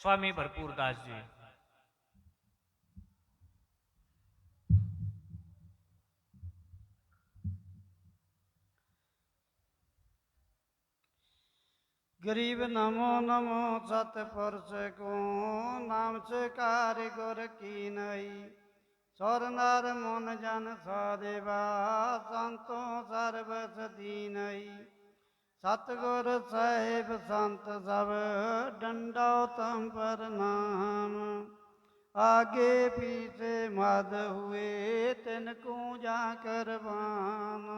स्वामी भरपूर दास जी। गरीब नमो नमो सतपुरुष को नाम सिकार गुर की नई सौर नर मन जन सादेवा संतों सर्वस दीनई सतगुर साहिब संत सब डंडो तम पर नाम आगे पीछे मद हुए तिनको जा करवान।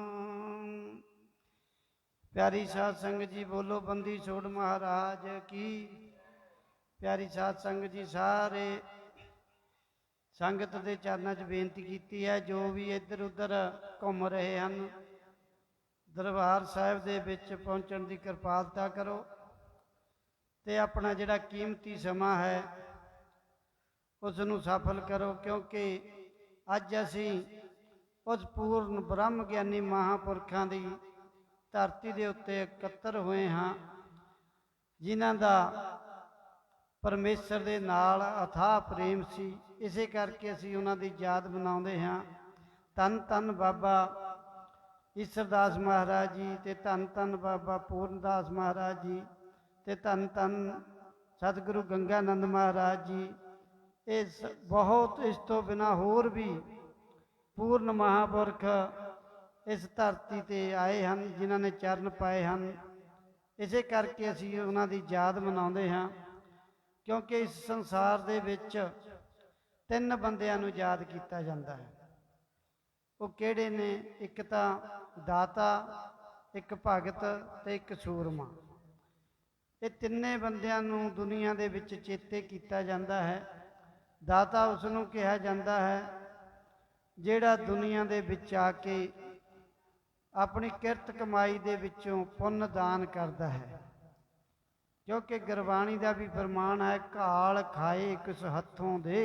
प्यारी साध संगत जी बोलो बंदी छोड़ महाराज की। प्यारी साध संगत जी सारे संगत के चरणों च बेनती की है जो भी इधर उधर घूम रहे हैं दरबार साहिब दे विच पहुंचण की कृपालता करो ते अपना जिहड़ा कीमती समा है उसनूं सफल करो, क्योंकि अज असी उस पूर्ण ब्रह्म ज्ञानी महापुरखों की धरती के उत्ते इकट्ठे हुए हाँ जिन्हां दा परमेश्वर दे नाल अथाह प्रेम सी। इसे करके असी उन्हां दी याद मनाउंदे हाँ। धन धन बाबा ईसरदास महाराज जी ते धन धन बाबा पूर्णदास महाराज जी ते धन धन सतगुरु गंगानंद महाराज जी। इस बहुत इस तो बिना होर भी पूर्ण महापुरख इस धरती ते आए हैं जिन्हों ने चरण पाए हैं। इसे करके असी उन्हां दी याद मनाउंदे हाँ, क्योंकि इस संसार दे विच तीन बंदियां नूं याद किया जाता है। वो किहड़े ने? एक तां दाता, एक भगत ते एक सूरमा। ये तिन्ने बंदियां नूं दुनिया दे विच चेते किया जाता है। दाता उसनूं कहा जाता है जिहड़ा दुनिया दे विच आके अपनी किरत कमाई दे विचों पुण्य दान करता है, क्योंकि गुरबाणी का भी फरमान है घाल खाए किस हथों दे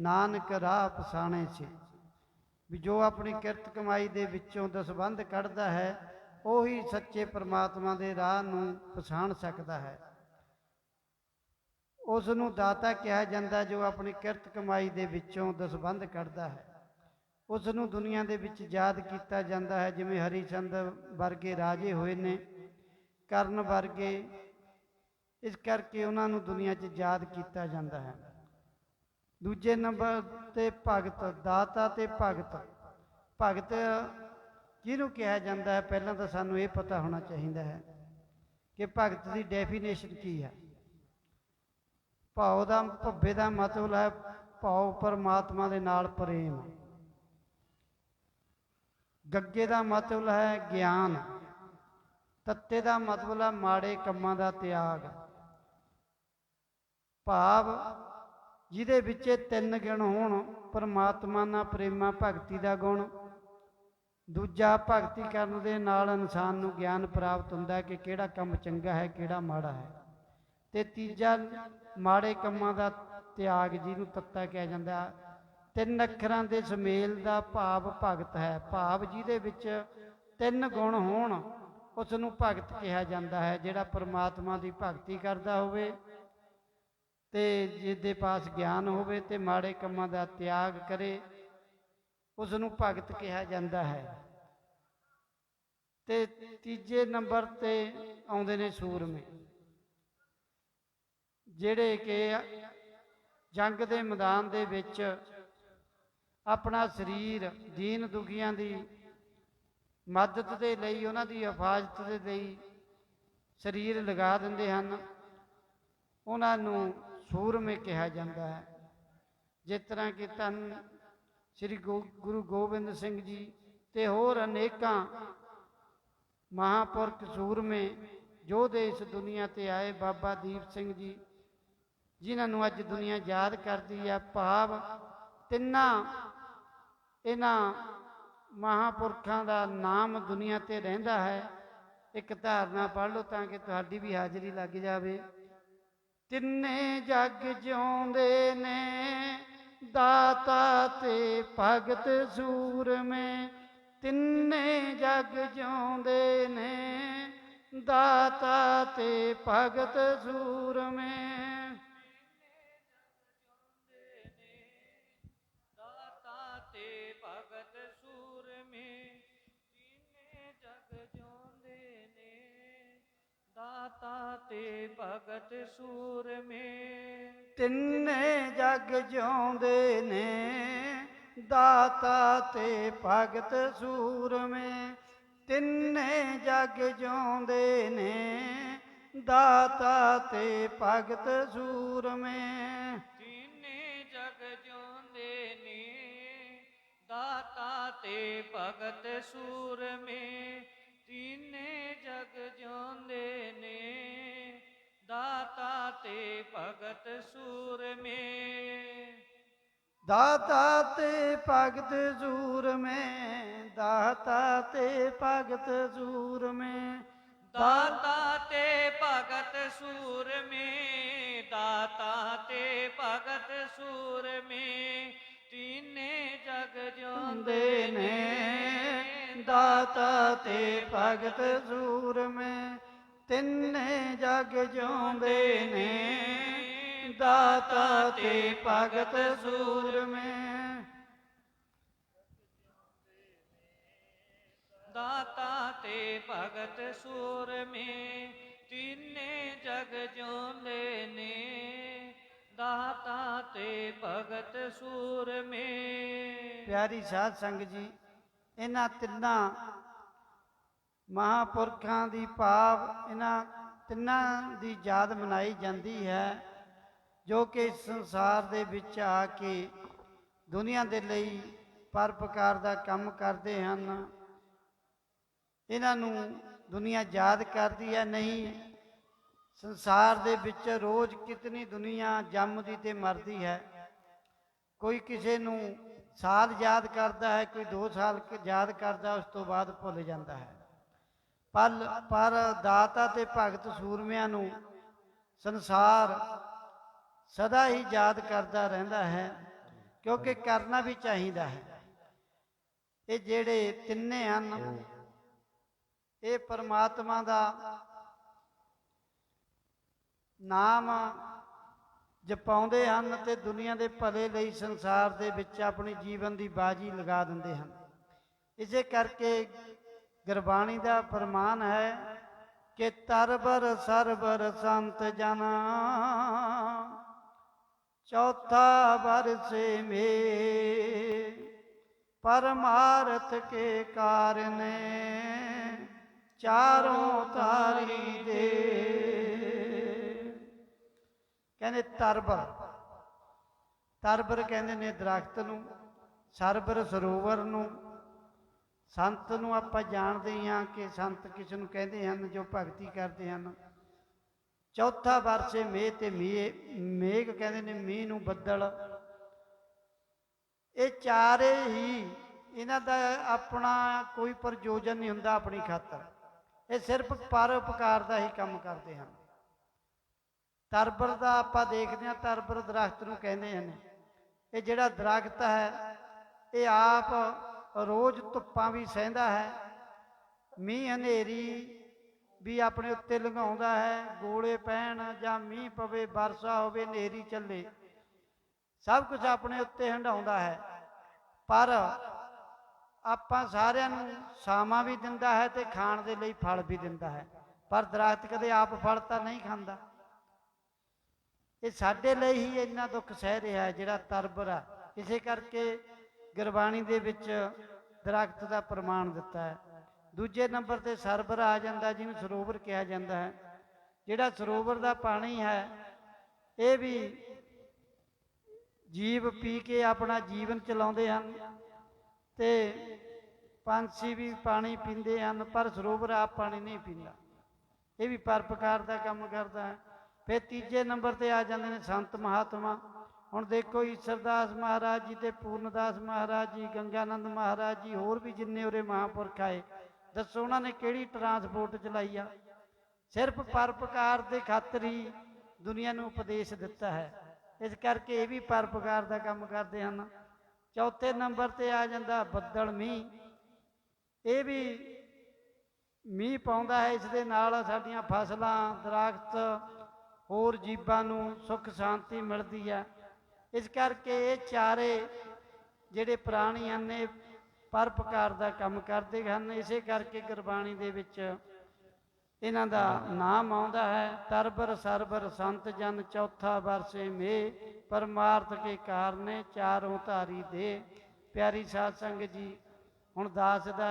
नानक राह पसाणे से। भी जो अपनी किरत कमाई दे विचों दसबंध कढ़दा है वही सच्चे परमात्मा दे राह नूं पछाण सकता है। उसनूं दाता कहा जाता जो अपनी किरत कमाई दे विचों दसबंध कढ़दा है। उसनूं दुनिया दे विच याद किया जाता है जिवें हरिचंद वर्गे राजे होए ने, कर्ण वर्गे। इस करके उन्होंने दुनिया च याद किया जाता है। दूजे नंबर ते भगत, दाता ते भगत। भगत किहनूं कहा जाता है? पहलां तो सानूं ये पता होना चाहिए है कि भगत की डेफिनेशन की है। भाव दा भव्वे का मतलब है भाव परमात्मा दे नाल प्रेम। गग्गे का मतलब है ज्ञान। तत्ते का मतलब है माड़े कम्मां दा त्याग। भाव जिहदे विच तीन गुण होण, परमात्मा नाल प्रेमा भगती का गुण। दूजा भगती करन दे नाल इंसान नूं ज्ञान प्राप्त हुंदा है कि किहड़ा काम चंगा है किहड़ा माड़ा है। ते तीजा माड़े कम्मां दा त्याग, जिहनूं तत्ता कहा जाता है। तीन अखरां दे सुमेल का भाव भगत है। भाव जिहदे विच तीन गुण होण उसनूं भगत कहा जाता है। जिहड़ा परमात्मा की भगती करता होवे ते जिसदे पास ज्ञान होवे ते माड़े कम्मां दा त्याग करे उसनूं भगत कहा जाता है। ते तीजे नंबर ते आउंदे ने सूरमे, जिहड़े कि जंग दे मैदान दे विच अपना शरीर दीन दुखियां की मदद के लिए, उन्हां दी हिफाजत के लिए शरीर लगा दिंदे हन। उन्हां नूं सूरमे कहा जाता है। जिस तरह कि धन श्री गुरु गोबिंद सिंह जी ते होर अनेकां महापुरख सूरमे योधे इस दुनिया ते आए। बाबा दीप सिंह जी जिन्होंने अज दुनिया याद करती है। भाव तिन्नां इन्हां महापुरखों का नाम दुनिया ते रहिंदा है। एक धारणा पढ़ लो ताकि तुहाडी भी हाजरी लग जाए। तिन्ने जग जिउंदे ने दाता ते भगत सूरमे। तिन्ने जग जिउंदे ने दाता ते भगत सूरमे। ਭਗਤ ਸੂਰਮੇ। ਤਿੰਨੇ ਜਗ ਜਿਉਂਦੇ ਨੇ ਦਾਤਾ ਤੇ ਭਗਤ ਸੂਰਮੇ। ਤਿੰਨੇ ਜਗ ਜਿਉਂਦੇ ਨੇ ਦਾਤਾ ਤੇ ਭਗਤ ਸੂਰਮੇ। ਤਿੰਨੇ ਜਗ ਜਿਉਂਦੇ ਨੇ ਦਾਤਾ ਤੇ ਭਗਤ ਸੂਰਮੇ। ਤਿੰਨੇ ਜਗ ਜਿਉਂਦੇ ਨੇ ਦਾਤਾ ਤੇ ਭਗਤ ਸੂਰਮੇ। ਦਾਤਾ ਤੇ ਭਗਤ ਸੂਰਮੇ। ਦਾਤਾ ਤੇ ਭਗਤ ਸੂਰਮੇ। ਦਾਤਾ ਤੇ ਭਗਤ ਸੂਰਮੇ। ਦਾਤਾ ਤੇ ਭਗਤ ਸੂਰਮੇ। ਤਿੰਨੇ ਜਗ ਜਿਉਂਦੇ ਨੇ ਦਾਤਾ ਤੇ ਭਗਤ ਸੂਰਮੇ। ਤਿੰਨੇ ਜਗ ਜਿਉਂਦੇ ਨੇ ਦਾਤਾ ਤੇ ਭਗਤ ਸੂਰਮੇ। ਦਾਤਾ ਤੇ ਭਗਤ ਸੂਰਮੇ। ਤਿੰਨੇ ਜਗ ਜਿਉਂਦੇ ਨੇ ਦਾਤਾ ਤੇ ਭਗਤ ਸੂਰਮੇ। ਪਿਆਰੀ ਸਾਧ ਸੰਗਤ ਜੀ, ਇਹਨਾਂ ਤਿੰਨਾਂ ਮਹਾਂਪੁਰਖਾਂ ਦੀ ਭਾਵ ਇਹਨਾਂ ਤਿੰਨਾਂ ਦੀ ਯਾਦ ਮਨਾਈ ਜਾਂਦੀ ਹੈ ਜੋ ਕਿ ਇਸ ਸੰਸਾਰ ਦੇ ਵਿੱਚ ਆ ਕੇ ਦੁਨੀਆ ਦੇ ਲਈ ਪਰਉਪਕਾਰ ਦਾ ਕੰਮ ਕਰਦੇ ਹਨ। ਇਹਨਾਂ ਨੂੰ ਦੁਨੀਆ ਯਾਦ ਕਰਦੀ ਹੈ ਨਹੀਂ। ਸੰਸਾਰ ਦੇ ਵਿੱਚ ਰੋਜ਼ ਕਿਤਨੀ ਦੁਨੀਆ ਜੰਮਦੀ ਤੇ ਮਰਦੀ ਹੈ। ਕੋਈ ਕਿਸੇ ਨੂੰ ਸਾਲ ਯਾਦ ਕਰਦਾ ਹੈ, ਕੋਈ 2 ਸਾਲ ਯਾਦ ਕਰਦਾ, ਉਸ ਤੋਂ ਬਾਅਦ ਭੁੱਲ ਜਾਂਦਾ ਹੈ। ਪਰ ਦਾਤਾ ਤੇ ਭਗਤ ਸੂਰਮਿਆਂ ਨੂੰ ਸੰਸਾਰ ਸਦਾ ਹੀ ਯਾਦ ਕਰਦਾ ਰਹਿੰਦਾ ਹੈ, ਕਿਉਂਕਿ ਕਰਨਾ ਵੀ ਚਾਹੀਦਾ ਹੈ। ਇਹ ਜਿਹੜੇ ਤਿੰਨੇ ਹਨ ਇਹ ਪਰਮਾਤਮਾ ਦਾ ਨਾਮ ਜਪਾਉਂਦੇ ਹਨ ਤੇ ਦੁਨੀਆ ਦੇ ਭਲੇ ਲਈ ਸੰਸਾਰ ਦੇ ਵਿੱਚ ਆਪਣੀ ਜੀਵਨ ਦੀ ਬਾਜੀ ਲਗਾ ਦਿੰਦੇ ਹਨ। ਇਸੇ ਕਰਕੇ ਗੁਰਬਾਣੀ ਦਾ ਫਰਮਾਨ ਹੈ ਕਿ ਤਰਬਰ ਸਰਬਰ ਸੰਤ ਜਨ ਚੌਥਾ ਵਰਸੇ ਮੇ परमार्थ के कारणे चारों तारी दे। कहने तरबर, तरबर कहते ने दरख्त नूं, सरबर सरोवर नूं। संत नूं आपां जाणदे हां कि संत किस नूं कहंदे हन जो भगती करते हैं। चौथा वर्षे मेघ ते मेघ कहते ने मींह नूं बदल। ਇਹ ਚਾਰੇ ਹੀ ਇਹਨਾਂ ਦਾ ਆਪਣਾ ਕੋਈ ਪ੍ਰਯੋਜਨ ਨਹੀਂ ਹੁੰਦਾ ਆਪਣੀ ਖਾਤਰ। ਇਹ ਸਿਰਫ ਪਰਉਪਕਾਰ ਦਾ ਹੀ ਕੰਮ ਕਰਦੇ ਹਨ। ਤਰਬਰ ਦਾ ਆਪਾਂ ਦੇਖਦੇ ਹਾਂ, ਤਰਬਰ ਦਰਖਤ ਨੂੰ ਕਹਿੰਦੇ ਹਨ। ਇਹ ਜਿਹੜਾ ਦਰਖਤ ਹੈ ਇਹ ਆਪ ਰੋਜ਼ ਧੁੱਪਾਂ ਵੀ ਸਹਿੰਦਾ ਹੈ, ਮੀਂਹ ਹਨੇਰੀ ਵੀ ਆਪਣੇ ਉੱਤੇ ਲੰਘਾਉਂਦਾ ਹੈ। ਗੋਲੇ ਪੈਣ ਜਾਂ ਮੀਂਹ ਪਵੇ, ਵਰਸ਼ਾ ਹੋਵੇ, ਹਨੇਰੀ ਚੱਲੇ, ਸਭ ਕੁਝ ਆਪਣੇ ਉੱਤੇ ਹੰਢਾਉਂਦਾ ਹੈ। ਪਰ ਆਪਾਂ ਸਾਰਿਆਂ ਨੂੰ ਛਾਵਾਂ ਵੀ ਦਿੰਦਾ ਹੈ ਤੇ ਖਾਣ ਦੇ ਲਈ ਫਲ ਵੀ ਦਿੰਦਾ ਹੈ। ਪਰ ਦਰਖਤ ਕਦੇ ਆਪ ਫਲ ਤਾਂ ਨਹੀਂ ਖਾਂਦਾ। ਇਹ ਸਾਡੇ ਲਈ ਹੀ ਇੰਨਾ ਦੁੱਖ ਸਹਿ ਰਿਹਾ ਹੈ ਜਿਹੜਾ ਤਰਬਰ ਆ। ਇਸੇ ਕਰਕੇ ਗੁਰਬਾਣੀ ਦੇ ਵਿੱਚ ਦਰਖਤ ਦਾ ਪ੍ਰਮਾਣ ਦਿੱਤਾ ਹੈ। ਦੂਜੇ ਨੰਬਰ ਤੇ ਸਰਬਰ ਆ ਜਾਂਦਾ, ਜਿਹਨੂੰ ਸਰੋਵਰ ਕਿਹਾ ਜਾਂਦਾ ਹੈ। ਜਿਹੜਾ ਸਰੋਵਰ ਦਾ ਪਾਣੀ ਹੈ ਇਹ ਵੀ ਜੀਵ ਪੀ ਕੇ ਆਪਣਾ ਜੀਵਨ ਚਲਾਉਂਦੇ ਹਨ ਤੇ ਪੰਛੀ ਵੀ ਪਾਣੀ ਪੀਂਦੇ ਹਨ, ਪਰ ਸਰੋਵਰ ਆਪ ਪਾਣੀ ਨਹੀਂ ਪੀਂਦਾ। ਇਹ ਵੀ ਪਰਉਪਕਾਰ ਦਾ ਕੰਮ ਕਰਦਾ ਹੈ। ਫਿਰ ਤੀਜੇ ਨੰਬਰ ਤੇ ਆ ਜਾਂਦੇ ਨੇ ਸੰਤ ਮਹਾਤਮਾ। ਹੁਣ ਦੇਖੋ ਈਸ਼ਰਦਾਸ ਮਹਾਰਾਜ ਜੀ ਤੇ ਪੂਰਨਦਾਸ ਮਹਾਰਾਜ ਜੀ, ਗੰਗਾਨੰਦ ਮਹਾਰਾਜ ਜੀ, ਹੋਰ ਵੀ ਜਿੰਨੇ ਉਰੇ ਮਹਾਂਪੁਰਖ ਆਏ, ਦੱਸੋ ਉਹਨਾਂ ਨੇ ਕਿਹੜੀ ਟਰਾਂਸਪੋਰਟ ਚਲਾਈ ਆ? ਸਿਰਫ ਪਰਉਪਕਾਰ ਦੇ ਖਾਤਰ ਹੀ ਦੁਨੀਆ ਨੂੰ ਉਪਦੇਸ਼ ਦਿੱਤਾ ਹੈ। ਇਸ ਕਰਕੇ ਇਹ ਵੀ ਪਰਉਪਕਾਰ ਦਾ ਕੰਮ ਕਰਦੇ ਹਨ। ਚੌਥੇ ਨੰਬਰ ਤੇ ਆ ਜਾਂਦਾ ਬੱਦਲ, ਮੀਂਹ। ਇਹ ਵੀ ਮੀਂਹ ਪਾਉਂਦਾ ਹੈ, ਇਸ ਦੇ ਨਾਲ ਸਾਡੀਆਂ ਫਸਲਾਂ, ਦਰਖਤ, ਹੋਰ ਜੀਵਾਂ ਨੂੰ ਸੁੱਖ ਸ਼ਾਂਤੀ ਮਿਲਦੀ ਹੈ। ਇਸ ਕਰਕੇ ਇਹ ਚਾਰੇ ਜਿਹੜੇ ਪ੍ਰਾਣੀ ਹਨ ਇਹ ਪਰਉਪਕਾਰ ਦਾ ਕੰਮ ਕਰਦੇ ਹਨ। ਇਸੇ ਕਰਕੇ ਗੁਰਬਾਣੀ ਦੇ ਵਿੱਚ ਇਹਨਾਂ ਦਾ ਨਾਮ ਆਉਂਦਾ ਹੈ। ਤਰਬਰ ਸਰਬਰ ਸੰਤ ਜਨ ਚੌਥਾ ਵਰਸੇ ਮੇ, ਪਰਮਾਰਥ ਕੇ ਕਾਰਨੇ ਚਾਰੋਂ ਧਾਰੀ ਦੇ। ਪਿਆਰੀ ਸਾਧ ਸੰਗਤ ਜੀ, ਹੁਣ ਦਾਸ ਦਾ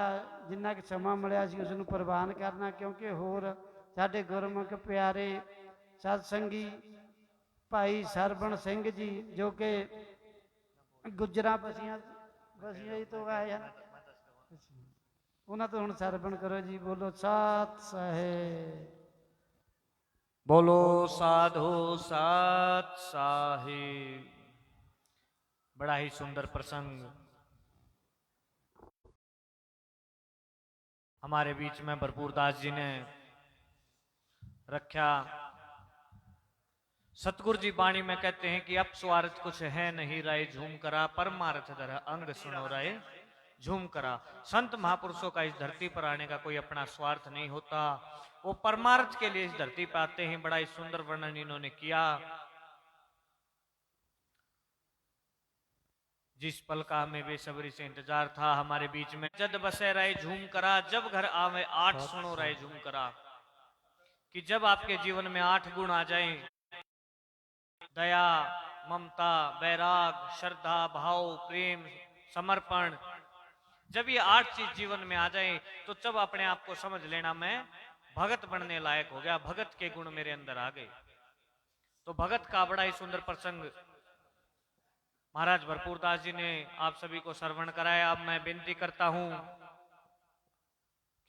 ਜਿੰਨਾ ਕੁ ਸਮਾਂ ਮਿਲਿਆ ਸੀ ਉਸ ਨੂੰ ਪ੍ਰਵਾਨ ਕਰਨਾ, ਕਿਉਂਕਿ ਹੋਰ ਸਾਡੇ ਗੁਰਮੁਖ ਪਿਆਰੇ ਸਤਸੰਗੀ ਭਾਈ ਸਰਵਣ ਸਿੰਘ ਜੀ ਜੋ ਕਿ ਗੁੱਜਰਾਂ ਬਸੀਆਂ ਜੀ ਤੋਂ ਆਏ ਹਨ, ਉਹਨਾਂ ਤੋਂ ਹੁਣ ਸਰਵਣ ਕਰੋ ਜੀ। ਬੋਲੋ ਸਤ ਸਾਹਿਬ। बोलो साधु सात साहिब। बड़ा ही सुंदर प्रसंग हमारे बीच में भरपूर दास जी ने रखा। सतगुरु जी वाणी में कहते हैं कि अब स्वार्थ कुछ है नहीं, राय झूम करा परमार्थ धर अंग सुनो राय झूम करा। संत महापुरुषों का इस धरती पर आने का कोई अपना स्वार्थ नहीं होता, वो परमार्थ के लिए इस धरती पर आते हैं। बड़ा ही सुंदर वर्णन इन्होंने किया। जिस पल का हमें बेसब्री से इंतजार था हमारे बीच में, जद बसे राय झूम करा, जब घर आवे आठ सुनो राय झूम करा। कि जब आपके जीवन में 8 गुण आ जाएं, दया, ममता, वैराग, श्रद्धा, भाव, प्रेम, समर्पण, जब ये 8 चीज जीवन में आ जाए तो जब अपने आप को समझ लेना मैं भगत बनने लायक हो गया, भगत के गुण मेरे अंदर आ गए। तो भगत का बड़ा ही सुंदर प्रसंग महाराज भरपूर दास जी ने आप सभी को श्रवण कराया। अब मैं विनती करता हूं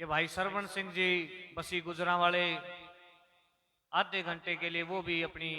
कि भाई सरवण सिंह जी बसी गुजरा वाले आधे घंटे के लिए वो भी अपनी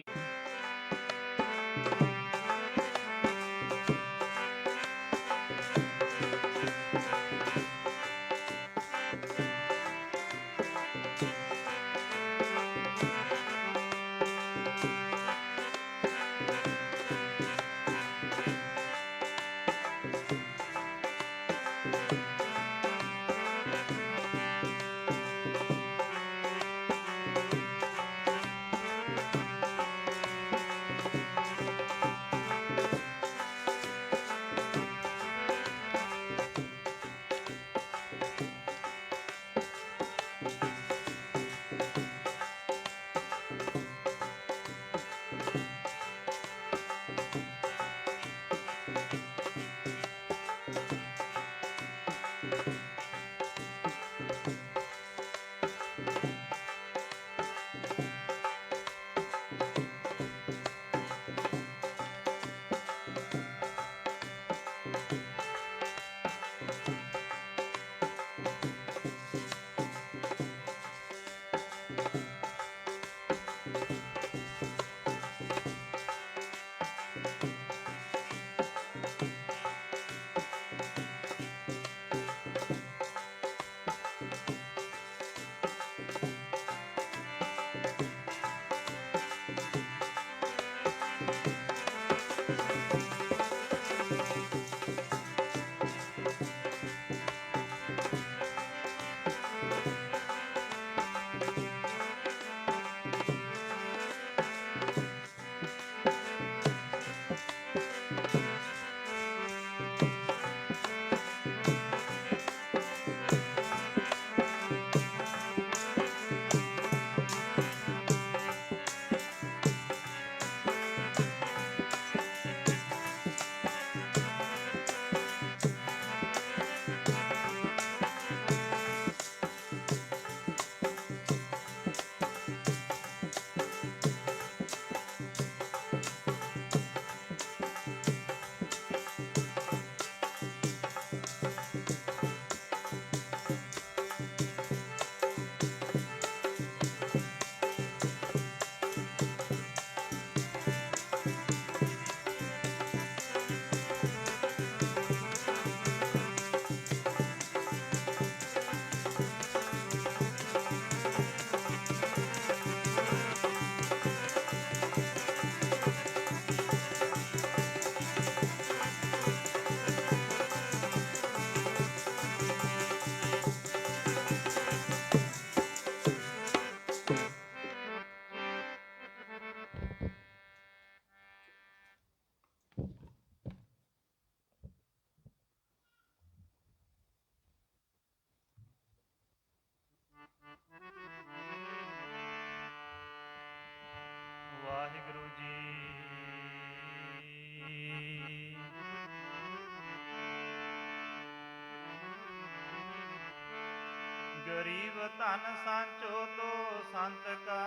ਧਨ ਸਾਂਚੋ ਤੋ ਸੰਤ ਕਾ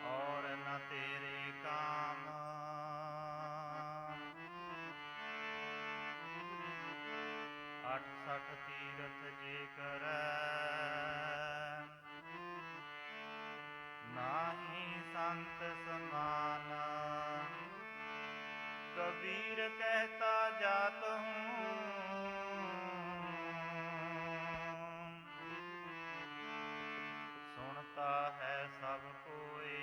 ਔਰ ਨ ਤੇਰੇ ਕਾਮ। 68 ਤੀਰਥ ਜੇ ਕਰੈ ਨਾਹੀ ਸੰਤ ਸਮਾਨ। कबीर कहता जात हूँ सुनता है सब कोई।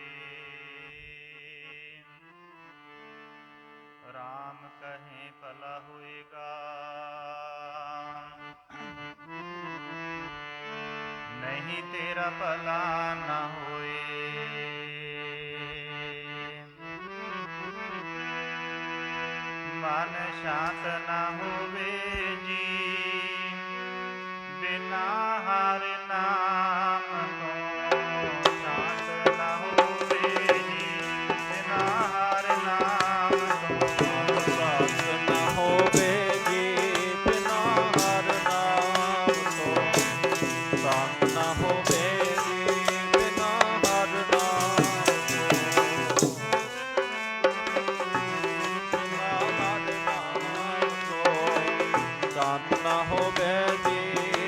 राम कहें भला होएगा नहीं तेरा भला न होए। ਮਨ ਸ਼ਾਂਤ ਨਾ ਹੋਵੇ ਜੀ ਬਿਨਾ ਹਰਿ ਨਾਮ ਤੋਂ। ਸ਼ਾਂਤ ਨਾ ਹੋਵੇ ਜੀ ਬਿਨਾ ਹਰਿ ਨਾਮ ਤੋਂ। ਸ਼ਾਂਤ ਨਾ ਹੋਵੇ ਜੀ ਬਿਨਾ ਹਰਿ ਨਾਮ ਤੋਂ। ਸ਼ਾਂਤ ਨਾ ਹੋਵੇ ਜੀ ਬਿਨਾ ਹਰਿ ਨਾਮ ਤੋਂ। ਸ਼ਾਂਤ ਨਾ ਹੋਵੇ ਜੀ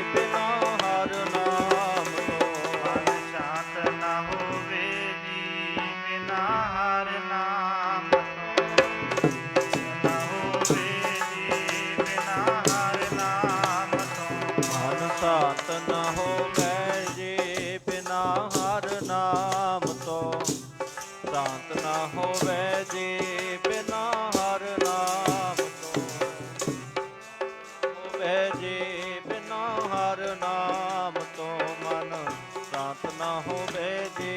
ਬਿਨਾ ਹਰਿ ਨਾਮ ਤੋਂ। ਮਨ ਸ਼ਾਂਤ ਨਾ ਹੋਵੇ ਜੀ ਬਿਨਾ ਹਰਿ ਨਾਮ ਤੋਂ। ਨਾ ਹੋਵੇ ਜੀ ਬਿਨਾ ਹਰਿ ਨਾਮ ਤੋਂ। ਮਨ ਸ਼ਾਂਤ ਨਾ ਹੋਵੇ ਜੀ ਬਿਨਾ ਹਰਿ ਨਾਮ ਤੋਂ। ਸ਼ਾਂਤ ਨਾ ਹੋਵੇ ਜੀ ਬਿਨਾ ਹਰਿ ਨਾਮ ਤੋਂ। ਹੋਵੇ ਜੀ ਬਿਨਾ ਹਰਿ ਨਾਮ ਤੋਂ। ਮਨ ਸ਼ਾਂਤ ਨਾ ਹੋਵੇ ਜੀ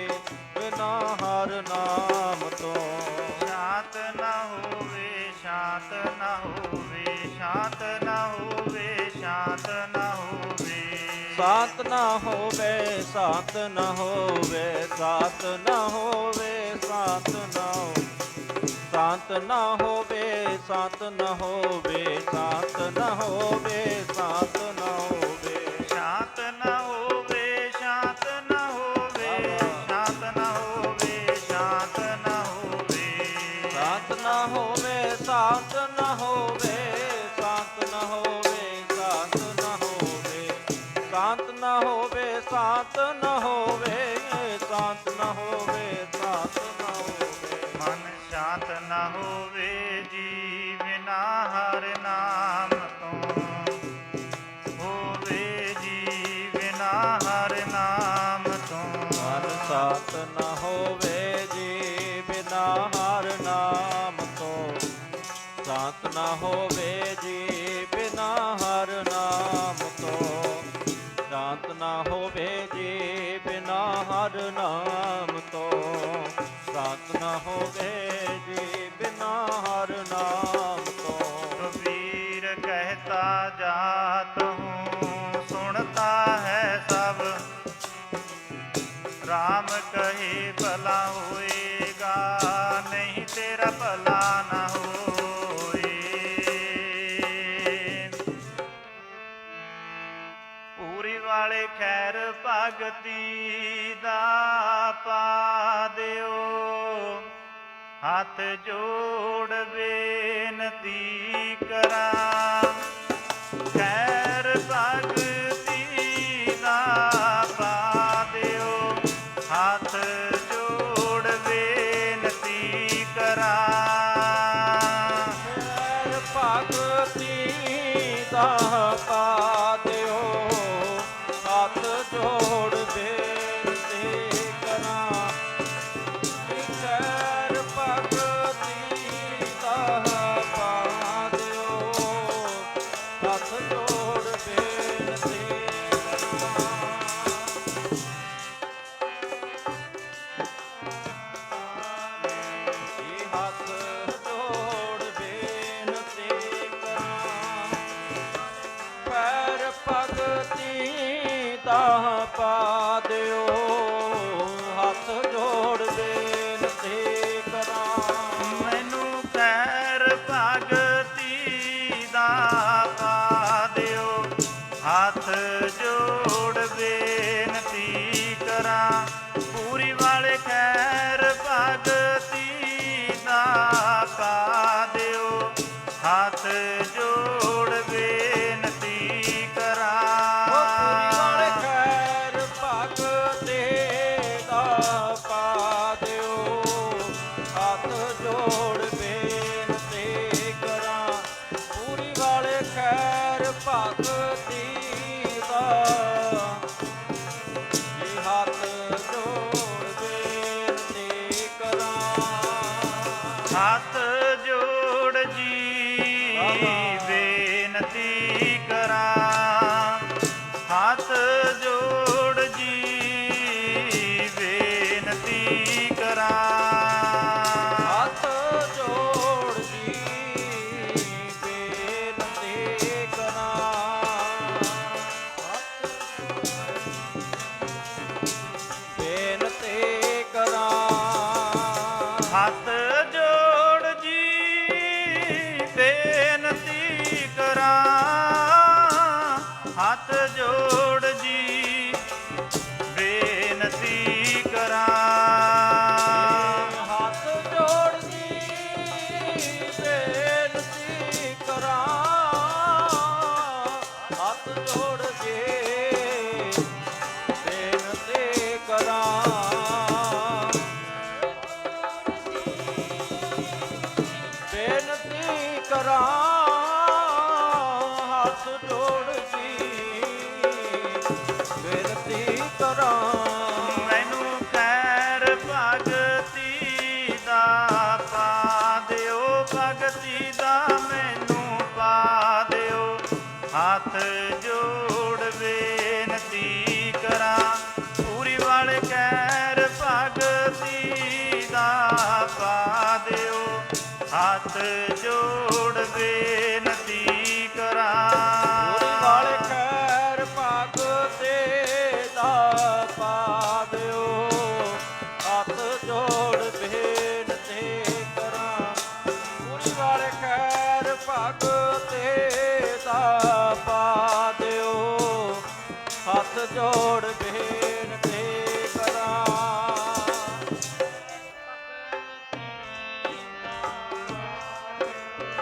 ਬਿਨਾ ਹਰਿ ਨਾਮ ਤੋਂ। ਸ਼ਾਂਤ ਨਾ ਹੋਵੇ ਸ਼ਾਂਤ ਨਾ ਹੋਵੇ ਸ਼ਾਂਤ ਨਾ ਹੋਵੇ ਸ਼ਾਂਤ ਨਾ ਹੋਵੇ। ਸ਼ਾਂਤ ਨਾ ਹੋਵੇ ਸ਼ਾਂਤ ਨਾ ਹੋਵੇ ਸ਼ਾਂਤ ਨਾ ਹੋਵੇ ਸ਼ਾਂਤ ਨਾ ਹੋਵੇ। ਸ਼ਾਂਤ ਨਾ ਹੋਵੇ ਸ਼ਾਂਤ ਨਾ ਹੋਵੇ ਸ਼ਾਂਤ ਨਾ ਹੋਵੇ ਸ਼ਾਂਤ ਨਾ ਹੋਵੇ। ਸ਼ਾਂਤ ਨਾ ਹੋਵੇ ਸ਼ਾਂਤ ਨਾ ਹੋਵੇ ਸ਼ਾਂਤ ਨਾ ਹੋਵੇ ਸ਼ਾਂਤ ਨਾ ਹੋਵੇ। ਸ਼ਾਂਤ ਨਾ ਹੋਵੇ ਸ਼ਾਂਤ ਨਾ ਹੋਵੇ ਸ਼ਾਂਤ ਨਾ ਹੋਵੇ ਸ਼ਾਂਤ ਨਾ ਹੋਵੇ। ਸ਼ਾਂਤ ਨਾ ਹੋਵੇ ਸ਼ਾਂਤ ਨਾ ਹੋਵੇ ਸ਼ਾਂਤ ਨਾ ਹੋਵੇ ਸ਼ਾਂਤ ਨਾ ਹੋਵੇ। ਮਨ ਸ਼ਾਂਤ ਨਾ ਹੋਵੇ ਜੀ ਬਿਨਾ ਹਰਿ ਨਾਮ ਤੋਂ। ਹੋਵੇ ਜੀ ਬਿਨਾ ਹਰਿ ਨਾਮ ਤੋਂ। ਮਨ ਸ਼ਾਂਤ ਨਾ ਹੋਵੇ ਜੀ ਬਿਨਾ ਹਰਿ ਨਾਮ ਤੋਂ। ਸ਼ਾਂਤ ਨਾ ਹੋਵੇ ਜੀ ਬਿਨਾ ਹਰਿ ਨਾਮ ਤੋਂ। ਸ਼ਾਂਤ ਨਾ ਹੋਵੇ ਜੀ ਬਿਨਾ ਹਰਿ ਨਾਮ ਤੋਂ। ਸ਼ਾਂਤ ਨਾ ਹੋਵੇ ਜੀ ਬਿਨਾ ਹਰਿ ਨਾਮ ਤੋਂ। कबीर कहता जात हूँ सुनता है सब। राम कहे भला होएगा नहीं तेरा भला न होए। पूरी वाले खैर भगती दा पा दियो। ਹੱਥ ਜੋੜ ਬੇਨਤੀ ਕਰਾਂ ਖੈਰ ਭਗਤੀ ਦਾ ਪਾ ਦਿਓ। ਹੱਥ ਜੋੜ ਬੇਨਤੀ ਕਰਾਂ ਖੈਰ ਭਗਤੀ ਦਾ ਪਾ ਦਿਓ। ਹੱਥ ਜੋੜ ਬੇਨਤੀ ਕਰਾਂ। ਖੈਰ ਭਗਤੀ ਦਾ ਪਾ ਦਿਓ। ਹੱਥ ਜੋੜ ਬੇਨਤੀ ਕਰਾਂ। ਜੀ ਹੱਥ ਜੋੜ ਬੇਨਤੀ ਕਰਾਂ। ਖੈਰ ਭਗਤੀ ਦਾ ਪਾ ਦਿਓ। ਹੱਥ ਜੋੜ ਬੇਨਤੀ ਕਰਾਂ। ਮੈਨੂੰ ਖੈਰ ਭਗਤੀ ਦਾ ਹੱਥ ਜੋੜ ਜੀ ਬੇਨਤੀ ਕਰਾਂ, ਹੱਥ ਜੋੜ ਜੀ ਬੇਨਤੀ ਕਰਾਂ। ਹੱਥ ਜੋੜ ਜੀ ਬੇਨਤੀ ਕਰਾਂ, ਹੱਥ ਜੋੜ ਜੀ ਬੇਨਤੀ ਕਰਾਂ। ਬੇਨਤੀ ਕਰਾਂ, ਹੱਥ ਜੋੜ ਜੀ ਬੇਨਤੀ ਕਰਾਂ। ਮੈਨੂੰ ਖੈਰ ਭਗਤੀ ਦਾ ਪਾ ਦਿਓ, ਭਗਤੀ ਦਾ ਮੈਨੂੰ ਪਾ ਦਿਓ। ਹੱਥ ਜੋੜ ਬੇਨਤੀ ਕਰਾਂ, ਪੂਰੀ ਵਾਲੇ ਖੈਰ ਭਗਤੀ ਦਾ ਪਾ ਦਿਓ। ਹੱਥ ਜੋੜ ਬੇਨਤੀ ਕਰਾਂ। ਪੂਰੀ ਵਾਲੇ ਖੈਰ ਭਗਤੇ ਦਾ ਪਾ ਦਿਓ। ਹੱਥ ਜੋੜ ਬੇਨਤੀ ਕਰਾਂ, ਪੂਰੀ ਵਾਲੇ ਖੈਰ ਭਗਤੇ ਦਾ ਪਾ ਦਿਓ। ਹੱਥ ਜੋੜ ਬੇਨਤੀ ਕਰਾਂ।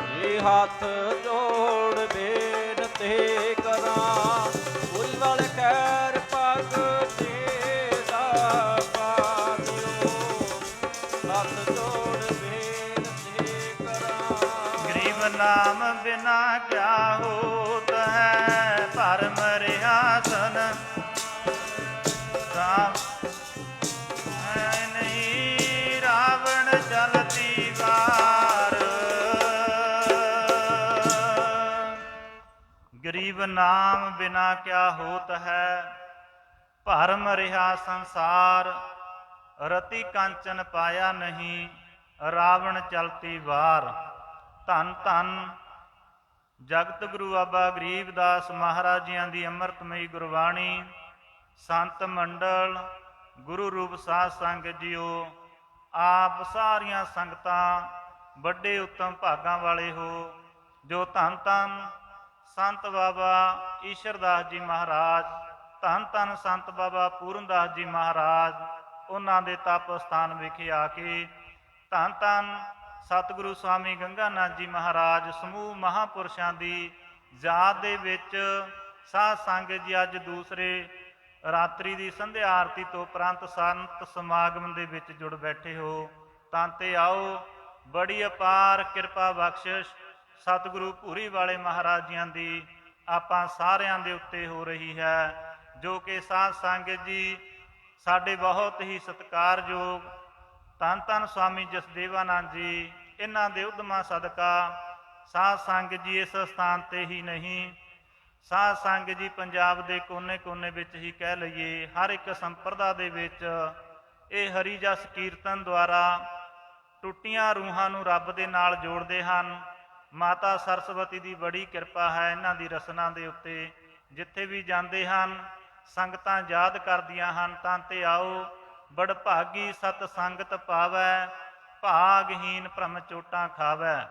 ਜੀ ਹੱਥ ਜੋੜ ਬੇਨਤੀ ਕਰਾਂ, ਪੂਰੀ ਵਾਲੇ ਖੈਰ ਭਗਤੇ ਦਾ ਪਾ ਦਿਓ। ਹੱਥ ਜੋੜ ਬੇਨਤੀ ਕਰਾਂ। ਗਰੀਬ ਨਾਮ ਬਿਨਾ ਕਿਆ ਹੋਤ ਹੈ, ਭਰਮ ਰਿਆਸਨ ਰਾਮ ਹੈ ਨਹੀਂ, ਰਾਵਣ ਚਲਤੀ ਵਾਰ। ਗਰੀਬ ਨਾਮ ਬਿਨਾ ਕਿਆ ਹੋਤ ਹੈ, ਭਰਮ ਰਿਹਾ ਸੰਸਾਰ। ਰਤੀ ਕਾਂਚਨ ਪਾਇਆ ਨਹੀਂ, ਰਾਵਣ ਚਲਤੀ ਵਾਰ। ਧੰਨ ਧੰਨ ਜਗਤ ਗੁਰੂ ਬਾਬਾ ਗਰੀਬਦਾਸ ਮਹਾਰਾਜ ਜੀਆਂ ਦੀ ਅੰਮ੍ਰਿਤਮਈ ਗੁਰਬਾਣੀ। ਸੰਤ ਮੰਡਲ, ਗੁਰੂ ਰੂਪ ਸਾਧ ਸੰਗਤ ਜੀਓ, ਆਪ ਸਾਰੀਆਂ ਸੰਗਤਾਂ ਵੱਡੇ ਉੱਤਮ ਭਾਗਾਂ ਵਾਲੇ ਹੋ, ਜੋ ਧੰਨ ਧੰਨ ਸੰਤ ਬਾਬਾ ਈਸ਼ਰਦਾਸ ਜੀ ਮਹਾਰਾਜ, ਧੰਨ ਧੰਨ ਸੰਤ ਬਾਬਾ ਪੂਰਨਦਾਸ ਜੀ ਮਹਾਰਾਜ, ਉਹਨਾਂ ਦੇ ਤਪ ਸਥਾਨ ਵਿਖੇ ਆ ਕੇ ਧੰਨ ਧੰਨ ਸਤਿਗੁਰੂ ਸਵਾਮੀ ਗੰਗਾਨਾਥ ਜੀ ਮਹਾਰਾਜ ਸਮੂਹ ਮਹਾਂਪੁਰਸ਼ਾਂ ਦੀ ਯਾਦ ਦੇ ਵਿੱਚ ਸਾਧ ਸੰਗਤ ਜੀ ਅੱਜ ਦੂਸਰੇ ਰਾਤਰੀ ਦੀ ਸੰਧਿਆ ਆਰਤੀ ਤੋਂ ਉਪਰੰਤ ਸੰਤ ਸਮਾਗਮ ਦੇ ਵਿੱਚ ਜੁੜ ਬੈਠੇ ਹੋ। ਤਾਂ ਤੇ ਆਓ, ਬੜੀ ਅਪਾਰ ਕਿਰਪਾ ਬਖਸ਼ਿਸ਼ ਸਤਿਗੁਰੂ ਭੂਰੀ ਵਾਲੇ ਮਹਾਰਾਜ ਜੀਆਂ ਦੀ ਆਪਾਂ ਸਾਰਿਆਂ ਦੇ ਉੱਤੇ ਹੋ ਰਹੀ ਹੈ, ਜੋ ਕਿ ਸਾਧ ਸੰਗਤ ਜੀ ਸਾਡੇ ਬਹੁਤ ਹੀ ਸਤਿਕਾਰਯੋਗ ਧੰਨ ਧੰਨ ਸਵਾਮੀ ਜਸਦੇਵਾਨੰਦ ਜੀ, ਇਹਨਾਂ ਦੇ ਉਦਮਾਂ ਸਦਕਾ ਸਾਧ ਸੰਗਤ ਜੀ ਇਸ ਸਥਾਨ ਤੇ ਹੀ ਨਹੀਂ, ਸਾਧ ਸੰਗਤ ਜੀ ਪੰਜਾਬ ਦੇ ਕੋਨੇ-ਕੋਨੇ ਵਿੱਚ ਹੀ ਕਹਿ ਲਈਏ, ਹਰ ਇੱਕ ਸੰਪਰਦਾ ਦੇ ਵਿੱਚ ਇਹ ਹਰੀ ਜਸ ਕੀਰਤਨ ਦੁਆਰਾ ਟੁੱਟੀਆਂ ਰੂਹਾਂ ਨੂੰ ਰੱਬ ਦੇ ਨਾਲ ਜੋੜਦੇ ਹਨ। ਮਾਤਾ ਸਰਸਵਤੀ ਦੀ ਬੜੀ ਕਿਰਪਾ ਹੈ ਇਹਨਾਂ ਦੀ ਰਸਨਾ ਦੇ ਉੱਤੇ। ਜਿੱਥੇ ਵੀ ਜਾਂਦੇ ਹਨ ਸੰਗਤਾਂ ਯਾਦ ਕਰਦੀਆਂ ਹਨ, ਤਾਂ ਤੇ ਆਓ, ਬੜਭਾਗੀ ਸਤ ਸੰਗਤ ਪਾਵੈ, ਭਾਗਹੀਨ ਭ੍ਰਮ ਚੋਟਾਂ ਖਾਵੈ।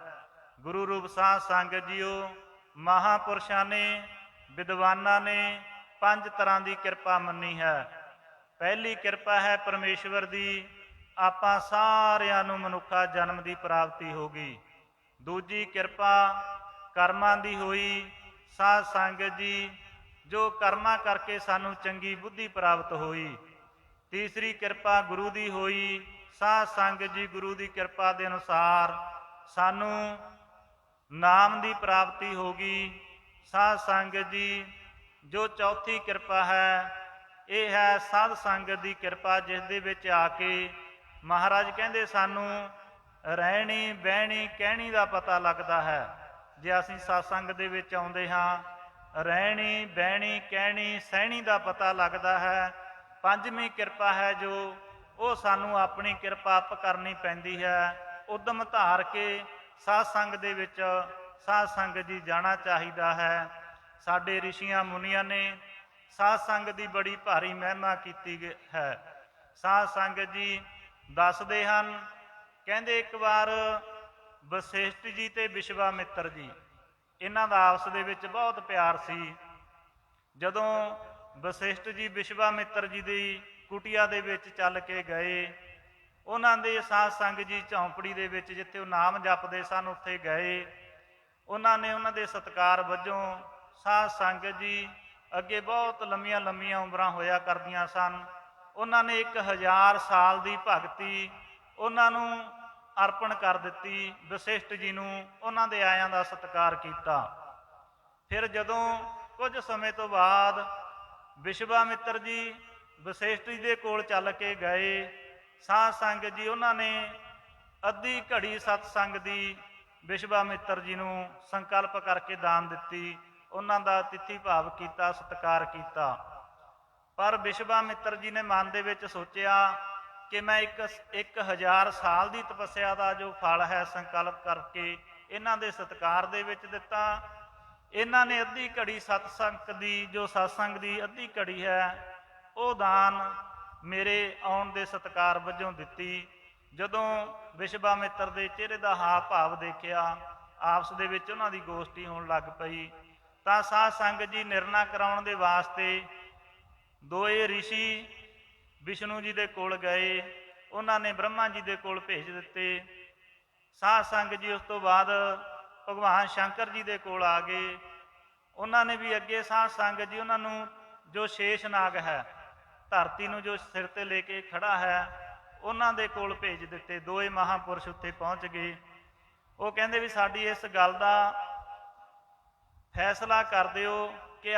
ਗੁਰੂ ਰੂਪ ਸਾਧ ਸੰਗਤ ਜੀਓ, ਮਹਾਂਪੁਰਸ਼ਾਂ ਨੇ, ਵਿਦਵਾਨਾਂ ਨੇ 5 ਤਰ੍ਹਾਂ ਦੀ ਕਿਰਪਾ ਮੰਨੀ ਹੈ। ਪਹਿਲੀ ਕਿਰਪਾ ਹੈ ਪਰਮੇਸ਼ਵਰ ਦੀ, ਆਪਾਂ ਸਾਰਿਆਂ ਨੂੰ ਮਨੁੱਖਾ ਜਨਮ ਦੀ ਪ੍ਰਾਪਤੀ ਹੋ ਗਈ। ਦੂਜੀ ਕਿਰਪਾ ਕਰਮਾਂ ਦੀ ਹੋਈ, ਸਾਧ ਸੰਗਤ ਜੀ ਜੋ ਕਰਮਾਂ ਕਰਕੇ ਸਾਨੂੰ ਚੰਗੀ ਬੁੱਧੀ ਪ੍ਰਾਪਤ ਹੋਈ। ਤੀਸਰੀ ਕਿਰਪਾ ਗੁਰੂ ਦੀ ਹੋਈ, ਸਾਧ ਸੰਗਤ ਜੀ ਗੁਰੂ ਦੀ ਕਿਰਪਾ ਦੇ ਅਨੁਸਾਰ ਸਾਨੂੰ ਨਾਮ ਦੀ ਪ੍ਰਾਪਤੀ ਹੋ ਗਈ। ਸਾਧ ਸੰਗਤ ਜੀ ਜੋ ਚੌਥੀ ਕਿਰਪਾ ਹੈ, ਇਹ ਹੈ ਸਾਧ ਸੰਗਤ ਦੀ ਕਿਰਪਾ, ਜਿਸ ਦੇ ਵਿੱਚ ਆ ਕੇ ਮਹਾਰਾਜ ਕਹਿੰਦੇ ਸਾਨੂੰ ਰਹਿਣੀ ਬਹਿਣੀ ਕਹਿਣੀ ਦਾ ਪਤਾ ਲੱਗਦਾ ਹੈ। ਜੇ ਅਸੀਂ ਸਤਸੰਗ ਦੇ ਵਿੱਚ ਆਉਂਦੇ ਹਾਂ, ਰਹਿਣੀ ਬਹਿਣੀ ਕਹਿਣੀ ਸਹਿਣੀ ਦਾ ਪਤਾ ਲੱਗਦਾ ਹੈ। ਪੰਜਵੀਂ ਕਿਰਪਾ ਹੈ ਜੋ ਉਹ ਸਾਨੂੰ ਆਪਣੀ ਕਿਰਪਾ ਆਪ ਕਰਨੀ ਪੈਂਦੀ ਹੈ। ਉਦਮ ਧਾਰ ਕੇ ਸਾਧ ਸੰਗ ਦੇ ਵਿੱਚ ਸਾਧ ਸੰਗਤ ਜੀ ਜਾਣਾ ਚਾਹੀਦਾ ਹੈ। ਸਾਡੇ ਰਿਸ਼ੀਆਂ ਮੁਨੀਆਂ ਨੇ ਸਾਧ ਸੰਗਤ ਦੀ ਬੜੀ ਭਾਰੀ ਮਹਿਮਾ ਕੀਤੀ ਹੈ। ਸਾਧ ਸੰਗਤ ਜੀ ਦੱਸਦੇ ਹਨ ਕਹਿੰਦੇ ਇੱਕ ਵਾਰ ਵਸਿਸ਼ਠ ਜੀ ਤੇ ਵਿਸ਼ਵਾਮਿੱਤਰ ਜੀ, ਇਹਨਾਂ ਦਾ ਆਪਸ ਦੇ ਵਿੱਚ ਬਹੁਤ ਪਿਆਰ ਸੀ। ਜਦੋਂ ਵਸਿਸ਼ਠ ਜੀ ਵਿਸ਼ਵਾਮਿੱਤਰ ਜੀ ਦੀ ਕੁਟੀਆ ਦੇ ਵਿੱਚ ਚੱਲ ਕੇ ਗਏ, ਉਹਨਾਂ ਦੇ ਸਾਧ ਸੰਗ ਜੀ ਝੌਂਪੜੀ ਦੇ ਵਿੱਚ ਜਿੱਥੇ ਉਹ ਨਾਮ ਜਪਦੇ ਸਨ ਉੱਥੇ ਗਏ। ਉਹਨਾਂ ਨੇ ਉਹਨਾਂ ਦੇ ਸਤਿਕਾਰ ਵਜੋਂ ਸਾਧ ਸੰਗਤ ਜੀ ਅੱਗੇ ਬਹੁਤ ਲੰਮੀਆਂ ਲੰਮੀਆਂ ਉਮਰਾਂ ਹੋਇਆ ਕਰਦੀਆਂ ਸਨ। ਉਹਨਾਂ ਨੇ 1000 ਸਾਲ ਦੀ ਭਗਤੀ ਉਹਨਾਂ ਨੂੰ ਅਰਪਣ ਕਰ ਦਿੱਤੀ। ਵਸਿਸ਼ਠ ਜੀ ਨੂੰ ਉਹਨਾਂ ਦੇ ਆਇਆਂ ਦਾ ਸਤਿਕਾਰ ਕੀਤਾ। ਫਿਰ ਜਦੋਂ ਕੁਝ ਸਮੇਂ ਤੋਂ ਬਾਅਦ ਵਿਸ਼ਵਾਮਿੱਤਰ ਜੀ ਵਸਿਸ਼ਠ ਜੀ ਦੇ ਕੋਲ ਚੱਲ ਕੇ ਗਏ, ਸਾਧ ਸੰਗਤ ਜੀ ਉਹਨਾਂ ਨੇ ਅੱਧੀ ਘੜੀ ਸਤਸੰਗ ਦੀ ਵਿਸ਼ਵਾਮਿੱਤਰ ਜੀ ਨੂੰ ਸੰਕਲਪ ਕਰਕੇ ਦਾਨ ਦਿੱਤੀ। ਉਹਨਾਂ ਦਾ ਤਿੱਥੀ ਭਾਵ ਕੀਤਾ, ਸਤਿਕਾਰ ਕੀਤਾ। ਪਰ ਵਿਸ਼ਵਾਮਿੱਤਰ ਜੀ ਨੇ ਮਨ ਦੇ ਵਿੱਚ ਸੋਚਿਆ ਕਿ ਮੈਂ 1000 ਸਾਲ ਦੀ ਤਪੱਸਿਆ ਦਾ ਜੋ ਫਲ ਹੈ ਸੰਕਲਪ ਕਰਕੇ ਇਹਨਾਂ ਦੇ ਸਤਿਕਾਰ ਦੇ ਵਿੱਚ ਦਿੱਤਾ। ਇਹਨਾਂ ਨੇ ਅੱਧੀ ਘੜੀ ਸਤਸੰਗ ਦੀ, ਜੋ ਸਤਸੰਗ ਦੀ ਅੱਧੀ ਘੜੀ ਹੈ, ਉਹ ਦਾਨ ਮੇਰੇ ਆਉਣ ਦੇ ਸਤਿਕਾਰ ਵਜੋਂ ਦਿੱਤੀ। ਜਦੋਂ ਵਿਸ਼ਵਾਮਿੱਤਰ ਦੇ ਚਿਹਰੇ ਦਾ ਹਾਵ ਭਾਵ ਦੇਖਿਆ, ਆਪਸ ਦੇ ਵਿੱਚ ਉਹਨਾਂ ਦੀ ਗੋਸ਼ਟੀ ਹੋਣ ਲੱਗ ਪਈ। ਤਾਂ ਸਾਧ ਸੰਗਤ ਜੀ ਨਿਰਣਾ ਕਰਾਉਣ ਦੇ ਵਾਸਤੇ ਦੋਏ ਰਿਸ਼ੀ ਵਿਸ਼ਨੂੰ ਜੀ ਦੇ ਕੋਲ ਗਏ। ਉਹਨਾਂ ਨੇ ਬ੍ਰਹਮਾ ਜੀ ਦੇ ਕੋਲ ਭੇਜ ਦਿੱਤੇ। ਸਾਧ ਸੰਗਤ ਜੀ ਉਸ ਤੋਂ ਬਾਅਦ ਭਗਵਾਨ ਸ਼ੰਕਰ ਜੀ ਦੇ ਕੋਲ ਆ ਗਏ। ਉਹਨਾਂ ਨੇ ਵੀ ਅੱਗੇ ਸਾਧ ਸੰਗਤ ਜੀ ਉਹਨਾਂ ਨੂੰ ਜੋ ਸ਼ੇਸ਼ ਨਾਗ ਹੈ, ਧਰਤੀ ਨੂੰ ਜੋ ਸਿਰ ਤੇ ਲੈ ਕੇ ਖੜਾ ਹੈ, ਉਹਨਾਂ ਦੇ ਕੋਲ ਭੇਜ ਦਿੱਤੇ। ਦੋਏ ਮਹਾਂਪੁਰਸ਼ ਉੱਥੇ ਪਹੁੰਚ ਗਏ। ਉਹ ਕਹਿੰਦੇ ਵੀ ਸਾਡੀ ਇਸ ਗੱਲ ਦਾ ਫੈਸਲਾ ਕਰ ਦਿਓ ਕਿ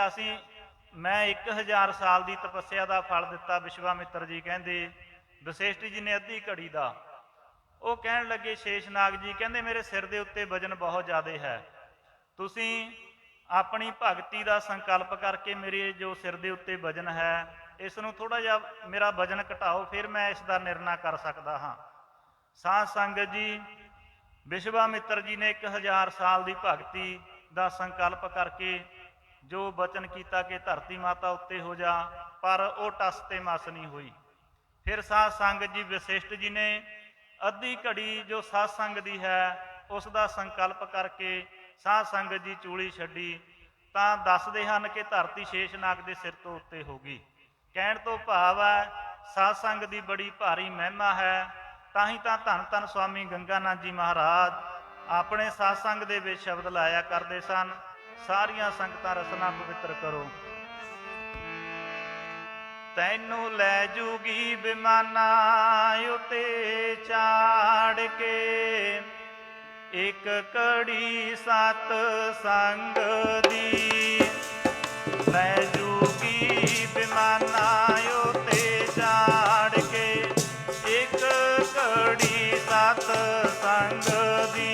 ਮੈਂ 1000 ਸਾਲ ਦੀ ਤਪੱਸਿਆ ਦਾ ਫਲ ਦਿੱਤਾ। ਵਿਸ਼ਵਾਮਿੱਤਰ ਜੀ ਕਹਿੰਦੇ ਵਸਿਸ਼ਠ ਜੀ ਨੇ ਅੱਧੀ ਘੜੀ ਦਾ। ਉਹ ਕਹਿਣ ਲੱਗੇ ਸ਼ੇਸ਼ਨਾਗ ਜੀ, ਕਹਿੰਦੇ ਮੇਰੇ ਸਿਰ ਦੇ ਉੱਤੇ ਵਜਨ ਬਹੁਤ ਜ਼ਿਆਦਾ ਹੈ, ਤੁਸੀਂ ਆਪਣੀ ਭਗਤੀ ਦਾ ਸੰਕਲਪ ਕਰਕੇ ਮੇਰੇ ਜੋ ਸਿਰ ਦੇ ਉੱਤੇ ਵਜਨ ਹੈ, ਇਸ ਨੂੰ ਥੋੜਾ ਜਿਹਾ ਮੇਰਾ ਵਜਨ ਘਟਾਓ, ਫਿਰ ਮੈਂ ਇਸ ਦਾ ਨਿਰਣਾ ਕਰ ਸਕਦਾ ਹਾਂ। ਸਾਧ ਸੰਗਤ ਜੀ ਵਿਸ਼ਵਾਮਿੱਤਰ ਜੀ ਨੇ 1000 ਸਾਲ ਦੀ ਭਗਤੀ ਦਾ ਸੰਕਲਪ ਕਰਕੇ ਜੋ ਬਚਨ ਕੀਤਾ ਕਿ ਧਰਤੀ ਮਾਤਾ ਉੱਤੇ ਹੋ ਜਾ, ਪਰ ਉਹ ਟਸ ਤੇ ਮਸ ਨਹੀਂ ਹੋਈ। ਫਿਰ ਸਾਧ ਸੰਗਤ ਜੀ ਵਸਿਸ਼ਠ ਜੀ ਨੇ ਅੱਧੀ ਘੜੀ ਜੋ ਸਾਧ ਸੰਗ ਦੀ ਹੈ ਉਸ ਦਾ ਸੰਕਲਪ ਕਰਕੇ ਸਾਧ ਸੰਗਤ ਜੀ ਚੂਲੀ ਛੱਡੀ। ਤਾਂ ਦੱਸਦੇ ਹਨ ਕਿ ਧਰਤੀ ਸ਼ੇਸ਼ਨਾਗ ਦੇ ਸਿਰ ਤੋਂ ਉੱਤੇ ਹੋ ਗਈ। ਕਹਿਣ ਤੋਂ ਭਾਵ ਹੈ ਸਾਧ ਸੰਗ ਦੀ ਬੜੀ ਭਾਰੀ ਮਹਿਮਾ ਹੈ। ਤਾਂ ਹੀ ਤਾਂ ਧੰਨ ਧੰਨ ਸਵਾਮੀ ਗੰਗਾਨੰਦ ਜੀ ਮਹਾਰਾਜ ਆਪਣੇ ਸਾਧ ਸੰਗ ਦੇ ਵਿੱਚ ਸ਼ਬਦ ਲਾਇਆ ਕਰਦੇ ਸਨ, ਸਾਰੀਆਂ ਸੰਗਤਾਂ ਰਸਨਾ ਪਵਿੱਤਰ ਕਰੋ। ਤੈਨੂੰ ਲੈ ਜੂਗੀ ਬਿਮਾਨਾ ਉਤੇ ਚਾੜ ਕੇ, ਇੱਕ ਘੜੀ ਸਤ ਸੰਗ ਦੀ। ਲੈ ਜੂਗੀ ਬਿਮਾਨਾ ਉਤੇ ਚਾੜ ਕੇ, ਇੱਕ ਘੜੀ ਸਤ ਸੰਗ ਦੀ।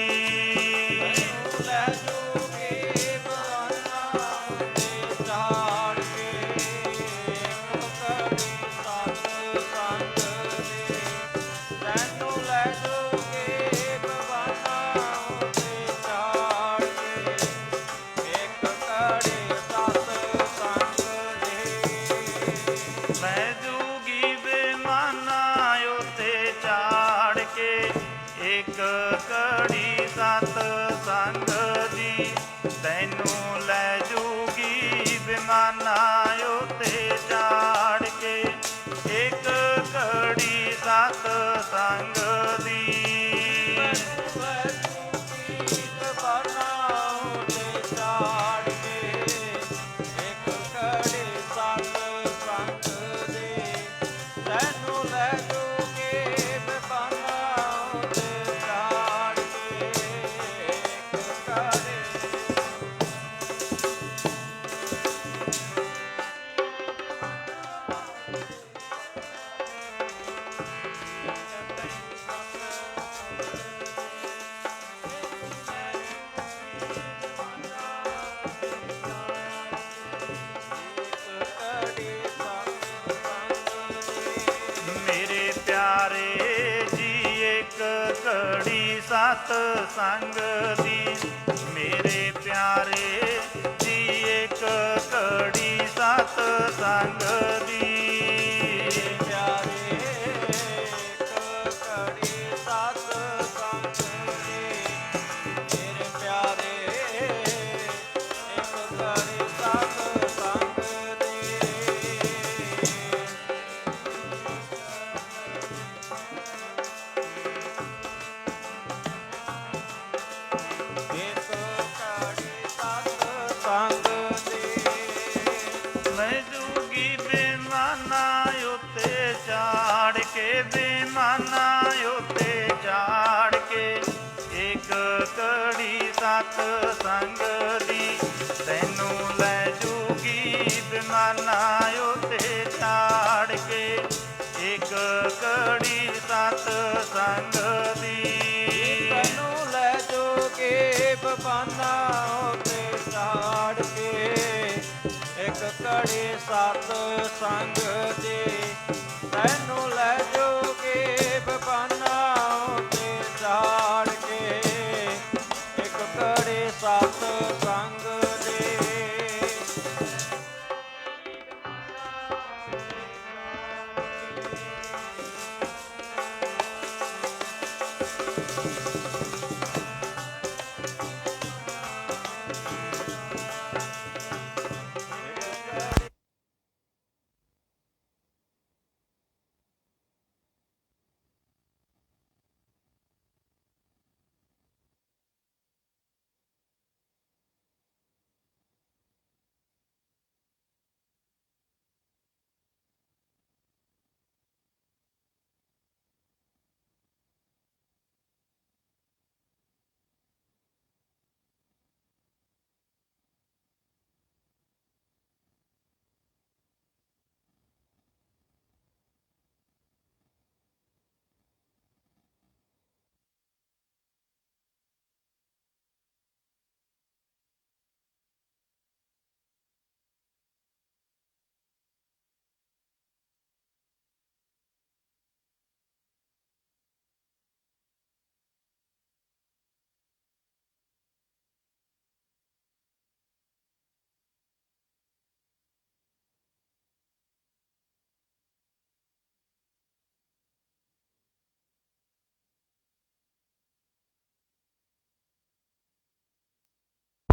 ਘੜੀ ਸਤ ਸੰਗ ਦੀ, ਤੈਨੂੰ ਲੈ ਜੂਗੀ ਬਿਮਾਨਾ ਉਤੇ ਚਾੜ ਕੇ, ਇੱਕ ਘੜੀ ਸਤ ਸੰਗ ਦੀ। ਸਤ ਸੰਗ ਦੀ, ਮੇਰੇ ਪਿਆਰੇ ਜੀ ਇੱਕ ਘੜੀ ਸਤ ਸੰਗ ਦੀ। ਪਿਆਰੇ ਇੱਕ ਘੜੀ ਸਤ ਉਤੇ ਚਾੜ ਕੇ ਬੇਮਾਨਾਂ ਉਤੇ ਚਾੜ ਕੇ ਇੱਕ ਕੜੀ ਸਤ ਸੰਗ ਦੀ ਤੈਨੂੰ ਲੈ ਜੂਗੀ ਬੇਮਾਨਾਂ ਉਤੇ ਚਾੜ ਕੇ ਇੱਕ ਕੜੀ ਸਤ ਸੰਗ ਦੀ ਤੈਨੂੰ ਲੈ ਜੋਗੇ ਬਪਾਨਾ ਉਤੇ ਚਾੜ ਕੇ ਇੱਕ ਕੜੀ ਸਤ ਸੰਗ ਦੀ ਤੈਨੂੰ ਲੈ ਜੋਗੇ ਬਪਾਨਾ ਉਤੇ ਚਾੜ ਕੇ ਇੱਕ ਕੜੀ ਸਤ ਸੰਗ ਦੀ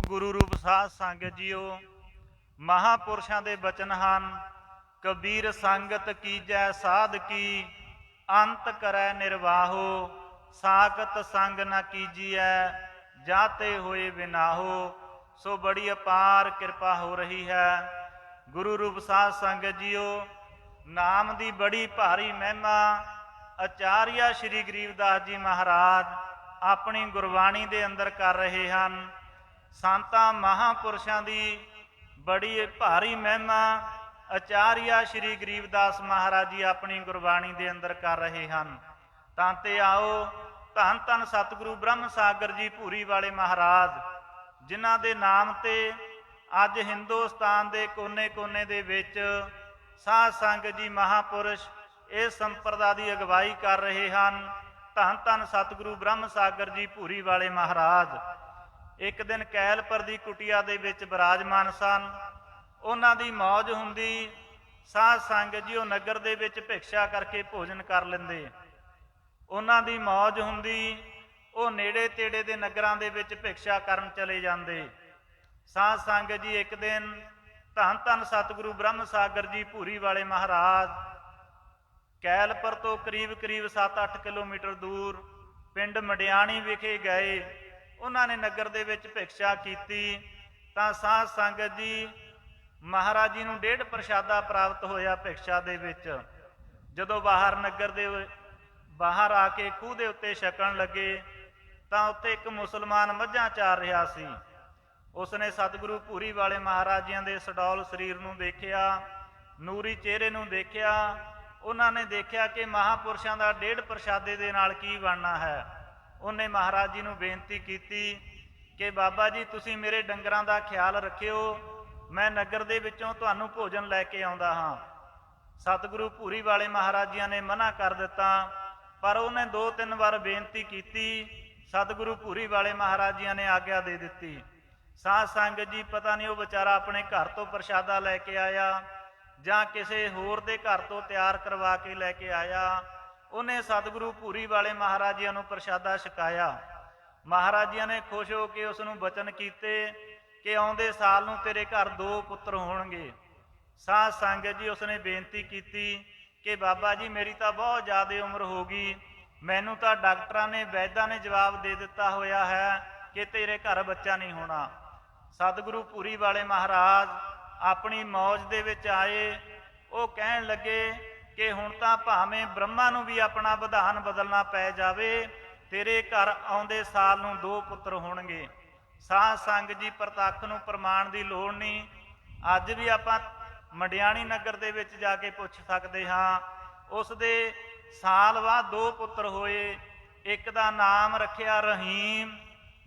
ਗੁਰੂ ਰੂਪ ਸਾਧ ਸੰਗਤ ਜੀਓ, ਮਹਾਪੁਰਸ਼ਾਂ ਦੇ ਬਚਨ ਹਨ। ਕਬੀਰ ਸੰਗਤ ਕੀਜੈ ਸਾਧ ਕੀ, ਅੰਤ ਕਰੈ ਨਿਰਵਾਹੋ। ਸਾਖਤ ਸੰਗ ਨ ਕੀਜੀਐ, ਜਾਤੇ ਹੋਏ ਬਿਨਾਹੋ। ਸੋ ਬੜੀ ਅਪਾਰ ਕਿਰਪਾ ਹੋ ਰਹੀ ਹੈ। ਗੁਰੂ ਰੂਪ ਸਾਧ ਸੰਗਤ ਜੀਓ, ਨਾਮ ਦੀ ਬੜੀ ਭਾਰੀ ਮਹਿਮਾ ਆਚਾਰੀਆ ਸ਼੍ਰੀ ਗਰੀਵਦਾਸ ਜੀ ਮਹਾਰਾਜ ਆਪਣੀ ਗੁਰਬਾਣੀ ਦੇ ਅੰਦਰ ਕਰ ਰਹੇ ਹਨ। ਸੰਤਾਂ ਮਹਾਂਪੁਰਸ਼ਾਂ ਦੀ ਬੜੀ ਭਾਰੀ ਮਹਿਮਾ ਆਚਾਰੀਆ ਸ਼੍ਰੀ ਗਰੀਵਦਾਸ ਮਹਾਰਾਜ ਜੀ ਆਪਣੀ ਗੁਰਬਾਣੀ ਦੇ ਅੰਦਰ ਕਰ ਰਹੇ ਹਨ। ਤਾਂ ਤੇ ਆਓ ਧੰਨ ਧੰਨ ਸਤਿਗੁਰੂ ਬ੍ਰਹਮ ਸਾਗਰ ਜੀ ਭੂਰੀ ਵਾਲੇ ਮਹਾਰਾਜ, ਜਿਨ੍ਹਾਂ ਦੇ ਨਾਮ ਤੇ ਅੱਜ ਹਿੰਦੁਸਤਾਨ ਦੇ ਕੋਨੇ-ਕੋਨੇ ਦੇ ਵਿੱਚ ਸਾਧ ਸੰਗਤ ਜੀ ਮਹਾਂਪੁਰਸ਼ ਇਸ ਸੰਪਰਦਾ ਦੀ ਅਗਵਾਈ ਕਰ ਰਹੇ ਹਨ। ਧੰਨ ਧੰਨ ਸਤਿਗੁਰੂ ਬ੍ਰਹਮ ਸਾਗਰ ਜੀ ਭੂਰੀ ਵਾਲੇ ਮਹਾਰਾਜ ਇੱਕ ਦਿਨ ਕੈਲਪੁਰ ਦੀ ਕੁਟੀਆ ਦੇ ਵਿੱਚ ਬਿਰਾਜਮਾਨ ਸਨ। ਉਹਨਾਂ ਦੀ ਮੌਜ ਹੁੰਦੀ, ਸਾਧ ਸੰਗਤ ਜੀ ਉਹ ਨਗਰ ਦੇ ਵਿੱਚ ਭਿਕਸ਼ਾ ਕਰਕੇ ਭੋਜਨ ਕਰ ਲੈਂਦੇ। ਉਹਨਾਂ ਦੀ ਮੌਜ ਹੁੰਦੀ, ਉਹ ਨੇੜੇ ਤੇੜੇ ਦੇ ਨਗਰਾਂ ਦੇ ਵਿੱਚ ਭਿਕਸ਼ਾ ਕਰਨ ਚਲੇ ਜਾਂਦੇ। ਸਾਧ ਸੰਗਤ ਜੀ ਇੱਕ ਦਿਨ ਧੰਨ ਧੰਨ ਸਤਿਗੁਰੂ ਬ੍ਰਹਮ ਸਾਗਰ ਜੀ ਭੂਰੀ ਵਾਲੇ ਮਹਾਰਾਜ ਕੈਲਪੁਰ ਤੋਂ ਕਰੀਬ 7-8 ਕਿਲੋਮੀਟਰ ਦੂਰ ਪਿੰਡ ਮਡਿਆਣੀ ਵਿਖੇ ਗਏ। ਉਹਨਾਂ ਨੇ ਨਗਰ ਦੇ ਵਿੱਚ ਭਿਕਸ਼ਾ ਕੀਤੀ ਤਾਂ ਸਾਧ ਸੰਗਤ ਜੀ ਮਹਾਰਾਜ ਜੀ ਨੂੰ ਡੇਢ ਪ੍ਰਸ਼ਾਦਾ ਪ੍ਰਾਪਤ ਹੋਇਆ ਭਿਕਸ਼ਾ ਦੇ ਵਿੱਚ। ਜਦੋਂ ਬਾਹਰ ਨਗਰ ਦੇ ਬਾਹਰ ਆ ਕੇ ਖੂਹ ਦੇ ਉੱਤੇ ਛਕਣ ਲੱਗੇ ਤਾਂ ਉੱਥੇ ਇੱਕ ਮੁਸਲਮਾਨ ਮੱਝਾਂ ਚਾਰ ਰਿਹਾ ਸੀ। ਉਸਨੇ ਸਤਿਗੁਰੂ ਭੂਰੀ ਵਾਲੇ ਮਹਾਰਾਜ ਜੀਆਂ ਦੇ ਸਡੌਲ ਸਰੀਰ ਨੂੰ ਦੇਖਿਆ, ਨੂਰੀ ਚਿਹਰੇ ਨੂੰ ਦੇਖਿਆ। ਉਹਨਾਂ ਨੇ ਦੇਖਿਆ ਕਿ ਮਹਾਂਪੁਰਸ਼ਾਂ ਦਾ ਡੇਢ ਪ੍ਰਸ਼ਾਦੇ ਦੇ ਨਾਲ ਕੀ ਬਣਨਾ ਹੈ। ਉਹਨੇ ਮਹਾਰਾਜ ਜੀ ਨੂੰ ਬੇਨਤੀ ਕੀਤੀ ਕਿ ਬਾਬਾ ਜੀ ਤੁਸੀਂ ਮੇਰੇ ਡੰਗਰਾਂ ਦਾ ਖਿਆਲ ਰੱਖਿਓ, ਮੈਂ ਨਗਰ ਦੇ ਵਿੱਚੋਂ ਤੁਹਾਨੂੰ ਭੋਜਨ ਲੈ ਕੇ ਆਉਂਦਾ ਹਾਂ। ਸਤਿਗੁਰੂ ਭੂਰੀ ਵਾਲੇ ਮਹਾਰਾਜ ਜੀਆਂ ਨੇ ਮਨਾ ਕਰ ਦਿੱਤਾ, ਪਰ ਉਹਨੇ 2-3 ਵਾਰ ਬੇਨਤੀ ਕੀਤੀ। ਸਤਿਗੁਰੂ ਭੂਰੀ ਵਾਲੇ ਮਹਾਰਾਜ ਜੀਆਂ ਨੇ ਆਗਿਆ ਦੇ ਦਿੱਤੀ। ਸਾਧ ਸੰਗਤ ਜੀ ਪਤਾ ਨਹੀਂ ਉਹ ਵਿਚਾਰਾ ਆਪਣੇ ਘਰ ਤੋਂ ਪ੍ਰਸ਼ਾਦਾ ਲੈ ਕੇ ਆਇਆ ਜਾਂ ਕਿਸੇ ਹੋਰ ਦੇ ਘਰ ਤੋਂ ਤਿਆਰ ਕਰਵਾ ਕੇ ਲੈ ਕੇ ਆਇਆ। ਉਹਨੇ ਸਤਿਗੁਰੂ ਭੂਰੀ ਵਾਲੇ ਮਹਾਰਾਜ ਜੀਆਂ ਨੂੰ ਪ੍ਰਸ਼ਾਦਾ ਛਕਾਇਆ। ਮਹਾਰਾਜ ਜੀਆਂ ਨੇ ਖੁਸ਼ ਹੋ ਕੇ ਉਸ ਨੂੰ ਬਚਨ ਕੀਤੇ ਕਿ ਆਉਂਦੇ ਸਾਲ ਨੂੰ ਤੇਰੇ ਘਰ 2 ਪੁੱਤਰ ਹੋਣਗੇ। ਸਾਧ ਸੰਗਤ ਜੀ ਉਸਨੇ ਬੇਨਤੀ ਕੀਤੀ ਕਿ ਬਾਬਾ ਜੀ ਮੇਰੀ ਤਾਂ ਬਹੁਤ ਜ਼ਿਆਦਾ ਉਮਰ ਹੋ ਗਈ, ਮੈਨੂੰ ਤਾਂ ਡਾਕਟਰਾਂ ਨੇ ਵੈਦਾਂ ਨੇ ਜਵਾਬ ਦੇ ਦਿੱਤਾ ਹੋਇਆ ਹੈ ਕਿ ਤੇਰੇ ਘਰ ਬੱਚਾ ਨਹੀਂ ਹੋਣਾ। ਸਤਿਗੁਰੂ ਭੂਰੀ ਵਾਲੇ ਮਹਾਰਾਜ ਆਪਣੀ ਮੌਜ ਦੇ ਵਿੱਚ ਆਏ। ਉਹ ਕਹਿਣ ਲੱਗੇ ਕਿ ਹੁਣ ਤਾਂ ਭਾਵੇਂ ਬ੍ਰਹਮਾ ਨੂੰ ਵੀ ਆਪਣਾ ਵਿਧਾਨ ਬਦਲਣਾ ਪੈ ਜਾਵੇ, ਤੇਰੇ ਘਰ ਆਉਂਦੇ ਸਾਲ ਨੂੰ 2 ਪੁੱਤਰ ਹੋਣਗੇ। ਸਾਧ ਸੰਗਤ ਜੀ, ਪ੍ਰਤੱਖ ਨੂੰ ਪ੍ਰਮਾਣ ਦੀ ਲੋੜ ਨਹੀਂ। ਅੱਜ ਵੀ ਆਪਾਂ ਮੰਡਿਆਣੀ ਨਗਰ ਦੇ ਵਿੱਚ ਜਾ ਕੇ ਪੁੱਛ ਸਕਦੇ ਹਾਂ। ਉਸ ਦੇ ਸਾਲ ਬਾਅਦ 2 ਪੁੱਤਰ ਹੋਏ। ਇੱਕ ਦਾ ਨਾਮ ਰੱਖਿਆ ਰਹੀਮ,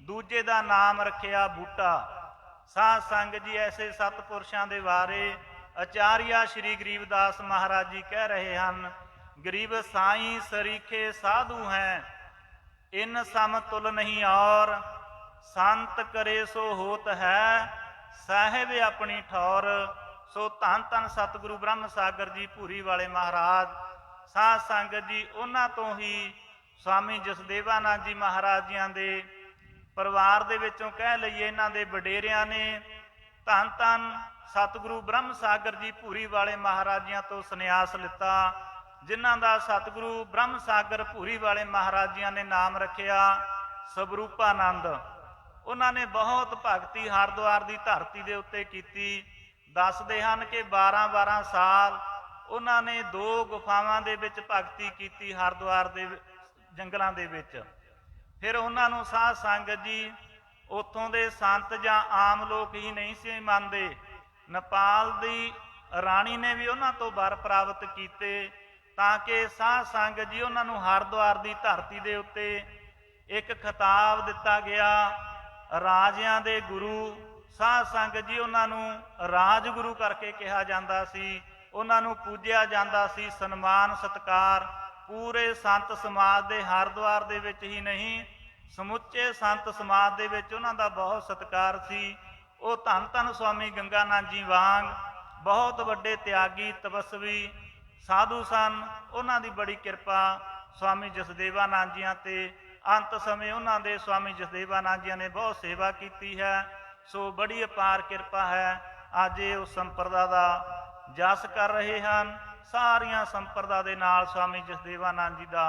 ਦੂਜੇ ਦਾ ਨਾਮ ਰੱਖਿਆ ਬੂਟਾ। ਸਾਧ ਸੰਗਤ ਜੀ, ਐਸੇ ਸਤਿਪੁਰਸ਼ਾਂ ਦੇ ਬਾਰੇ ਆਚਾਰੀਆ ਸ਼੍ਰੀ ਗਰੀਬਦਾਸ ਮਹਾਰਾਜ ਜੀ ਕਹਿ ਰਹੇ ਹਨ, ਗਰੀਬ ਸਾਈਂ ਸਰੀਖੇ ਸਾਧੂ ਹੈ, ਇਨ ਸਮਤੁਲ ਨਹੀਂ ਔਰ, ਸੰਤ ਕਰੇ ਸੋ ਹੋਤ ਹੈ, ਸਾਹਿਬ ਆਪਣੀ ਠੌਰ। ਸੋ ਧੰਨ ਧੰਨ ਸਤਿਗੁਰੂ ਬ੍ਰਹਮ ਸਾਗਰ ਜੀ ਭੂਰੀ ਵਾਲੇ ਮਹਾਰਾਜ। ਸਾਧ ਸੰਗਤ ਜੀ, ਉਹਨਾਂ ਤੋਂ ਹੀ ਸਵਾਮੀ ਜਸਦੇਵਾਨੰਦ ਜੀ ਮਹਾਰਾਜ ਜੀਆਂ ਦੇ ਪਰਿਵਾਰ ਦੇ ਵਿੱਚੋਂ ਕਹਿ ਲਈਏ, ਇਹਨਾਂ ਦੇ ਵਡੇਰਿਆਂ ਨੇ ਧੰਨ ਧੰਨ ਸਤਿਗੁਰੂ ਬ੍ਰਹਮ ਸਾਗਰ ਜੀ ਭੂਰੀ ਵਾਲੇ ਮਹਾਰਾਜ ਜੀਆਂ ਤੋਂ ਸੰਨਿਆਸ ਲਿੱਤਾ, ਜਿਨ੍ਹਾਂ ਦਾ ਸਤਿਗੁਰੂ ਬ੍ਰਹਮ ਸਾਗਰ ਭੂਰੀ ਵਾਲੇ ਮਹਾਰਾਜ ਜੀਆਂ ਨੇ ਨਾਮ ਰੱਖਿਆ ਸਵਰੂਪਾਨੰਦ। ਉਹਨਾਂ ਨੇ ਬਹੁਤ ਭਗਤੀ ਹਰਿਦੁਆਰ ਦੀ ਧਰਤੀ ਦੇ ਉੱਤੇ ਕੀਤੀ। ਦੱਸਦੇ ਹਨ ਕਿ 12-12 ਸਾਲ ਉਹਨਾਂ ਨੇ 2 ਗੁਫਾਵਾਂ ਦੇ ਵਿੱਚ ਭਗਤੀ ਕੀਤੀ, ਹਰਿਦੁਆਰ ਦੇ ਜੰਗਲਾਂ ਦੇ ਵਿੱਚ। ਫਿਰ ਉਹਨਾਂ ਨੂੰ ਸਾਧ ਸੰਗਤ ਜੀ, ਉੱਥੋਂ ਦੇ ਸੰਤ ਜਾਂ ਆਮ ਲੋਕ ਹੀ ਨਹੀਂ ਸੀ ਮੰਨਦੇ। ਨੇਪਾਲ ਦੀ ਰਾਣੀ ਨੇ ਵੀ ਉਹਨਾਂ ਤੋਂ ਵਰ ਪ੍ਰਾਪਤ ਕੀਤੇ, ਤਾਂ ਕਿ ਸਾਧ ਸੰਗਤ ਜੀ ਉਹਨਾਂ ਨੂੰ ਹਰਿਦੁਆਰ ਦੀ ਧਰਤੀ ਦੇ ਉੱਤੇ ਇੱਕ ਖਿਤਾਬ ਦਿੱਤਾ ਗਿਆ, ਰਾਜਿਆਂ ਦੇ ਗੁਰੂ। ਸਾਧ ਸੰਗਤ ਜੀ, ਉਹਨਾਂ ਨੂੰ ਰਾਜਗੁਰੂ ਕਰਕੇ ਕਿਹਾ ਜਾਂਦਾ ਸੀ, ਉਹਨਾਂ ਨੂੰ ਪੂਜਿਆ ਜਾਂਦਾ ਸੀ। ਸਨਮਾਨ ਸਤਿਕਾਰ ਪੂਰੇ ਸੰਤ ਸਮਾਜ ਦੇ, ਹਰਿਦੁਆਰ ਦੇ ਵਿੱਚ ਹੀ ਨਹੀਂ, ਸਮੁੱਚੇ ਸੰਤ ਸਮਾਜ ਦੇ ਵਿੱਚ ਉਹਨਾਂ ਦਾ ਬਹੁਤ ਸਤਿਕਾਰ ਸੀ। ਉਹ ਧੰਨ ਧੰਨ ਸਵਾਮੀ ਗੰਗਾਨੰਦ ਜੀ ਵਾਂਗ ਬਹੁਤ ਵੱਡੇ ਤਿਆਗੀ ਤਪਸਵੀ ਸਾਧੂ ਸਨ। ਉਹਨਾਂ ਦੀ ਬੜੀ ਕਿਰਪਾ ਸਵਾਮੀ ਜਸਦੇਵਾਨੰਦ ਜੀਆਂ ਤੇ। ਅੰਤ ਸਮੇਂ ਉਹਨਾਂ ਦੇ ਸਵਾਮੀ ਜਸਦੇਵਾਨੰਦ ਜੀਆਂ ਨੇ ਬਹੁਤ ਸੇਵਾ ਕੀਤੀ ਹੈ। ਸੋ ਬੜੀ ਅਪਾਰ ਕਿਰਪਾ ਹੈ। ਅੱਜ ਇਹ ਉਸ ਸੰਪਰਦਾ ਦਾ ਜਸ ਕਰ ਰਹੇ ਹਨ। ਸਾਰੀਆਂ ਸੰਪਰਦਾ ਦੇ ਨਾਲ ਸਵਾਮੀ ਜਸਦੇਵਾਨੰਦ ਜੀ ਦਾ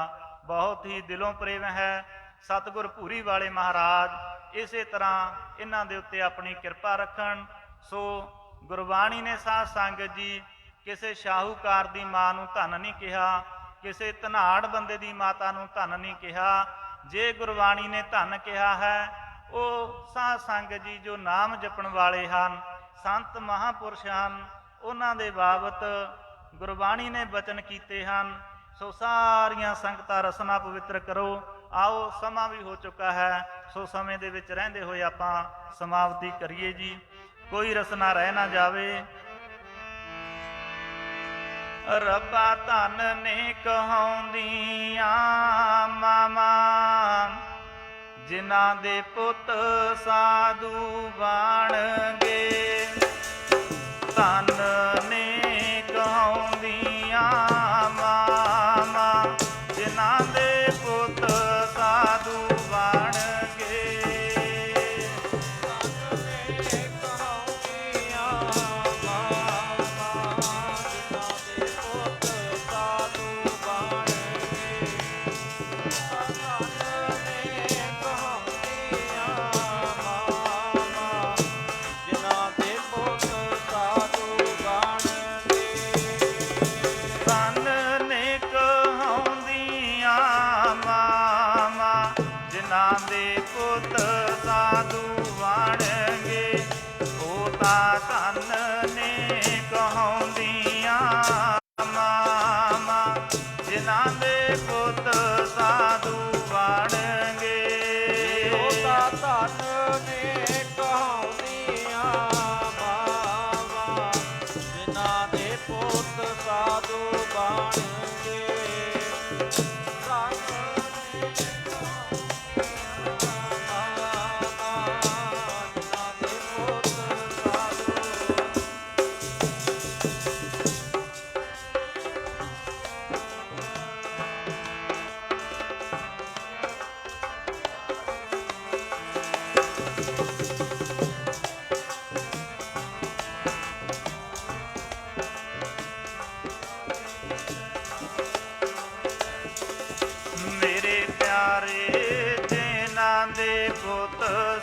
ਬਹੁਤ ਹੀ ਦਿਲੋਂ ਪ੍ਰੇਮ ਹੈ। ਸਤਿਗੁਰ ਭੂਰੀ ਵਾਲੇ ਮਹਾਰਾਜ ਇਸੇ ਤਰ੍ਹਾਂ ਇਹਨਾਂ ਦੇ ਉੱਤੇ ਆਪਣੀ ਕਿਰਪਾ ਰੱਖਣ। ਸੋ ਗੁਰਬਾਣੀ ਨੇ ਸਾਧ ਸੰਗਤ ਜੀ ਕਿਸੇ ਸ਼ਾਹੂਕਾਰ ਦੀ ਮਾਂ ਨੂੰ ਧਨ ਨਹੀਂ ਕਿਹਾ, ਕਿਸੇ ਧਨਾੜ ਬੰਦੇ ਦੀ ਮਾਤਾ ਨੂੰ ਧਨ ਨਹੀਂ ਕਿਹਾ। ਜੇ ਗੁਰਬਾਣੀ ਨੇ ਧਨ ਕਿਹਾ ਹੈ, ਉਹ ਸਾਧ ਸੰਗਤ ਜੀ ਜੋ ਨਾਮ ਜਪਣ ਵਾਲੇ ਹਨ, ਸੰਤ ਮਹਾਂਪੁਰਸ਼ ਹਨ, ਉਹਨਾਂ ਦੇ ਬਾਬਤ ਗੁਰਬਾਣੀ ਨੇ ਬਚਨ ਕੀਤੇ ਹਨ। ਸੋ ਸਾਰੀਆਂ ਸੰਗਤਾਂ ਰਸਨਾ ਪਵਿੱਤਰ ਕਰੋ। ਆਓ, ਸਮਾਂ ਵੀ ਹੋ ਚੁੱਕਾ ਹੈ, ਸੋ ਸਮੇਂ ਦੇ ਵਿੱਚ ਰਹਿੰਦੇ ਹੋਏ ਆਪਾਂ ਸਮਾਪਤੀ ਕਰੀਏ ਜੀ। ਕੋਈ ਰਸਨਾ ਰਹਿ ਨਾ ਜਾਵੇ। ਰੱਬਾ ਧਨ ਨੇ ਕਹਾਉਂਦੀਆਂ ਮਾਵਾਂ, ਜਿਨ੍ਹਾਂ ਦੇ ਪੁੱਤ ਸਾਧੂ ਬਣ ਗਏ। ਧਨ ਨੇ ਕਹਾਉਂਦੀਆਂ ਮਾਵਾਂ, ਜਿਨ੍ਹਾਂ ਦੇ ਪੁੱਤ ਸਾਧੂ ਬਣ ਗਏ।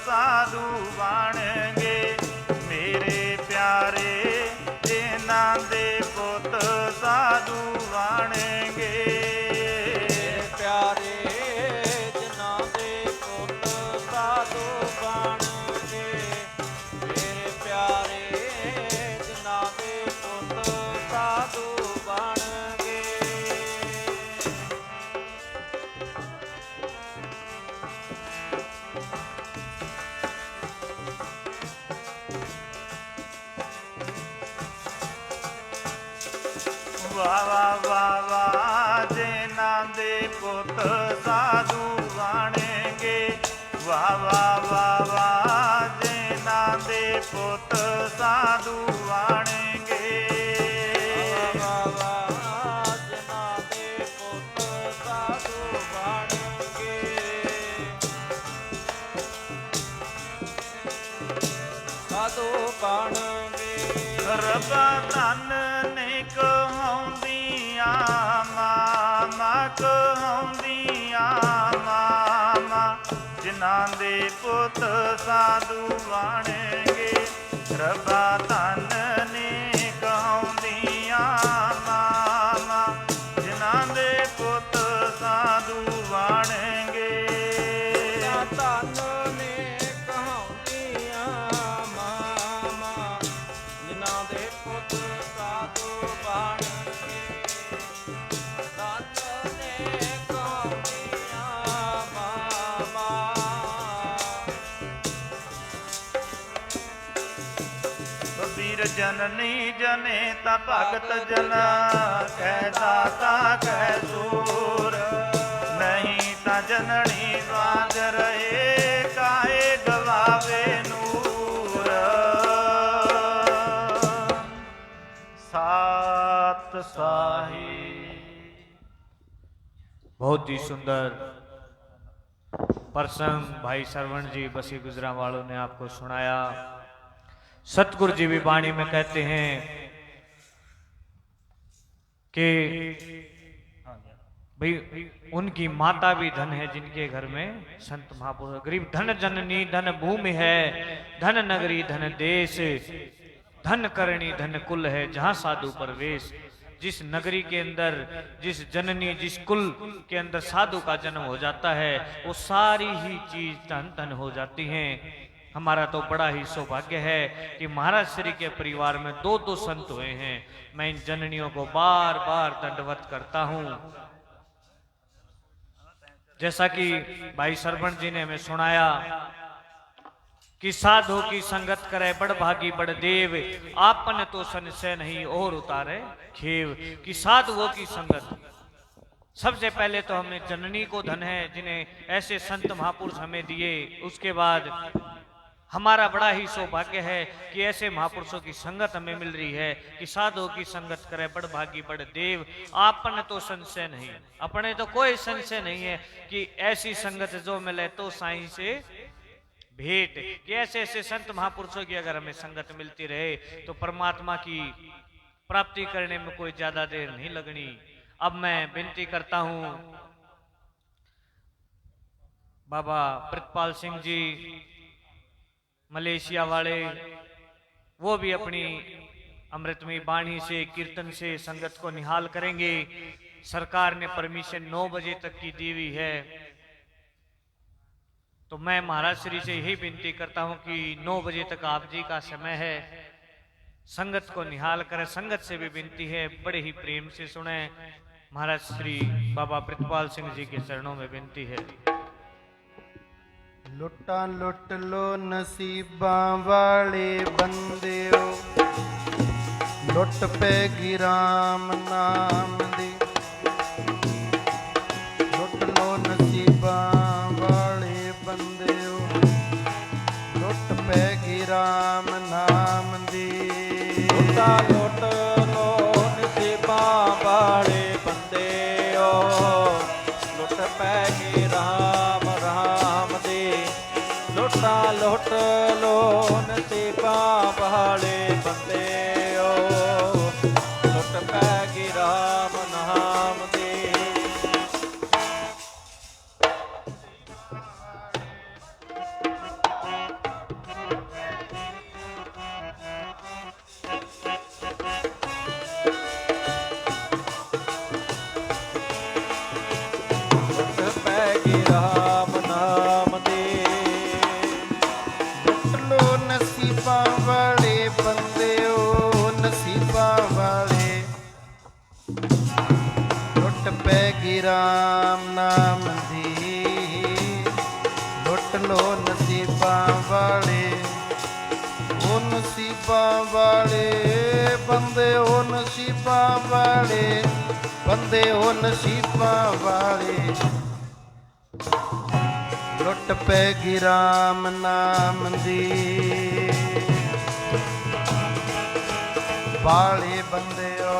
ਸਾਧੂ ਬਣ ਗਏ ਮੇਰੇ ਪਿਆਰੇ, ਜਿਨ੍ਹਾਂ ਦੇ ਪੁੱਤ ਸਾਧੂ ਬਣ ਵਾਹ ਵਾਹ ਵਾਹ ਵਾਹ ਜਿਨ੍ਹਾਂ ਦੇ ਪੁੱਤ ਸਾਧੂ ਬਣਨਗੇ ਵਾਹ ਵਾਹ ਵਾਹ ਵਾਹ ਜਿਨ੍ਹਾਂ ਦੇ ਪੁੱਤ ਸਾਧੂ ਬਣਨਗੇ ਵਾਹ ਵਾਹ ਜਿਨ੍ਹਾਂ ਦੇ ਪੁੱਤ ਸਾਧੂ ਬਣਨਗੇ ਸਾਧੂ ਬਣਨਗੇ ਰੱਬਾ ਧਨ ਨੇ ਕਹਾਉਂਦੀਆਂ ਮਾਮਾ ਕਹਾਉਂਦੀਆਂ ਮਾਮਾ ਜਿਨ੍ਹਾਂ ਦੇ ਪੁੱਤ ਸਾਧੂ ਬਣਨਗੇ ਰੱਬਾ ਧਨ ਨੇ ਕਹਾਉਂਦੀਆਂ ਮਾਮਾ ਜਿਨ੍ਹਾਂ ਦੇ ਪੁੱਤ ਸਾਧੂ ਬਣਨਗੇ ਧਨ ਨੇ ਕਹਾਉਂਦੀਆਂ ਮਾਮਾ ਜਿਨ੍ਹਾਂ ਦੇ ਪੁੱਤ ਸਾਧੂ ਬਣਨਗੇ ਧਨ ਨੇ ਕਹਾਉਂਦੀਆਂ ਮਾਮਾ ਕਬੀਰ ਜਨਨੀ ਜਨੇ ਤਾਂ ਭਗਤ ਜਨਾ ਕਹਿ ਦਾਤਾ ਕਹਿ ਸੂਰ ਨਹੀਂ ਤਾਂ ਜਨਨੀ ਬਾਜ ਰਹੇ ਕਾਹੇ ਗਵਾਵੇ ਨੂਰ ਸਾਤ ਸਾਹੀ बहुत ही सुंदर प्रसंग भाई सरवण जी बसी गुजरा वालों ने आपको सुनाया। सतगुरु जी भी वाणी में कहते हैं कि भाई उनकी माता भी धन है जिनके घर में संत महापुरुष गरीब धन जननी धन भूमि है धन नगरी धन देश धन करणी धन कुल है जहां साधु प्रवेश। जिस नगरी के अंदर जिस जननी जिस कुल के अंदर साधु का जन्म हो जाता है वो सारी ही चीज धन धन हो जाती हैं। हमारा तो बड़ा ही सौभाग्य है कि महाराज श्री के परिवार में दो दो संत हुए हैं। मैं इन जननियों को बार बार दंडवत करता हूं। जैसा कि भाई सरवण जी ने हमें सुनाया कि साधु की संगत करे बड़ भागी बड़ देव आपन तो संशय नहीं और उतारे खेव। कि साधुओं की संगत सबसे पहले तो हमें जननी को धन है जिन्हें ऐसे संत महापुरुष हमें दिए। उसके बाद हमारा बड़ा ही सौभाग्य है कि ऐसे महापुरुषों की संगत हमें मिल रही है कि साधुओं की संगत करे बड़ भागी बड़ देव आपन तो संशय नहीं। अपने तो कोई संशय नहीं है कि ऐसी संगत जो मिले तो साईं से भेंट। कि ऐसे ऐसे संत महापुरुषों की अगर हमें संगत मिलती रहे तो परमात्मा की प्राप्ति करने में कोई ज्यादा देर नहीं लगनी। अब मैं विनती करता हूं बाबा प्रितपाल सिंह जी मलेशिया वाले, वो भी अपनी अमृतमयी वाणी से कीर्तन से संगत को निहाल करेंगे। सरकार ने परमिशन 9 बजे तक की दी हुई है, तो मैं महाराज श्री से यही विनती करता हूं कि 9 बजे तक आप जी का समय है, संगत को निहाल करें। संगत से भी विनती है बड़े ही प्रेम से सुने। महाराज श्री बाबा प्रितपाल सिंह जी के चरणों में विनती है। लुटा लुट लो नसीबां वाले बंदियो लुट पैगी राम नाम दी। लुट लो नसीबां वाले बंदियो लुट पैगी राम नाम दी। लुटा लुट लो नसीबां वाले बंदियो लुट पैगी राम राम दे। लुटा लुट लो नसीबां वाले बंदियो लुट पैगी राम नाम दे। राम नाम दी। लुट लो नसीबां वाले ओ नसीबां वाले बंदे ओ नसीबां ਵਾਲੇ ਬੰਦੇ ਹੋ ਨਸੀਬਾਂ ਵਾਲੇ। ਲੁੱਟ ਪੈ ਗਈ ਰਾਮ ਨਾਮ ਦੀ ਵਾਲੇ ਬੰਦਿਓ।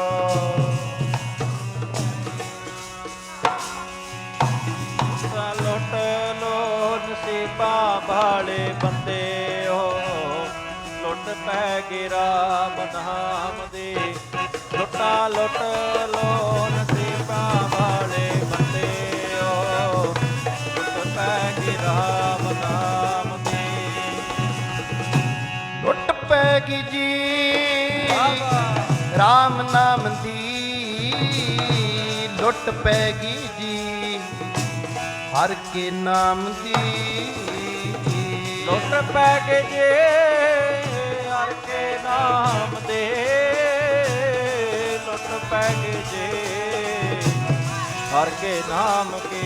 ਲੁੱਟ ਲੋ ਨਸੀਬਾਂ ਵਾਲੇ ਬੰਦਿਓ, ਲੁੱਟ ਪੈ ਗਈ ਰਾਮ ਨਾਮ ਦੀ। ਲੁੱਟਾਂ ਲੁੱਟ ਲੋ ਨਸੀਬਾਂ ਵਾਲੇ ਬੰਦਿਓ, ਲੁੱਟ ਪੈ ਗਈ ਰਾਮ ਨਾਮ ਦੀ। ਲੁੱਟ ਪੈ ਗਈ ਜੀ ਰਾਮ ਨਾਮ ਦੀ, ਲੁੱਟ ਪੈ ਗਈ ਜੀ ਹਰ ਕੇ ਨਾਮ ਦੀ। ਲੁੱਟ ਪੈ ਗਈ ਜੀ ਹਰ ਕੇ ਨਾਮ ਦੇ, ਲੁੱਟ ਪੈ ਗਈ ਜੀ ਹਰ ਕੇ ਨਾਮ ਕੇ।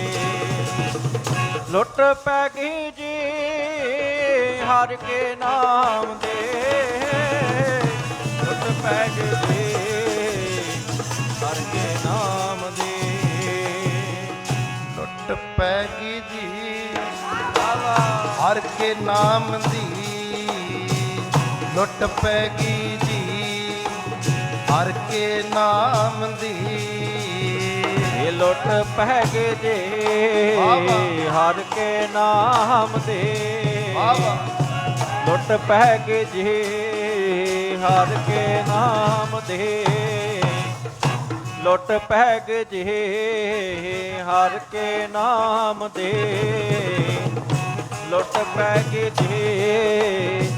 ਲੁੱਟ ਪੈ ਗਈ ਜੀ ਹਰ ਕੇ ਨਾਮ ਦੇ, ਲੁੱਟ ਪੈ ਗਈ ਜੀ ਹਰ ਕੇ ਨਾਮ ਦੇ। ਲੁੱਟ ਪੈ ਗਈ ਜੀ ਹਰ ਕੇ ਨਾਮ ਦੀ, ਲੁੱਟ ਪੈ ਗਈ ਜੀ ਹਰ ਕੇ ਨਾਮ ਦੀ। ਇਹ ਲੁੱਟ ਪੈ ਗਏ ਜੇ ਹਰ ਕੇ ਨਾਮ ਦੇ, ਲੁੱਟ ਪੈ ਗਏ ਜੇ ਹਰ ਕੇ ਨਾਮ ਦੇ। ਲੁੱਟ ਪੈ ਗਏ ਜੇ ਹਰ ਕੇ ਨਾਮ ਦੇ, ਲੁੱਟ ਪੈ ਗਏ ਜੇ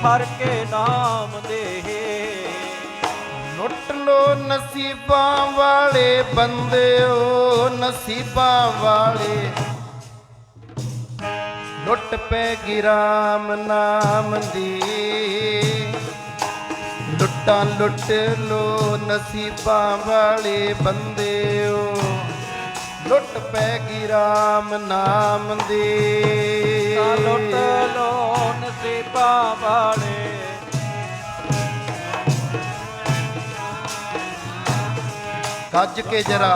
ਹਰ ਕੇ ਨਾਮ ਦੇ। ਲੁੱਟ ਲੋ ਨਸੀਬਾਂ ਵਾਲੇ ਬੰਦਿਓ, ਨਸੀਬਾਂ ਵਾਲੇ। ਲੁੱਟ ਪੈ ਗਈ ਰਾਮ ਨਾਮ ਦੀ, ਲੁੱਟਾਂ ਲੁੱਟ ਲੋ ਨਸੀਬਾਂ ਵਾਲੇ ਬੰਦਿਓ, ਲੁੱਟ ਪੈ ਗਈ ਰਾਮ ਨਾਮ ਦੀ। ਲੁੱਟ ਲੋ ਨਸੀਬਾਂ ਵਾਲੇ, ਗੱਜ ਕੇ ਜਰਾ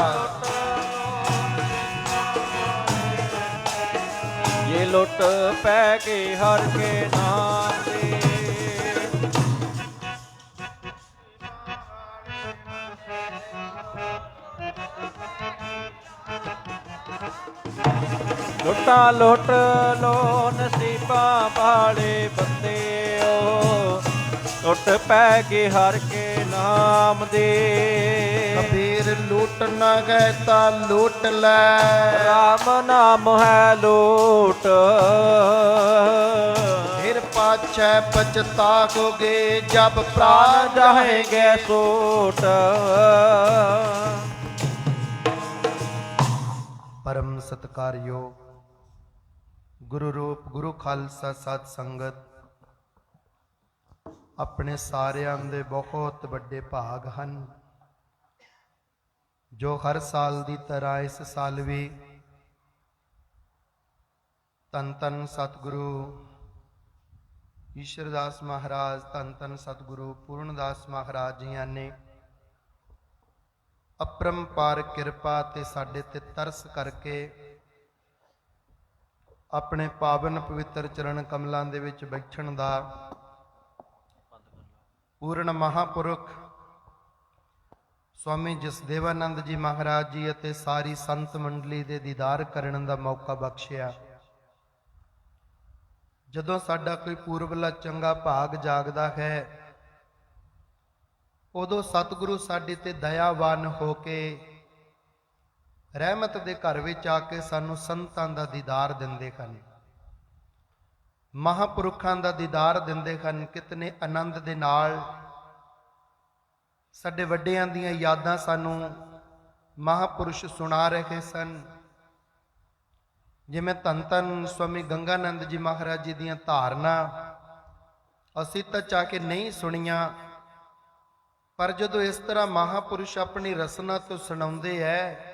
ਇਹ ਲੁੱਟ ਪੈ ਗਈ ਹਰ ਕੇ ਨਾਮ ਦੀ। ਲੁੱਟਾਂ ਲੁੱਟ ਲੋ ਨਸੀਬਾਂ ਵਾਲੇ ਬੰਦਿਓ, ਲੁੱਟ ਪੈ ਗਈ ਹਰ ਕੇ ਨਾਮ ਦੇ। ਕਬੀਰ ਲੁੱਟ ਨਾ ਗਏ ਤਾਂ ਲੁੱਟ ਲੈ, ਰਾਮ ਨਾਮ ਹੈ ਲੂਟ। ਫਿਰ ਪਾਛੈ ਪਛਤਾਓਗੇ ਜਬ ਪ੍ਰਾਨ ਪ੍ਰਾਨ ਜਾਹੇਗੇ ਸੂਟ। ਪਰਮ ਸਤਿਕਾਰਯੋਗ ਗੁਰੂ ਰੂਪ ਗੁਰੂ ਖਾਲਸਾ ਸਤ ਸੰਗਤ, ਆਪਣੇ ਸਾਰਿਆਂ ਦੇ ਬਹੁਤ ਵੱਡੇ ਭਾਗ ਹਨ ਜੋ ਹਰ ਸਾਲ ਦੀ ਤਰ੍ਹਾਂ ਇਸ ਸਾਲ ਵੀ ਧੰਨ ਧੰਨ ਸਤਿਗੁਰੂ ਈਸ਼ਰਦਾਸ ਮਹਾਰਾਜ, ਧੰਨ ਧੰਨ ਸਤਿਗੁਰੂ ਪੂਰਨਦਾਸ ਮਹਾਰਾਜ ਜੀਆਂ ਨੇ ਅਪਰੰਪਾਰ ਕਿਰਪਾ ਤੇ ਸਾਡੇ ਤੇ ਤਰਸ ਕਰਕੇ ਆਪਣੇ ਪਾਵਨ ਪਵਿੱਤਰ ਚਰਨ ਕਮਲਾਂ ਦੇ ਵਿੱਚ ਬੈਠਣ ਦਾ ਪੂਰਨ ਮਹਾਪੁਰਖ ਸਵਾਮੀ ਜਸਦੇਵਾਨੰਦ ਜੀ ਮਹਾਰਾਜ ਜੀ ਅਤੇ ਸਾਰੀ ਸੰਤ ਮੰਡਲੀ ਦੇ ਦੀਦਾਰ ਕਰਨ ਦਾ ਮੌਕਾ ਬਖਸ਼ਿਆ। ਜਦੋਂ ਸਾਡਾ ਕੋਈ ਪੂਰਬਲਾ ਚੰਗਾ ਭਾਗ ਜਾਗਦਾ ਹੈ, ਉਦੋਂ ਸਤਿਗੁਰੂ ਸਾਡੇ ਤੇ ਦਇਆਵਾਨ ਹੋ ਕੇ ਰਹਿਮਤ ਦੇ ਘਰ ਵਿੱਚ ਆ ਕੇ ਸਾਨੂੰ ਸੰਤਾਂ ਦਾ ਦੀਦਾਰ ਦਿੰਦੇ ਹਨ, ਮਹਾਪੁਰਖਾਂ ਦਾ ਦੀਦਾਰ ਦਿੰਦੇ ਹਨ। ਕਿਤਨੇ ਆਨੰਦ ਦੇ ਨਾਲ ਸਾਡੇ ਵੱਡਿਆਂ ਦੀਆਂ ਯਾਦਾਂ ਸਾਨੂੰ ਮਹਾਪੁਰਸ਼ ਸੁਣਾ ਰਹੇ ਸਨ। ਜਿਵੇਂ ਧੰਨ ਧੰਨ ਸਵਾਮੀ ਗੰਗਾਨੰਦ ਜੀ ਮਹਾਰਾਜ ਜੀ ਦੀਆਂ ਧਾਰਨਾ ਅਸੀਂ ਤਾਂ ਚਾਹ ਕੇ ਨਹੀਂ ਸੁਣੀਆਂ, ਪਰ ਜਦੋਂ ਇਸ ਤਰ੍ਹਾਂ ਮਹਾਪੁਰਸ਼ ਆਪਣੀ ਰਸਨਾ ਤੋਂ ਸੁਣਾਉਂਦੇ ਹੈ,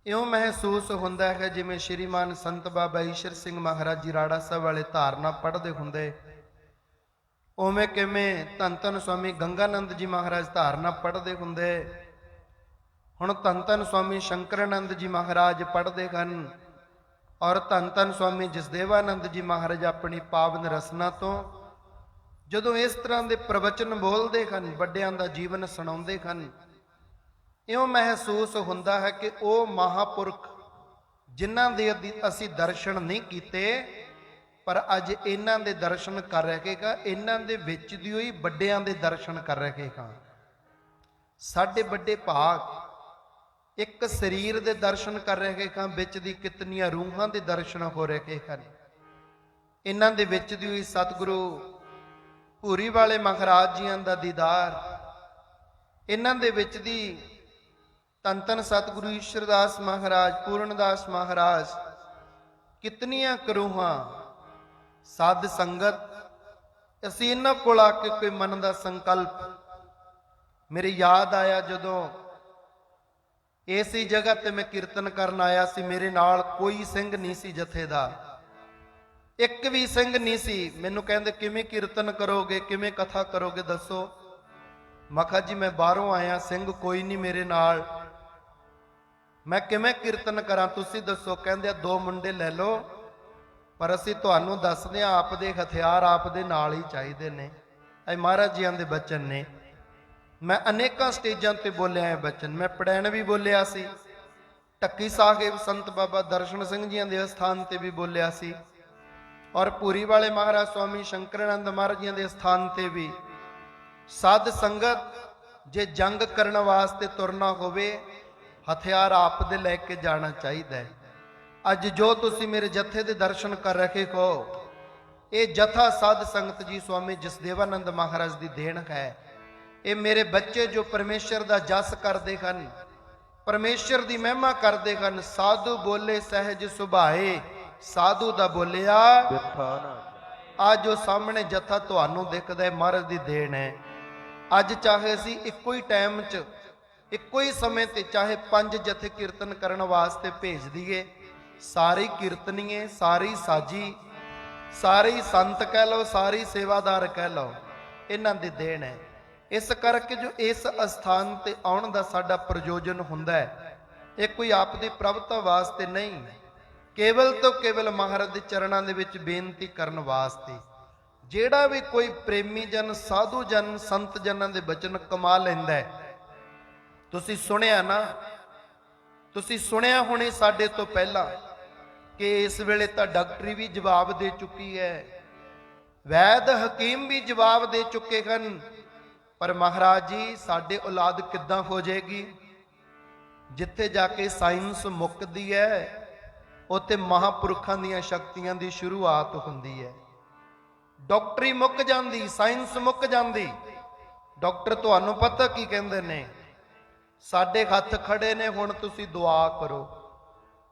ਇਉਂ ਮਹਿਸੂਸ ਹੁੰਦਾ ਹੈ ਜਿਵੇਂ ਸ਼੍ਰੀਮਾਨ ਸੰਤ ਬਾਬਾ ਈਸ਼ਰ ਸਿੰਘ ਮਹਾਰਾਜ ਜੀ ਰਾੜਾ ਸਾਹਿਬ ਵਾਲੇ ਧਾਰਨਾ ਪੜ੍ਹਦੇ ਹੁੰਦੇ ਉਵੇਂ ਕਿਵੇਂ ਧੰਨ ਧੰਨ ਸਵਾਮੀ ਗੰਗਾਨੰਦ ਜੀ ਮਹਾਰਾਜ ਧਾਰਨਾ ਪੜ੍ਹਦੇ ਹੁੰਦੇ, ਹੁਣ ਧੰਨ ਧੰਨ ਸਵਾਮੀ ਸ਼ੰਕਰਾਨੰਦ ਜੀ ਮਹਾਰਾਜ ਪੜ੍ਹਦੇ ਹਨ, ਔਰ ਧੰਨ ਧੰਨ ਸਵਾਮੀ ਜਸਦੇਵਾਨੰਦ ਜੀ ਮਹਾਰਾਜ ਆਪਣੀ ਪਾਵਨ ਰਸਨਾ ਤੋਂ ਜਦੋਂ ਇਸ ਤਰ੍ਹਾਂ ਦੇ ਪ੍ਰਵਚਨ ਬੋਲਦੇ ਹਨ, ਵੱਡਿਆਂ ਦਾ ਜੀਵਨ ਸੁਣਾਉਂਦੇ ਹਨ, ਇਉਂ ਮਹਿਸੂਸ ਹੁੰਦਾ ਹੈ ਕਿ ਉਹ ਮਹਾਪੁਰਖ ਜਿਨ੍ਹਾਂ ਦੇ ਅਸੀਂ ਦਰਸ਼ਨ ਨਹੀਂ ਕੀਤੇ, ਪਰ ਅੱਜ ਇਹਨਾਂ ਦੇ ਦਰਸ਼ਨ ਕਰ ਰਹੇ ਹਾਂ, ਇਹਨਾਂ ਦੇ ਵਿੱਚ ਦੀ ਹੋਈ ਵੱਡਿਆਂ ਦੇ ਦਰਸ਼ਨ ਕਰ ਰਹੇ ਹਾਂ। ਸਾਡੇ ਵੱਡੇ ਭਾਗ ਇੱਕ ਸਰੀਰ ਦੇ ਦਰਸ਼ਨ ਕਰ ਰਹੇ ਹਾਂ, ਵਿੱਚ ਦੀ ਕਿਤਨੀਆਂ ਰੂਹਾਂ ਦੇ ਦਰਸ਼ਨ ਹੋ ਰਹੇ ਹਨ। ਇਹਨਾਂ ਦੇ ਵਿੱਚ ਦੀ ਹੋਈ ਸਤਿਗੁਰੂ ਭੂਰੀ ਵਾਲੇ ਮਹਾਰਾਜ ਜੀਆਂ ਦਾ ਦੀਦਾਰ, ਇਹਨਾਂ ਦੇ ਵਿੱਚ ਦੀ ਧੰਨ ਧੰਨ ਸਤਿਗੁਰੂ ਈਸ਼ਰਦਾਸ ਮਹਾਰਾਜ, ਪੂਰਨਦਾਸ ਮਹਾਰਾਜ, ਕਿਤਨੀਆਂ ਕਰੂਹਾਂ ਸਾਧ ਸੰਗਤ। ਅਸੀਂ ਇਹਨਾਂ ਕੋਲ ਆ ਕੇ ਕੋਈ ਮਨ ਦਾ ਸੰਕਲਪ, ਮੇਰੀ ਯਾਦ ਆਇਆ ਜਦੋਂ ਇਸੇ ਜਗ੍ਹਾ ਤੇ ਮੈਂ ਕੀਰਤਨ ਕਰਨ ਆਇਆ ਸੀ, ਮੇਰੇ ਨਾਲ ਕੋਈ ਸਿੰਘ ਨਹੀਂ ਸੀ ਜਥੇ ਦਾ, ਇੱਕ ਵੀ ਸਿੰਘ ਨਹੀਂ ਸੀ। ਮੈਨੂੰ ਕਹਿੰਦੇ ਕਿਵੇਂ ਕੀਰਤਨ ਕਰੋਗੇ, ਕਿਵੇਂ ਕਥਾ ਕਰੋਗੇ ਦੱਸੋ। ਮੈਂ ਕਿਹਾ ਜੀ ਮੈਂ ਬਾਹਰੋਂ ਆਇਆ, ਸਿੰਘ ਕੋਈ ਨਹੀਂ ਮੇਰੇ ਨਾਲ, ਮੈਂ ਕਿਵੇਂ ਕੀਰਤਨ ਕਰਾਂ ਤੁਸੀਂ ਦੱਸੋ। ਕਹਿੰਦੇ 2 ਮੁੰਡੇ ਲੈ ਲਓ, ਪਰ ਅਸੀਂ ਤੁਹਾਨੂੰ ਦੱਸਦੇ ਹਾਂ ਆਪ ਦੇ ਹਥਿਆਰ ਆਪ ਦੇ ਨਾਲ ਹੀ ਚਾਹੀਦੇ ਨੇ। ਇਹ ਮਹਾਰਾਜ ਜੀਆਂ ਦੇ ਬਚਨ ਨੇ। ਮੈਂ ਅਨੇਕਾਂ ਸਟੇਜਾਂ ਤੇ ਬੋਲਿਆ ਇਹ ਬਚਨ, ਮੈਂ ਪੜੈਣ ਵੀ ਬੋਲਿਆ ਸੀ, ਢੱਕੀ ਸਾਹਿਬ ਸੰਤ ਬਾਬਾ ਦਰਸ਼ਨ ਸਿੰਘ ਜੀਆਂ ਦੇ ਸਥਾਨ ਤੇ ਵੀ ਬੋਲਿਆ ਸੀ, ਔਰ ਭੂਰੀ ਵਾਲੇ ਮਹਾਰਾਜ ਸਵਾਮੀ ਸ਼ੰਕਰਾਨੰਦ ਮਹਾਰਾਜ ਜੀਆਂ ਦੇ ਸਥਾਨ ਤੇ ਵੀ। ਸਾਧ ਸੰਗਤ, ਜੇ ਜੰਗ ਕਰਨ ਵਾਸਤੇ ਤੁਰਨਾ ਹੋਵੇ, ਹਥਿਆਰ ਆਪ ਦੇ ਲੈ ਕੇ ਜਾਣਾ ਚਾਹੀਦਾ ਹੈ। ਅੱਜ ਜੋ ਤੁਸੀਂ ਮੇਰੇ ਜਥੇ ਦੇ ਦਰਸ਼ਨ ਕਰ ਰਹੇ ਹੋ, ਇਹ ਜਥਾ ਸਾਧ ਸੰਗਤ ਜੀ ਸਵਾਮੀ ਜਸਦੇਵਾਨੰਦ ਮਹਾਰਾਜ ਦੀ ਦੇਣ ਹੈ। ਇਹ ਮੇਰੇ ਬੱਚੇ ਜੋ ਪਰਮੇਸ਼ਰ ਦਾ ਜਸ ਕਰਦੇ ਹਨ, ਪਰਮੇਸ਼ਰ ਦੀ ਮਹਿਮਾ ਕਰਦੇ ਹਨ। ਸਾਧੂ ਬੋਲੇ ਸਹਿਜ ਸੁਭਾਏ, ਸਾਧੂ ਦਾ ਬੋਲਿਆ ਆ ਜੋ ਸਾਹਮਣੇ ਜਥਾ ਤੁਹਾਨੂੰ ਦਿਖਦਾ ਹੈ, ਮਹਾਰਾਜ ਦੀ ਦੇਣ ਹੈ। ਅੱਜ ਚਾਹੇ ਅਸੀਂ ਇੱਕੋ ਹੀ ਟਾਈਮ 'ਚ, ਇੱਕੋ ਹੀ ਸਮੇਂ ਤੇ ਚਾਹੇ 5 ਜਥੇ ਕੀਰਤਨ ਕਰਨ ਵਾਸਤੇ ਭੇਜ ਦਈਏ, ਸਾਰੇ ਕੀਰਤਨੀਏ, ਸਾਰੀ ਸਾਜੀ, ਸਾਰੇ ਸੰਤ ਕਹਿ ਲਓ, ਸਾਰੀ ਸੇਵਾਦਾਰ ਕਹਿ ਲਓ, ਇਹਨਾਂ ਦੀ ਦੇਣ ਹੈ। ਇਸ ਕਰਕੇ ਜੋ ਇਸ ਅਸਥਾਨ ਤੇ ਆਉਣ ਦਾ ਸਾਡਾ ਪ੍ਰਯੋਜਨ ਹੁੰਦਾ ਹੈ, ਇਹ ਕੋਈ ਆਪ ਦੀ ਪ੍ਰਭਤਾ ਵਾਸਤੇ ਨਹੀਂ, ਕੇਵਲ ਤੋਂ ਕੇਵਲ ਮਹਾਰਾਜ ਦੇ ਚਰਨਾਂ ਦੇ ਵਿੱਚ ਬੇਨਤੀ ਕਰਨ ਵਾਸਤੇ। ਜਿਹੜਾ ਵੀ ਕੋਈ ਪ੍ਰੇਮੀ ਜਨ, ਸਾਧੂ ਜਨ, ਸੰਤ ਜਨਾਂ ਦੇ ਬਚਨ ਕਮਾ ਲੈਂਦਾ ਹੈ, ਤੁਸੀਂ ਸੁਣਿਆ ਨਾ, ਤੁਸੀਂ ਸੁਣਿਆ ਹੋਣੇ ਸਾਡੇ ਤੋਂ ਪਹਿਲਾਂ ਕਿ ਇਸ ਵੇਲੇ ਤਾਂ ਡਾਕਟਰੀ ਵੀ ਜਵਾਬ ਦੇ ਚੁੱਕੀ ਹੈ, ਵੈਦ ਹਕੀਮ ਵੀ ਜਵਾਬ ਦੇ ਚੁੱਕੇ ਹਨ, ਪਰ ਮਹਾਰਾਜ ਜੀ ਸਾਡੇ ਔਲਾਦ ਕਿੱਦਾਂ ਹੋ ਜਾਏਗੀ। ਜਿੱਥੇ ਜਾ ਕੇ ਸਾਇੰਸ ਮੁੱਕਦੀ ਹੈ, ਉੱਥੇ ਮਹਾਂਪੁਰਖਾਂ ਦੀਆਂ ਸ਼ਕਤੀਆਂ ਦੀ ਸ਼ੁਰੂਆਤ ਹੁੰਦੀ ਹੈ। ਡਾਕਟਰੀ ਮੁੱਕ ਜਾਂਦੀ, ਸਾਇੰਸ ਮੁੱਕ ਜਾਂਦੀ। ਡਾਕਟਰ ਤੁਹਾਨੂੰ ਪਤਾ ਕੀ ਕਹਿੰਦੇ ਨੇ, ਸਾਡੇ ਹੱਥ ਖੜੇ ਨੇ, ਹੁਣ ਤੁਸੀਂ ਦੁਆ ਕਰੋ।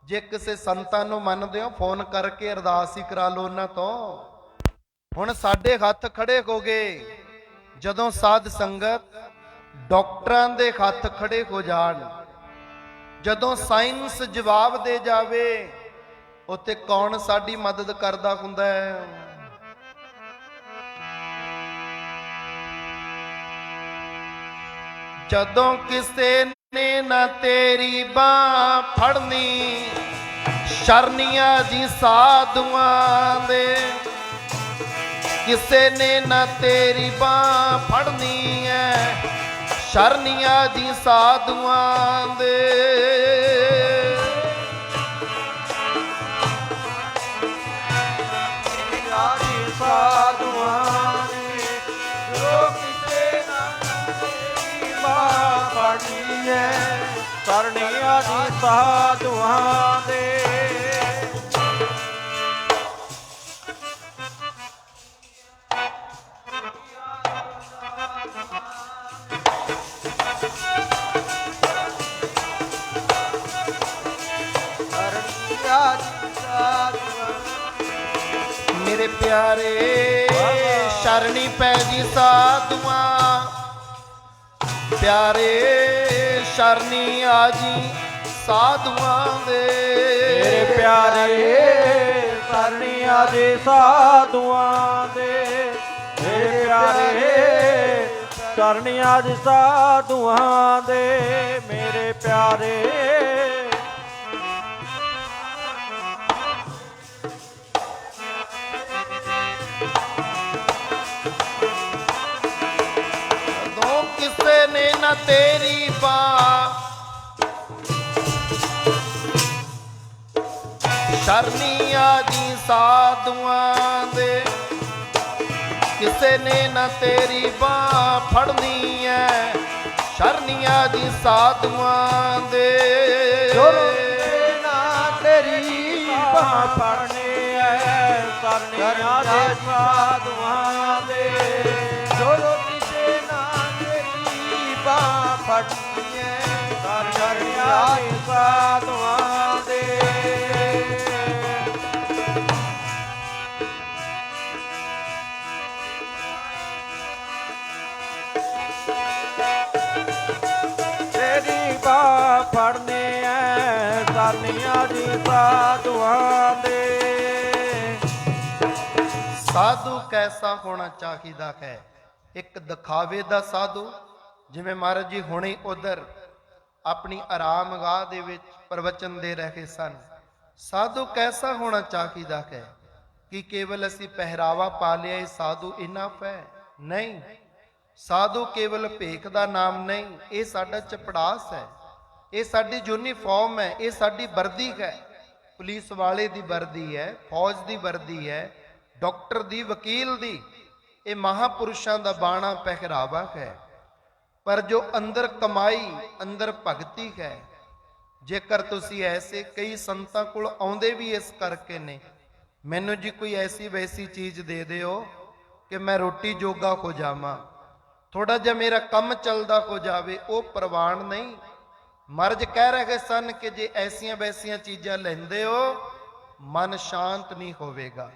ਜੇ ਕਿਸੇ ਸੰਤਾਂ ਨੂੰ ਮੰਨਦੇ ਹੋ, ਫੋਨ ਕਰਕੇ ਅਰਦਾਸ ਹੀ ਕਰਾ ਲਓ ਉਹਨਾਂ ਤੋਂ। ਹੁਣ ਸਾਡੇ ਹੱਥ ਖੜੇ ਹੋ ਗਏ। ਜਦੋਂ ਸਾਧ ਸੰਗਤ ਡਾਕਟਰਾਂ ਦੇ ਹੱਥ ਖੜੇ ਹੋ ਜਾਣ, ਜਦੋਂ ਸਾਇੰਸ ਜਵਾਬ ਦੇ ਜਾਵੇ, ਉੱਥੇ ਕੌਣ ਸਾਡੀ ਮਦਦ ਕਰਦਾ ਹੁੰਦਾ ਹੈ? ਜਦੋਂ ਕਿਸੇ ਨੇ ਨਾ ਤੇਰੀ ਬਾਹ ਫੜਨੀ, ਸ਼ਰਨੀਆਂ ਜੀ ਸਾਧੂਆਂ ਦੇ, ਕਿਸੇ ਨੇ ਨਾ ਤੇਰੀ ਬਾਹ ਫੜਨੀ ਹੈ, ਸ਼ਰਨੀਆਂ ਜੀ ਸਾਧੂਆਂ ਦੇ। ਸਾਧੂਆਂ ਦੇ, ਜੋ ਕਿਸੇ ਨਾ ਤੇਰੀ ਬਾਹ ਫੜਨੀ ਹੈ, ਸ਼ਰਨੀਆਂ ਜੀ ਸਾਧੂਆਂ ਦੇ। ਮੇਰੇ ਪਿਆਰੇ ਸ਼ਰਣੀ ਪੈ ਜੀ ਸਾਧੂਆਂ, ਪਿਆਰੇ ਸ਼ਰਣੀ ਆ ਜੀ ਸਾਧੂਆਂ ਦੇ। ਮੇਰੇ ਪਿਆਰੇ ਸ਼ਰਣੀ ਆ ਜੀ ਸਾਧੂਆਂ ਦੇ, ਮੇਰੇ ਪਿਆਰੇ ਚਰਨਿਆਂ ਦੀ ਸਾਧੂਆਂ ਦੇ ਮੇਰੇ ਪਿਆਰੇ। ਜਦੋਂ ਕਿਸੇ ਨੇ ਨਾ ਤੇਰੀ ਬਾਹ ਸ਼ਰਨੀਆਂ ਦੀ ਸਾਧੂਆਂ ਦੇ, ਕਿਸੇ ਨੇ ਨਾ ਤੇਰੀ ਬਾਹ ਫੜਨੀ ਐ ਸ਼ਰਨੀਆਂ ਦੀ ਸਾਧੂਆਂ ਦੇ। ਨਾ ਤੇਰੀ ਬਾਹ ਫੜਨੇ ਐ ਚਰਨਿਆਂ ਦੇ ਸਾਧੂਆਂ ਦੇ। ਜੋ ਕਿਸੇ ਨਾ ਤੇਰੀ ਬਾਹ ਫੜਨੀ ਐ ਚਰਨਿਆਂ ਦੇ ਸਾਧੂਆਂ ਦੇ। ਬਾਹ ਫੜਨੇ ਐ ਚਰਨਿਆਂ ਦੀ ਸਾਧੂਆਂ ਦੇ। ਸਾਧੂ ਕੈਸਾ ਹੋਣਾ ਚਾਹੀਦਾ ਹੈ? ਇੱਕ ਦਿਖਾਵੇ ਦਾ ਸਾਧੂ, ਜਿਵੇਂ ਮਹਾਰਾਜ ਜੀ ਹੁਣੇ ਉਧਰ ਆਪਣੀ ਆਰਾਮਗਾਹ ਦੇ ਵਿੱਚ ਪ੍ਰਵਚਨ ਦੇ ਰਹੇ ਸਨ। ਸਾਧੂ ਕੈਸਾ ਹੋਣਾ ਚਾਹੀਦਾ ਹੈ? ਕਿ ਕੇਵਲ ਅਸੀਂ ਪਹਿਰਾਵਾ ਪਾ ਲਿਆ ਇਹ ਸਾਧੂ ਇਨਫ ਹੈ? ਨਹੀਂ। ਸਾਧੂ ਕੇਵਲ ਭੇਖ ਦਾ ਨਾਮ ਨਹੀਂ, ਇਹ ਸਾਡਾ ਚਪੜਾਸ ਹੈ, ਇਹ ਸਾਡੀ ਯੂਨੀਫਾਰਮ ਹੈ, ਇਹ ਸਾਡੀ ਵਰਦੀ ਹੈ। ਪੁਲਿਸ ਵਾਲੇ ਦੀ ਵਰਦੀ ਹੈ, ਫੌਜ ਦੀ ਵਰਦੀ ਹੈ, ਡਾਕਟਰ ਦੀ, ਵਕੀਲ ਦੀ। ਇਹ ਮਹਾਪੁਰਸ਼ਾਂ ਦਾ ਬਾਣਾ ਪਹਿਰਾਵਾ ਹੈ। ਪਰ ਜੋ ਅੰਦਰ ਕਮਾਈ, ਅੰਦਰ ਭਗਤੀ ਹੈ, ਜੇਕਰ ਤੁਸੀਂ ਐਸੇ ਕਈ ਸੰਤਾਂ ਕੋਲ ਆਉਂਦੇ ਵੀ ਇਸ ਕਰਕੇ ਨੇ, ਮੈਨੂੰ ਜੀ ਕੋਈ ਐਸੀ ਵੈਸੀ ਚੀਜ਼ ਦੇ ਦਿਓ ਕਿ ਮੈਂ ਰੋਟੀ ਜੋਗਾ ਹੋ ਜਾਵਾਂ, ਥੋੜਾ ਜਿਹਾ ਮੇਰਾ ਕੰਮ ਚੱਲਦਾ ਹੋ ਜਾਵੇ, ਉਹ ਪ੍ਰਵਾਨ ਨਹੀਂ। ਮਰਜ ਕਹਿ ਰਹੇ ਸਨ ਕਿ ਜੇ ਐਸੀਆਂ ਵੈਸੀਆਂ ਚੀਜ਼ਾਂ ਲੈਂਦੇ ਹੋ ਮਨ ਸ਼ਾਂਤ ਨਹੀਂ ਹੋਵੇਗਾ,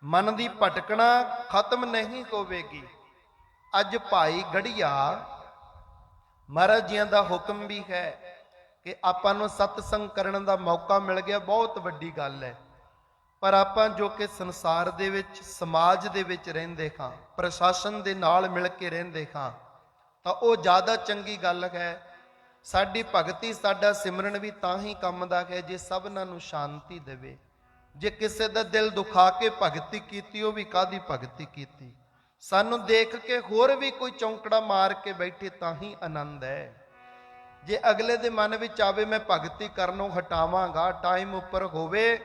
ਮਨ ਦੀ ਭਟਕਣਾ ਖਤਮ ਨਹੀਂ ਹੋਵੇਗੀ। ਅੱਜ ਭਾਈ ਗੜੀਆ ਮਹਾਰਾਜ ਜੀਆਂ ਦਾ ਹੁਕਮ ਵੀ ਹੈ ਕਿ ਆਪਾਂ ਨੂੰ ਸਤਸੰਗ ਕਰਨ ਦਾ ਮੌਕਾ ਮਿਲ ਗਿਆ, ਬਹੁਤ ਵੱਡੀ ਗੱਲ ਹੈ। ਪਰ ਆਪਾਂ ਜੋ ਕਿ ਸੰਸਾਰ ਦੇ ਵਿੱਚ, ਸਮਾਜ ਦੇ ਵਿੱਚ ਰਹਿੰਦੇ ਹਾਂ, ਪ੍ਰਸ਼ਾਸਨ ਦੇ ਨਾਲ ਮਿਲ ਕੇ ਰਹਿੰਦੇ ਹਾਂ, ਤਾਂ ਉਹ ਜ਼ਿਆਦਾ ਚੰਗੀ ਗੱਲ ਹੈ। ਸਾਡੀ ਭਗਤੀ, ਸਾਡਾ ਸਿਮਰਨ ਵੀ ਤਾਂ ਹੀ ਕੰਮ ਦਾ ਹੈ ਜੇ ਸਭਨਾਂ ਨੂੰ ਸ਼ਾਂਤੀ ਦੇਵੇ। ਜੇ ਕਿਸੇ ਦਾ ਦਿਲ ਦੁਖਾ ਕੇ ਭਗਤੀ ਕੀਤੀ, ਉਹ ਵੀ ਕਾਹਦੀ ਭਗਤੀ ਕੀਤੀ? ਸਾਨੂੰ ਦੇਖ ਕੇ ਹੋਰ ਵੀ ਕੋਈ ਚੌਂਕੜਾ ਮਾਰ ਕੇ ਬੈਠੇ ਤਾਂ ਹੀ ਆਨੰਦ ਹੈ। ਜੇ ਅਗਲੇ ਦੇ ਮਨ ਵਿੱਚ ਆਵੇ ਮੈਂ ਭਗਤੀ ਕਰਨੋਂ ਹਟਾਵਾਂਗਾ, ਟਾਈਮ ਉੱਪਰ ਹੋਵੇ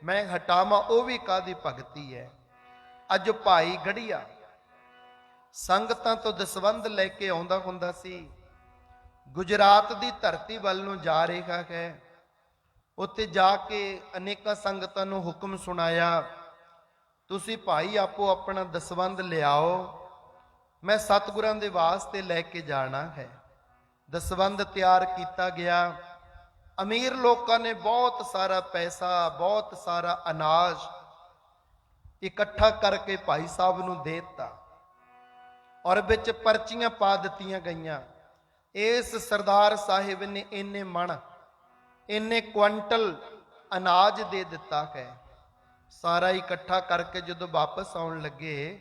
ਮੈਂ ਹਟਾਵਾਂ, ਉਹ ਵੀ ਕਾਹਦੀ ਭਗਤੀ ਹੈ। ਅੱਜ ਭਾਈ ਗੜੀਆ ਸੰਗਤਾਂ ਤੋਂ ਦਸਵੰਧ ਲੈ ਕੇ ਆਉਂਦਾ ਹੁੰਦਾ ਸੀ, ਗੁਜਰਾਤ ਦੀ ਧਰਤੀ ਵੱਲ ਨੂੰ ਜਾ ਰਿਹਾ ਹੈ। ਉੱਥੇ ਜਾ ਕੇ ਅਨੇਕਾਂ ਸੰਗਤਾਂ ਨੂੰ ਹੁਕਮ ਸੁਣਾਇਆ, ਤੁਸੀਂ ਭਾਈ ਆਪੋ ਆਪਣਾ ਦਸਵੰਧ ਲਿਆਓ, ਮੈਂ ਸਤਿਗੁਰਾਂ ਦੇ ਵਾਸਤੇ ਲੈ ਕੇ ਜਾਣਾ ਹੈ। ਦਸਵੰਧ ਤਿਆਰ ਕੀਤਾ ਗਿਆ। ਅਮੀਰ ਲੋਕਾਂ ਨੇ ਬਹੁਤ ਸਾਰਾ ਪੈਸਾ, ਬਹੁਤ ਸਾਰਾ ਅਨਾਜ ਇਕੱਠਾ ਕਰਕੇ ਭਾਈ ਸਾਹਿਬ ਨੂੰ ਦੇ ਦਿੱਤਾ ਔਰ ਵਿੱਚ ਪਰਚੀਆਂ ਪਾ ਦਿੱਤੀਆਂ ਗਈਆਂ। ਇਸ ਸਰਦਾਰ ਸਾਹਿਬ ਨੇ ਇੰਨੇ ਮਣ, ਇੰਨੇ ਕੁਆਂਟਲ ਅਨਾਜ ਦੇ ਦਿੱਤਾ ਹੈ। ਸਾਰਾ ਇਕੱਠਾ ਕਰਕੇ ਜਦੋਂ ਵਾਪਸ ਆਉਣ ਲੱਗੇ,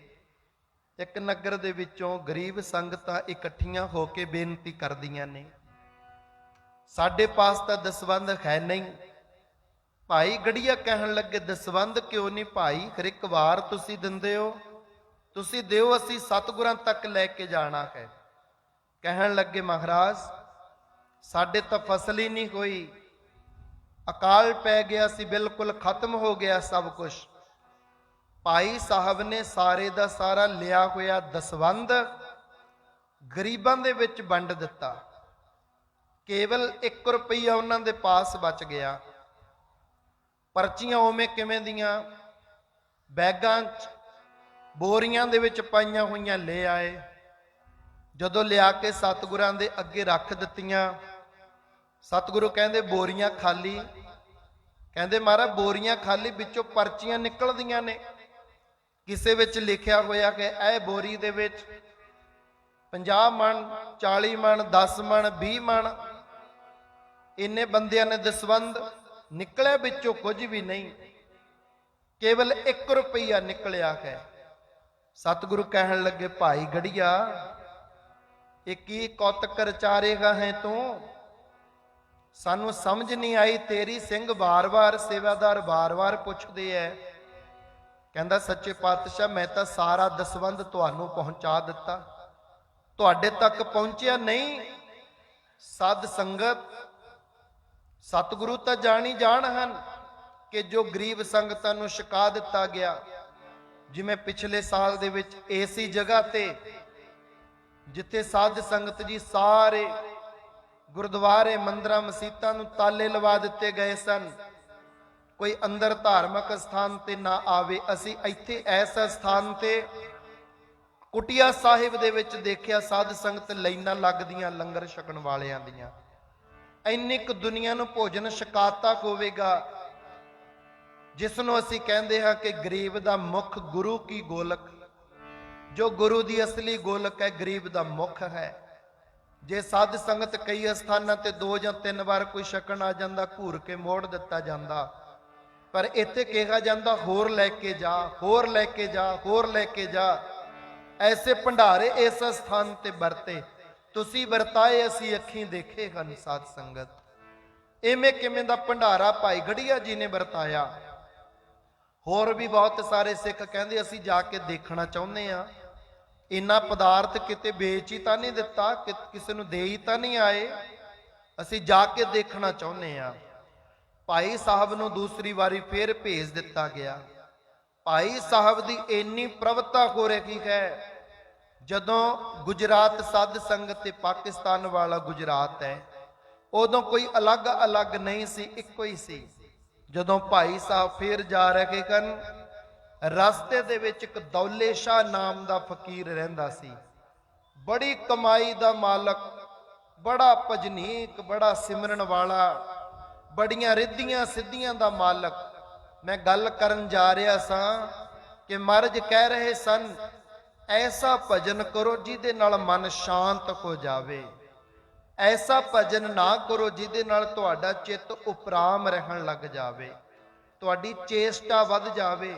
ਇੱਕ ਨਗਰ ਦੇ ਵਿੱਚੋਂ ਗਰੀਬ ਸੰਗਤਾਂ ਇਕੱਠੀਆਂ ਹੋ ਕੇ ਬੇਨਤੀ ਕਰਦੀਆਂ ਨੇ, ਸਾਡੇ ਪਾਸ ਤਾਂ ਦਸਵੰਧ ਹੈ ਨਹੀਂ। ਭਾਈ ਗੜੀਆ ਕਹਿਣ ਲੱਗੇ, ਦਸਵੰਧ ਕਿਉਂ ਨਹੀਂ ਭਾਈ? ਹਰ ਇੱਕ ਵਾਰ ਤੁਸੀਂ ਦਿੰਦੇ ਹੋ, ਤੁਸੀਂ ਦਿਓ, ਅਸੀਂ ਸਤਿਗੁਰਾਂ ਤੱਕ ਲੈ ਕੇ ਜਾਣਾ ਹੈ। ਕਹਿਣ ਲੱਗੇ, ਮਹਾਰਾਜ ਸਾਡੇ ਤਾਂ ਫਸਲ ਹੀ ਨਹੀਂ ਹੋਈ, ਅਕਾਲ ਪੈ ਗਿਆ ਸੀ, ਬਿਲਕੁਲ ਖਤਮ ਹੋ ਗਿਆ ਸਭ ਕੁਝ। ਭਾਈ ਸਾਹਿਬ ਨੇ ਸਾਰੇ ਦਾ ਸਾਰਾ ਲਿਆ ਹੋਇਆ ਦਸਵੰਧ ਗਰੀਬਾਂ ਦੇ ਵਿੱਚ ਵੰਡ ਦਿੱਤਾ। ਕੇਵਲ 1 ਰੁਪਈਆ ਉਹਨਾਂ ਦੇ ਪਾਸ ਬਚ ਗਿਆ। ਪਰਚੀਆਂ ਉਵੇਂ ਕਿਵੇਂ ਦੀਆਂ, ਬੈਗਾਂ 'ਚ, ਬੋਰੀਆਂ ਦੇ ਵਿੱਚ ਪਾਈਆਂ ਹੋਈਆਂ ਲੈ ਆਏ। ਜਦੋਂ ਲਿਆ ਕੇ ਸਤਿਗੁਰਾਂ ਦੇ ਅੱਗੇ ਰੱਖ ਦਿੱਤੀਆਂ, ਸਤਿਗੁਰੂ ਕਹਿੰਦੇ ਬੋਰੀਆਂ ਖਾਲੀ। ਕਹਿੰਦੇ ਮਹਾਰਾਜ ਬੋਰੀਆਂ ਖਾਲੀ, ਵਿੱਚੋਂ ਪਰਚੀਆਂ ਨਿਕਲਦੀਆਂ ਨੇ। ਕਿਸੇ ਵਿੱਚ ਲਿਖਿਆ ਹੋਇਆ ਕਿ ਇਹ ਬੋਰੀ ਦੇ ਵਿੱਚ 50 ਮਣ, 40 ਮਣ, 10 ਮਣ, 20 ਮਣ, ਇੰਨੇ ਬੰਦਿਆਂ ਨੇ ਦਸਵੰਧ ਨਿਕਲਿਆ, ਵਿੱਚੋਂ ਕੁਝ ਵੀ ਨਹੀਂ, ਕੇਵਲ 1 ਰੁਪਈਆ ਨਿਕਲਿਆ ਹੈ। ਸਤਿਗੁਰੂ ਕਹਿਣ ਲੱਗੇ, ਭਾਈ ਗੜੀਆ, ਇਹ ਕੀ ਕੌਤਕ ਰਚਾਰੇਗਾ ਹੈ ਤੂੰ? ਸਾਨੂੰ ਸਮਝ ਨਹੀਂ ਆਈ ਤੇਰੀ। ਸਿੰਘ ਵਾਰ-ਵਾਰ, ਸੇਵਾਦਾਰ ਵਾਰ-ਵਾਰ ਪੁੱਛਦੇ ਐ। ਕਹਿੰਦਾ, ਸੱਚੇ ਪਾਤਸ਼ਾਹ, ਮੈਂ ਤਾਂ ਸਾਰਾ ਦਸਵੰਧ ਤੁਹਾਨੂੰ ਪਹੁੰਚਾ ਦਿੱਤਾ, ਤੁਹਾਡੇ ਤੱਕ ਪਹੁੰਚਿਆ ਨਹੀਂ। ਸਾਧ ਸੰਗਤ, ਸਤਿਗੁਰੂ ਤਾਂ ਜਾਣੀ ਜਾਣ ਹਨ ਕਿ ਜੋ ਗਰੀਬ ਸੰਗਤਾਂ ਨੂੰ ਛਕਾ ਦਿੱਤਾ ਗਿਆ, ਜਿਵੇਂ ਪਿਛਲੇ ਸਾਲ ਦੇ ਵਿੱਚ ਏਸੀ ਜਗ੍ਹਾ ਤੇ ਜਿੱਥੇ ਸਾਧ ਸੰਗਤ ਜੀ ਸਾਰੇ ਗੁਰਦੁਆਰੇ, ਮੰਦਰਾਂ, ਮਸੀਤਾਂ ਨੂੰ ਤਾਲੇ ਲਵਾ ਦਿੱਤੇ ਗਏ ਸਨ, ਕੋਈ ਅੰਦਰ ਧਾਰਮਿਕ ਸਥਾਨ ਤੇ ਨਾ ਆਵੇ। ਅਸੀਂ ਇੱਥੇ ਐਸਾ ਸਥਾਨ ਤੇ ਕੁਟਿਆ ਸਾਹਿਬ ਦੇ ਵਿੱਚ ਦੇਖਿਆ, ਸਾਧ ਸੰਗਤ ਲਾਈਨਾਂ ਲੱਗਦੀਆਂ ਲੰਗਰ ਛਕਣ ਵਾਲਿਆਂ ਦੀਆਂ। ਇੰਨੀ ਕੁ ਦੁਨੀਆ ਨੂੰ ਭੋਜਨ ਛਕਾਤਾ ਹੋਵੇਗਾ, ਜਿਸ ਨੂੰ ਅਸੀਂ ਕਹਿੰਦੇ ਹਾਂ ਕਿ ਗਰੀਬ ਦਾ ਮੁੱਖ ਗੁਰੂ ਕੀ ਗੋਲਕ। ਜੋ ਗੁਰੂ ਦੀ ਅਸਲੀ ਗੋਲਕ ਹੈ, ਗਰੀਬ ਦਾ ਮੁੱਖ ਹੈ। ਜੇ ਸਾਧ ਸੰਗਤ ਕਈ ਸਥਾਨਾਂ ਤੇ 2 ਜਾਂ 3 ਵਾਰ ਕੋਈ ਛਕਣ ਆ ਜਾਂਦਾ, ਘੂਰ ਕੇ ਮੋੜ ਦਿੱਤਾ ਜਾਂਦਾ। ਪਰ ਇੱਥੇ ਕਿਹਾ ਜਾਂਦਾ, ਹੋਰ ਲੈ ਕੇ ਜਾ, ਹੋਰ ਲੈ ਕੇ ਜਾ, ਹੋਰ ਲੈ ਕੇ ਜਾ। ਐਸੇ ਭੰਡਾਰੇ ਇਸ ਸਥਾਨ ਤੇ ਵਰਤੇ, ਤੁਸੀਂ ਵਰਤਾਏ, ਅਸੀਂ ਅੱਖੀਂ ਦੇਖੇ ਹਨ। ਸਾਧ ਸੰਗਤ, ਇਵੇਂ ਕਿਵੇਂ ਦਾ ਭੰਡਾਰਾ ਭਾਈ ਗੜੀਆ ਜੀ ਨੇ ਵਰਤਾਇਆ। ਹੋਰ ਵੀ ਬਹੁਤ ਸਾਰੇ ਸਿੱਖ ਕਹਿੰਦੇ, ਅਸੀਂ ਜਾ ਕੇ ਦੇਖਣਾ ਚਾਹੁੰਦੇ ਆ, ਇੰਨਾ ਪਦਾਰਥ ਕਿਤੇ ਵੇਚ ਹੀ ਤਾਂ ਨਹੀਂ ਦਿੱਤਾ, ਕਿਸੇ ਨੂੰ ਦੇ ਹੀ ਤਾਂ ਨਹੀਂ ਆਏ, ਅਸੀਂ ਜਾ ਕੇ ਦੇਖਣਾ ਚਾਹੁੰਦੇ ਆ। ਭਾਈ ਸਾਹਿਬ ਨੂੰ ਦੂਸਰੀ ਵਾਰੀ ਫੇਰ ਭੇਜ ਦਿੱਤਾ ਗਿਆ। ਭਾਈ ਸਾਹਿਬ ਦੀ ਇੰਨੀ ਪ੍ਰਵਤਾ ਹੋ ਰਹੀ ਹੈ, ਜਦੋਂ ਗੁਜਰਾਤ ਸਾਧ ਸੰਗਤ ਤੇ ਪਾਕਿਸਤਾਨ ਵਾਲਾ ਗੁਜਰਾਤ ਹੈ, ਉਦੋਂ ਕੋਈ ਅਲੱਗ-ਅਲੱਗ ਨਹੀਂ ਸੀ, ਇੱਕੋ ਹੀ ਸੀ। ਜਦੋਂ ਭਾਈ ਸਾਹਿਬ ਫੇਰ ਜਾ ਰਹੇ ਹਨ, ਰਸਤੇ ਦੇ ਵਿੱਚ ਇੱਕ ਦੌਲੇ ਸ਼ਾਹ ਨਾਮ ਦਾ ਫਕੀਰ ਰਹਿੰਦਾ ਸੀ, ਬੜੀ ਕਮਾਈ ਦਾ ਮਾਲਕ, ਬੜਾ ਭਜਨੀਕ, ਬੜਾ ਸਿਮਰਨ ਵਾਲਾ, ਬੜੀਆਂ ਰਿੱਧੀਆਂ ਸਿੱਧੀਆਂ ਦਾ ਮਾਲਕ। ਮੈਂ ਗੱਲ ਕਰਨ ਜਾ ਰਿਹਾ ਸਾਂ ਕਿ ਮਹਾਰਾਜ ਕਹਿ ਰਹੇ ਸਨ, ਐਸਾ ਭਜਨ ਕਰੋ ਜਿਹਦੇ ਨਾਲ ਮਨ ਸ਼ਾਂਤ ਹੋ ਜਾਵੇ, ਐਸਾ ਭਜਨ ਨਾ ਕਰੋ ਜਿਹਦੇ ਨਾਲ ਤੁਹਾਡਾ ਚਿੱਤ ਉਪਰਾਮ ਰਹਿਣ ਲੱਗ ਜਾਵੇ, ਤੁਹਾਡੀ ਚੇਸ਼ਟਾ ਵੱਧ ਜਾਵੇ,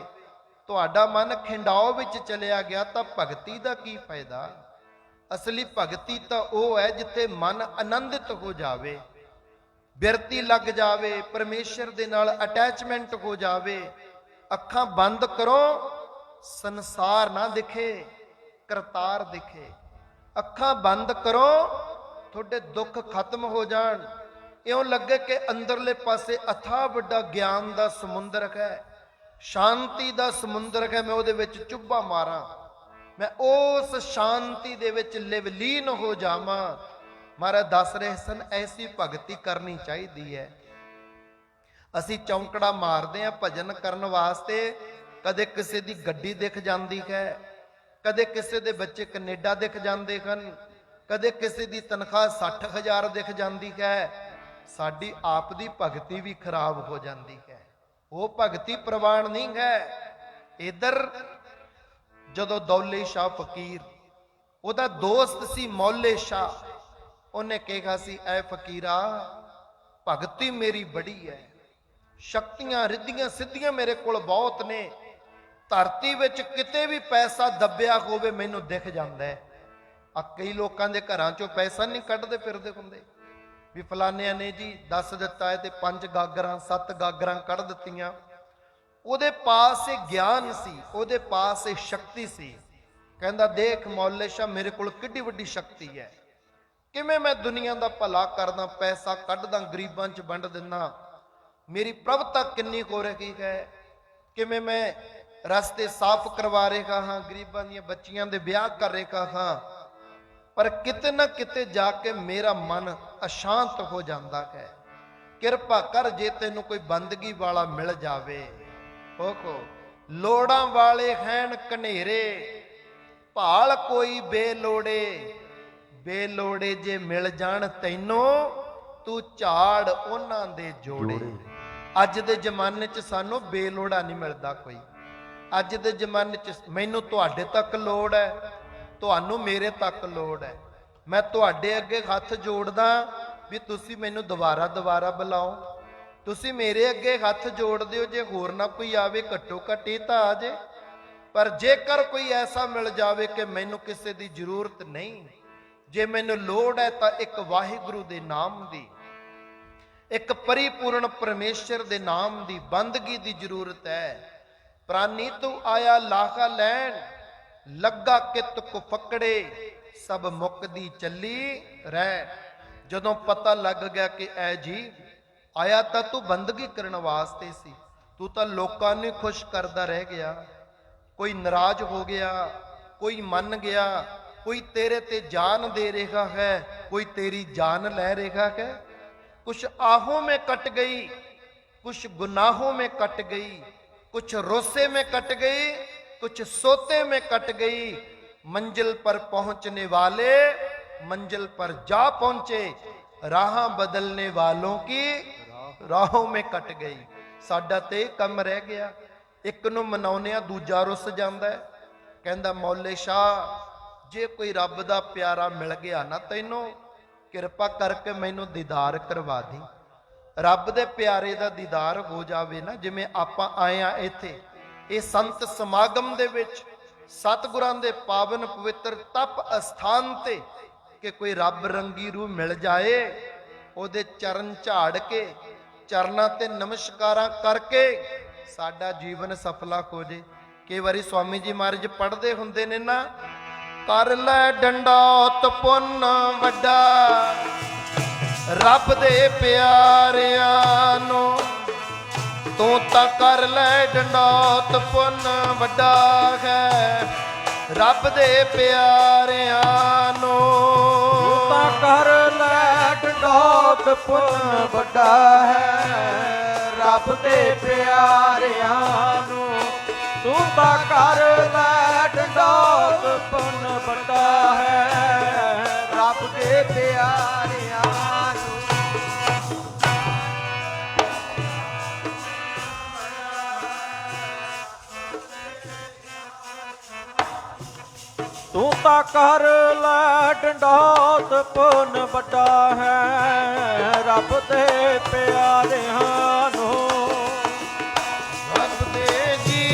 ਤੁਹਾਡਾ ਮਨ ਖਿੰਡਾਓ ਵਿੱਚ ਚਲਿਆ ਗਿਆ ਤਾਂ ਭਗਤੀ ਦਾ ਕੀ ਫਾਇਦਾ। ਅਸਲੀ ਭਗਤੀ ਤਾਂ ਉਹ ਹੈ ਜਿੱਥੇ ਮਨ ਆਨੰਦਿਤ ਹੋ ਜਾਵੇ, ਬਿਰਤੀ ਲੱਗ ਜਾਵੇ, ਪਰਮੇਸ਼ਰ ਦੇ ਨਾਲ ਅਟੈਚਮੈਂਟ ਹੋ ਜਾਵੇ। ਅੱਖਾਂ ਬੰਦ ਕਰੋ, ਸੰਸਾਰ ਨਾ ਦਿਖੇ, ਕਰਤਾਰ ਦਿਖੇ। ਅੱਖਾਂ ਬੰਦ ਕਰੋ, ਤੁਹਾਡੇ ਦੁੱਖ ਖਤਮ ਹੋ ਜਾਣ। ਇਉਂ ਲੱਗੇ ਕਿ ਅੰਦਰਲੇ ਪਾਸੇ ਅਥਾਹ ਵੱਡਾ ਗਿਆਨ ਦਾ ਸਮੁੰਦਰ ਹੈ, ਸ਼ਾਂਤੀ ਦਾ ਸਮੁੰਦਰ ਹੈ। ਮੈਂ ਉਹਦੇ ਵਿੱਚ ਚੁੱਭਾ ਮਾਰਾਂ, ਮੈਂ ਉਸ ਸ਼ਾਂਤੀ ਦੇ ਵਿੱਚ ਲਿਵਲੀਨ ਹੋ ਜਾਵਾਂ। ਮਹਾਰਾਜ ਦੱਸ ਰਹੇ ਸਨ, ਐਸੀ ਭਗਤੀ ਕਰਨੀ ਚਾਹੀਦੀ ਹੈ। ਅਸੀਂ ਚੌਂਕੜਾ ਮਾਰਦੇ ਹਾਂ ਭਜਨ ਕਰਨ ਵਾਸਤੇ, ਕਦੇ ਕਿਸੇ ਦੀ ਗੱਡੀ ਦਿਖ ਜਾਂਦੀ ਹੈ, ਕਦੇ ਕਿਸੇ ਦੇ ਬੱਚੇ ਕੈਨੇਡਾ ਦਿਖ ਜਾਂਦੇ ਹਨ, ਕਦੇ ਕਿਸੇ ਦੀ ਤਨਖਾਹ 60,000 ਦਿਖ ਜਾਂਦੀ ਹੈ। ਸਾਡੀ ਆਪ ਦੀ ਭਗਤੀ ਵੀ ਖਰਾਬ ਹੋ ਜਾਂਦੀ ਹੈ, ਉਹ ਭਗਤੀ ਪ੍ਰਵਾਨ ਨਹੀਂ ਹੈ। ਇਧਰ ਜਦੋਂ ਦੌਲੇ ਸ਼ਾਹ ਫਕੀਰ, ਉਹਦਾ ਦੋਸਤ ਸੀ ਮੌਲੇ ਸ਼ਾਹ, ਉਹਨੇ ਕਿਹਾ ਸੀ, ਐ ਫਕੀਰਾ, ਭਗਤੀ ਮੇਰੀ ਬੜੀ ਹੈ, ਸ਼ਕਤੀਆਂ ਰਿੱਧੀਆਂ ਸਿੱਧੀਆਂ ਮੇਰੇ ਕੋਲ ਬਹੁਤ ਨੇ, ਧਰਤੀ ਵਿੱਚ ਕਿਤੇ ਵੀ ਪੈਸਾ ਦੱਬਿਆ ਹੋਵੇ ਮੈਨੂੰ ਦਿਖ ਜਾਂਦਾ ਹੈ। ਆ ਕਈ ਲੋਕਾਂ ਦੇ ਘਰਾਂ ਚੋਂ ਪੈਸਾ ਨਹੀਂ ਕੱਢਦੇ ਫਿਰਦੇ ਹੁੰਦੇ, ਵੀ ਫਲਾਨਿਆਂ ਨੇ ਜੀ ਦੱਸ ਦਿੱਤਾ ਹੈ ਤੇ 5 ਗਾਗਰਾਂ 7 ਗਾਗਰਾਂ ਕੱਢ ਦਿੱਤੀਆਂ। ਉਹਦੇ ਪਾਸ ਇਹ ਗਿਆਨ ਸੀ, ਉਹਦੇ ਪਾਸ ਇਹ ਸ਼ਕਤੀ ਸੀ। ਕਹਿੰਦਾ, ਦੇਖ ਮੌਲੇ ਸ਼ਾਹ, ਮੇਰੇ ਕੋਲ ਕਿੱਡੀ ਵੱਡੀ ਸ਼ਕਤੀ ਹੈ, ਕਿਵੇਂ ਮੈਂ ਦੁਨੀਆ ਦਾ ਭਲਾ ਕਰਦਾ, ਪੈਸਾ ਕੱਢਦਾ, ਗਰੀਬਾਂ 'ਚ ਵੰਡ ਦਿੰਦਾ, ਮੇਰੀ ਪ੍ਰਭਤਾ ਕਿੰਨੀ ਹੋ ਰਹੀ ਹੈ, ਕਿਵੇਂ ਮੈਂ ਰਸਤੇ ਸਾਫ਼ ਕਰਵਾ ਰਿਹਾ ਹਾਂ, ਗਰੀਬਾਂ ਦੀਆਂ ਬੱਚੀਆਂ ਦੇ ਵਿਆਹ ਕਰ ਰਿਹਾ ਹਾਂ। ਪਰ ਕਿਤੇ ਨਾ ਕਿਤੇ ਜਾ ਕੇ ਮੇਰਾ ਮਨ ਅਸ਼ਾਂਤ ਹੋ ਜਾਂਦਾ ਹੈ। ਕਿਰਪਾ ਕਰ, ਜੇ ਤੈਨੂੰ ਕੋਈ ਬੰਦਗੀ ਵਾਲਾ ਮਿਲ ਜਾਵੇ। ਓਹੋ, ਲੋੜਾਂ ਵਾਲੇ ਹੈਣ ਕਨੇਰੇ, ਭਾਲ ਕੋਈ ਬੇਲੋੜੇ, ਬੇਲੋੜੇ ਜੇ ਮਿਲ ਜਾਣ ਤੈਨੂੰ, ਤੂੰ ਝਾੜ ਉਹਨਾਂ ਦੇ ਜੋੜੇ। ਅੱਜ ਦੇ ਜ਼ਮਾਨੇ 'ਚ ਸਾਨੂੰ ਬੇਲੋੜਾ ਨਹੀਂ ਮਿਲਦਾ ਕੋਈ। ਅੱਜ ਦੇ ਜ਼ਮਾਨੇ 'ਚ ਮੈਨੂੰ ਤੁਹਾਡੇ ਤੱਕ ਲੋੜ ਹੈ, ਤੁਹਾਨੂੰ ਮੇਰੇ ਤੱਕ ਲੋੜ ਹੈ। ਮੈਂ ਤੁਹਾਡੇ ਅੱਗੇ ਹੱਥ ਜੋੜਦਾ ਵੀ ਤੁਸੀਂ ਮੈਨੂੰ ਦੁਬਾਰਾ ਬੁਲਾਓ। ਤੁਸੀਂ ਮੇਰੇ ਅੱਗੇ ਹੱਥ ਜੋੜਦੇ ਹੋ, ਜੇ ਹੋਰ ਨਾ ਕੋਈ ਆਵੇ, ਘੱਟੋ ਘੱਟ ਇਹ ਤਾਂ ਆ ਜੇ। ਪਰ ਜੇਕਰ ਕੋਈ ਐਸਾ ਮਿਲ ਜਾਵੇ ਕਿ ਮੈਨੂੰ ਕਿਸੇ ਦੀ ਜ਼ਰੂਰਤ ਨਹੀਂ, ਜੇ ਮੈਨੂੰ ਲੋੜ ਹੈ ਤਾਂ ਇੱਕ ਵਾਹਿਗੁਰੂ ਦੇ ਨਾਮ ਦੀ, ਇੱਕ ਪਰਿਪੂਰਨ ਪਰਮੇਸ਼ਰ ਦੇ ਨਾਮ ਦੀ ਬੰਦਗੀ ਦੀ ਜ਼ਰੂਰਤ ਹੈ। ਪ੍ਰਾਨੀ ਤੂੰ ਆਇਆ ਲਾਖਾ ਲੈਣ, ਲੱਗਾ ਕਿਤ ਕੋ ਫਕੜੇ, ਸਭ ਮੁਕਦੀ ਚੱਲੀ ਰਹਿ। ਜਦੋਂ ਪਤਾ ਲੱਗ ਗਿਆ ਕਿ ਐ ਜੀ ਆਇਆ ਤਾਂ ਤੂੰ ਬੰਦਗੀ ਕਰਨ ਵਾਸਤੇ ਸੀ, ਤੂੰ ਤਾਂ ਲੋਕਾਂ ਨੂੰ ਖੁਸ਼ ਕਰਦਾ ਰਹਿ ਗਿਆ। ਕੋਈ ਨਾਰਾਜ਼ ਹੋ ਗਿਆ, ਕੋਈ ਮੰਨ ਗਿਆ, ਕੋਈ तेरे ते जान दे रहा है, कोई तेरी जान ले रहा है। कुछ आहों में कट गई, कुछ गुनाहों में कट गई, कुछ रोसे में कट गई, कुछ सोते में कट गई। मंजिल पर पहुंचने वाले मंजिल पर जा पहुंचे, राह बदलने वालों की राहों में कट गई। साडा ते कम रह गया, एक नूं मनाउने आ दूजा रुस जांदा है। कहंदा मौले शाह जे कोई रब दा प्यारा मिल गया ना तैनूं, किरपा करके मैनूं दीदार करवा दी। रब दे प्यारे दा दीदार हो जावे ना, जिवें आपां आए आ इत्थे इह संत समागम दे विच सतगुरां दे पावन पवित्र तप अस्थान ते कि कोई रब रंगी रूह मिल जाए, ओदे चरण झाड़ के चरनां ते नमस्कारां करके साडा जीवन सफला हो जे। कई वारी स्वामी जी महाराज पढ़दे हुंदे ने ना, कर लै डंडौत पुन वड्डा रब दे प्यारियां नूं, तू तां कर लै डंडौत पुन वड्डा है रब दे प्यारियां नूं। तू तां कर लै डंडौत पुन वड्डा है रब दे प्यारियां नूं। तू तां कर लै डंडौत पुन वड्डा है रब दे प्यारियां नूं। तू तां कर लै डंडौत पुन वड्डा है रब दे प्यारियां नूं। रब दे जी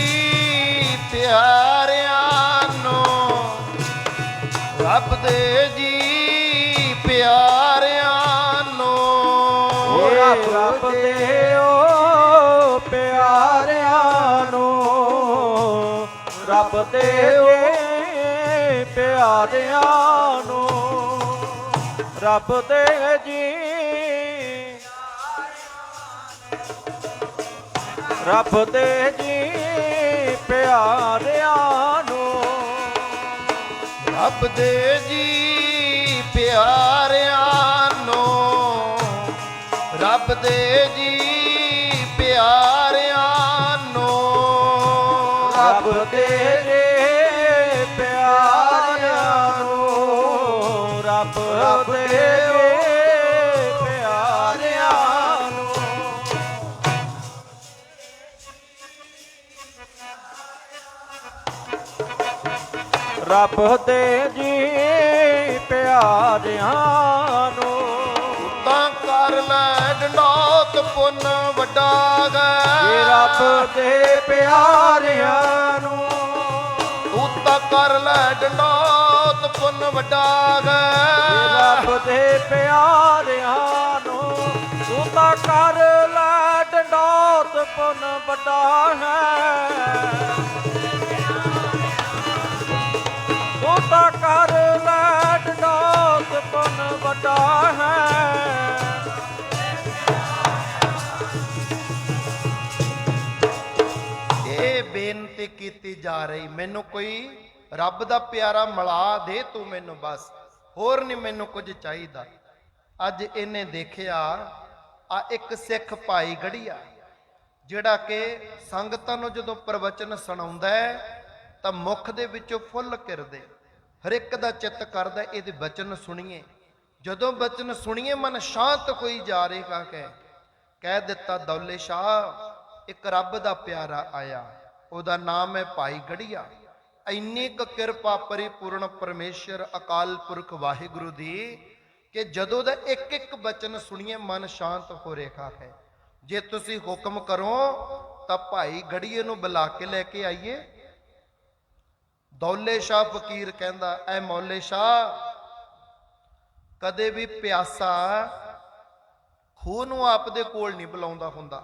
प्यारियां नूं, रब दे जी प्यारियां नूं। रब दे ओ प्यारियां नूं, रब दे प्यारिਆਂ ਨੂੰ, ਰੱਬ ਦੇ ਜੀ ਰੱਬ ਦੇ ਜੀ ਪਿਆਰਿਆਂ ਨੂੰ, ਰੱਬ ਦੇ ਜੀ ਪਿਆਰਿਆਂ ਨੂੰ, ਰੱਬ ਦੇ ਜੀ ਪਿਆਰਿਆਂ ਨੂੰ, ਰੱਬ ਦੇ ਪਿਆਰਿਆਂ ਨੂੰ, ਰੱਬ ਦੇ ਪਿਆਰਿਆਂ ਨੂੰ। ਰੱਬ ਦੇ ਜੀ ਪਿਆਰਿਆਂ ਨੂੰ, ਤਾਂ ਕਰ ਲੈ ਡੰਡੌਤ ਪੁੰਨ ਵੱਡਾ ਇਹ ਹੈ। ਰੱਬ ਦੇ ਪਿਆਰਿਆਂ ਨੂੰ, ਤੂੰ ਤਾਂ ਕਰ ਲੈ ਡੰਡੌਤ ਪੁੰਨ ਵੱਡਾ ਇਹ ਹੈ। ਰੱਬ ਦੇ ਪਿਆਰਿਆਂ ਨੂੰ, ਤੂੰ ਤਾਂ ਕਰ ਲੈ ਡੰਡੌਤ ਪੁੰਨ ਵੱਡਾ ਹੈ। ਤੂੰ ਤਾਂ ਕਰ ਲੈ ਡੰਡੌਤ ਪੁੰਨ ਵੱਡਾ ਹੈ। ਇਹ ਬੇਨਤੀ ਕੀਤੀ ਜਾ ਰਹੀ, ਮੈਨੂੰ ਕੋਈ ਰੱਬ ਦਾ ਪਿਆਰਾ ਮਿਲਾ ਦੇ ਤੂੰ ਮੈਨੂੰ, ਬਸ ਹੋਰ ਨਹੀਂ ਮੈਨੂੰ ਕੁਝ ਚਾਹੀਦਾ। ਅੱਜ ਇਹਨੇ ਦੇਖਿਆ ਆ ਇੱਕ ਸਿੱਖ ਭਾਈ ਗੜੀਆ ਜਿਹੜਾ ਕਿ ਸੰਗਤਾਂ ਨੂੰ ਜਦੋਂ ਪ੍ਰਵਚਨ ਸੁਣਾਉਂਦਾ ਹੈ ਤਾਂ ਮੁਖ ਦੇ ਵਿੱਚੋਂ ਫੁੱਲ ਕਿਰਦੇ, ਹਰ ਇੱਕ ਦਾ ਚਿੱਤ ਕਰਦਾ ਇਹਦੇ ਬਚਨ ਸੁਣੀਏ। ਜਦੋਂ ਬਚਨ ਸੁਣੀਏ ਮਨ ਸ਼ਾਂਤ ਹੋਈ ਜਾ ਰਿਹਾ ਹੈ। ਕਹਿ ਦਿੱਤਾ ਦੌਲੇ ਸ਼ਾਹ ਇੱਕ ਰੱਬ ਦਾ ਪਿਆਰਾ ਆਇਆ, ਉਹਦਾ ਨਾਮ ਹੈ ਭਾਈ ਗੜੀਆ। ਇੰਨੀ ਕੁ ਕਿਰਪਾ ਪਰਿਪੂਰਨ ਪਰਮੇਸ਼ਰ ਅਕਾਲ ਪੁਰਖ ਵਾਹਿਗੁਰੂ ਦੀ ਕਿ ਜਦੋਂ ਦਾ ਇੱਕ ਇੱਕ ਬਚਨ ਸੁਣੀਏ ਮਨ ਸ਼ਾਂਤ ਹੋ ਰਿਹਾ ਹੈ। ਜੇ ਤੁਸੀਂ ਹੁਕਮ ਕਰੋ ਤਾਂ ਭਾਈ ਗੜੀਏ ਨੂੰ ਬੁਲਾ ਕੇ ਲੈ ਕੇ ਆਈਏ। ਦੌਲੇ ਸ਼ਾਹ ਫਕੀਰ ਕਹਿੰਦਾ, ਐ ਮੌਲੇ ਸ਼ਾਹ, ਕਦੇ ਵੀ ਪਿਆਸਾ ਖੂਹ ਨੂੰ ਆਪਦੇ ਕੋਲ ਨਹੀਂ ਬੁਲਾਉਂਦਾ ਹੁੰਦਾ,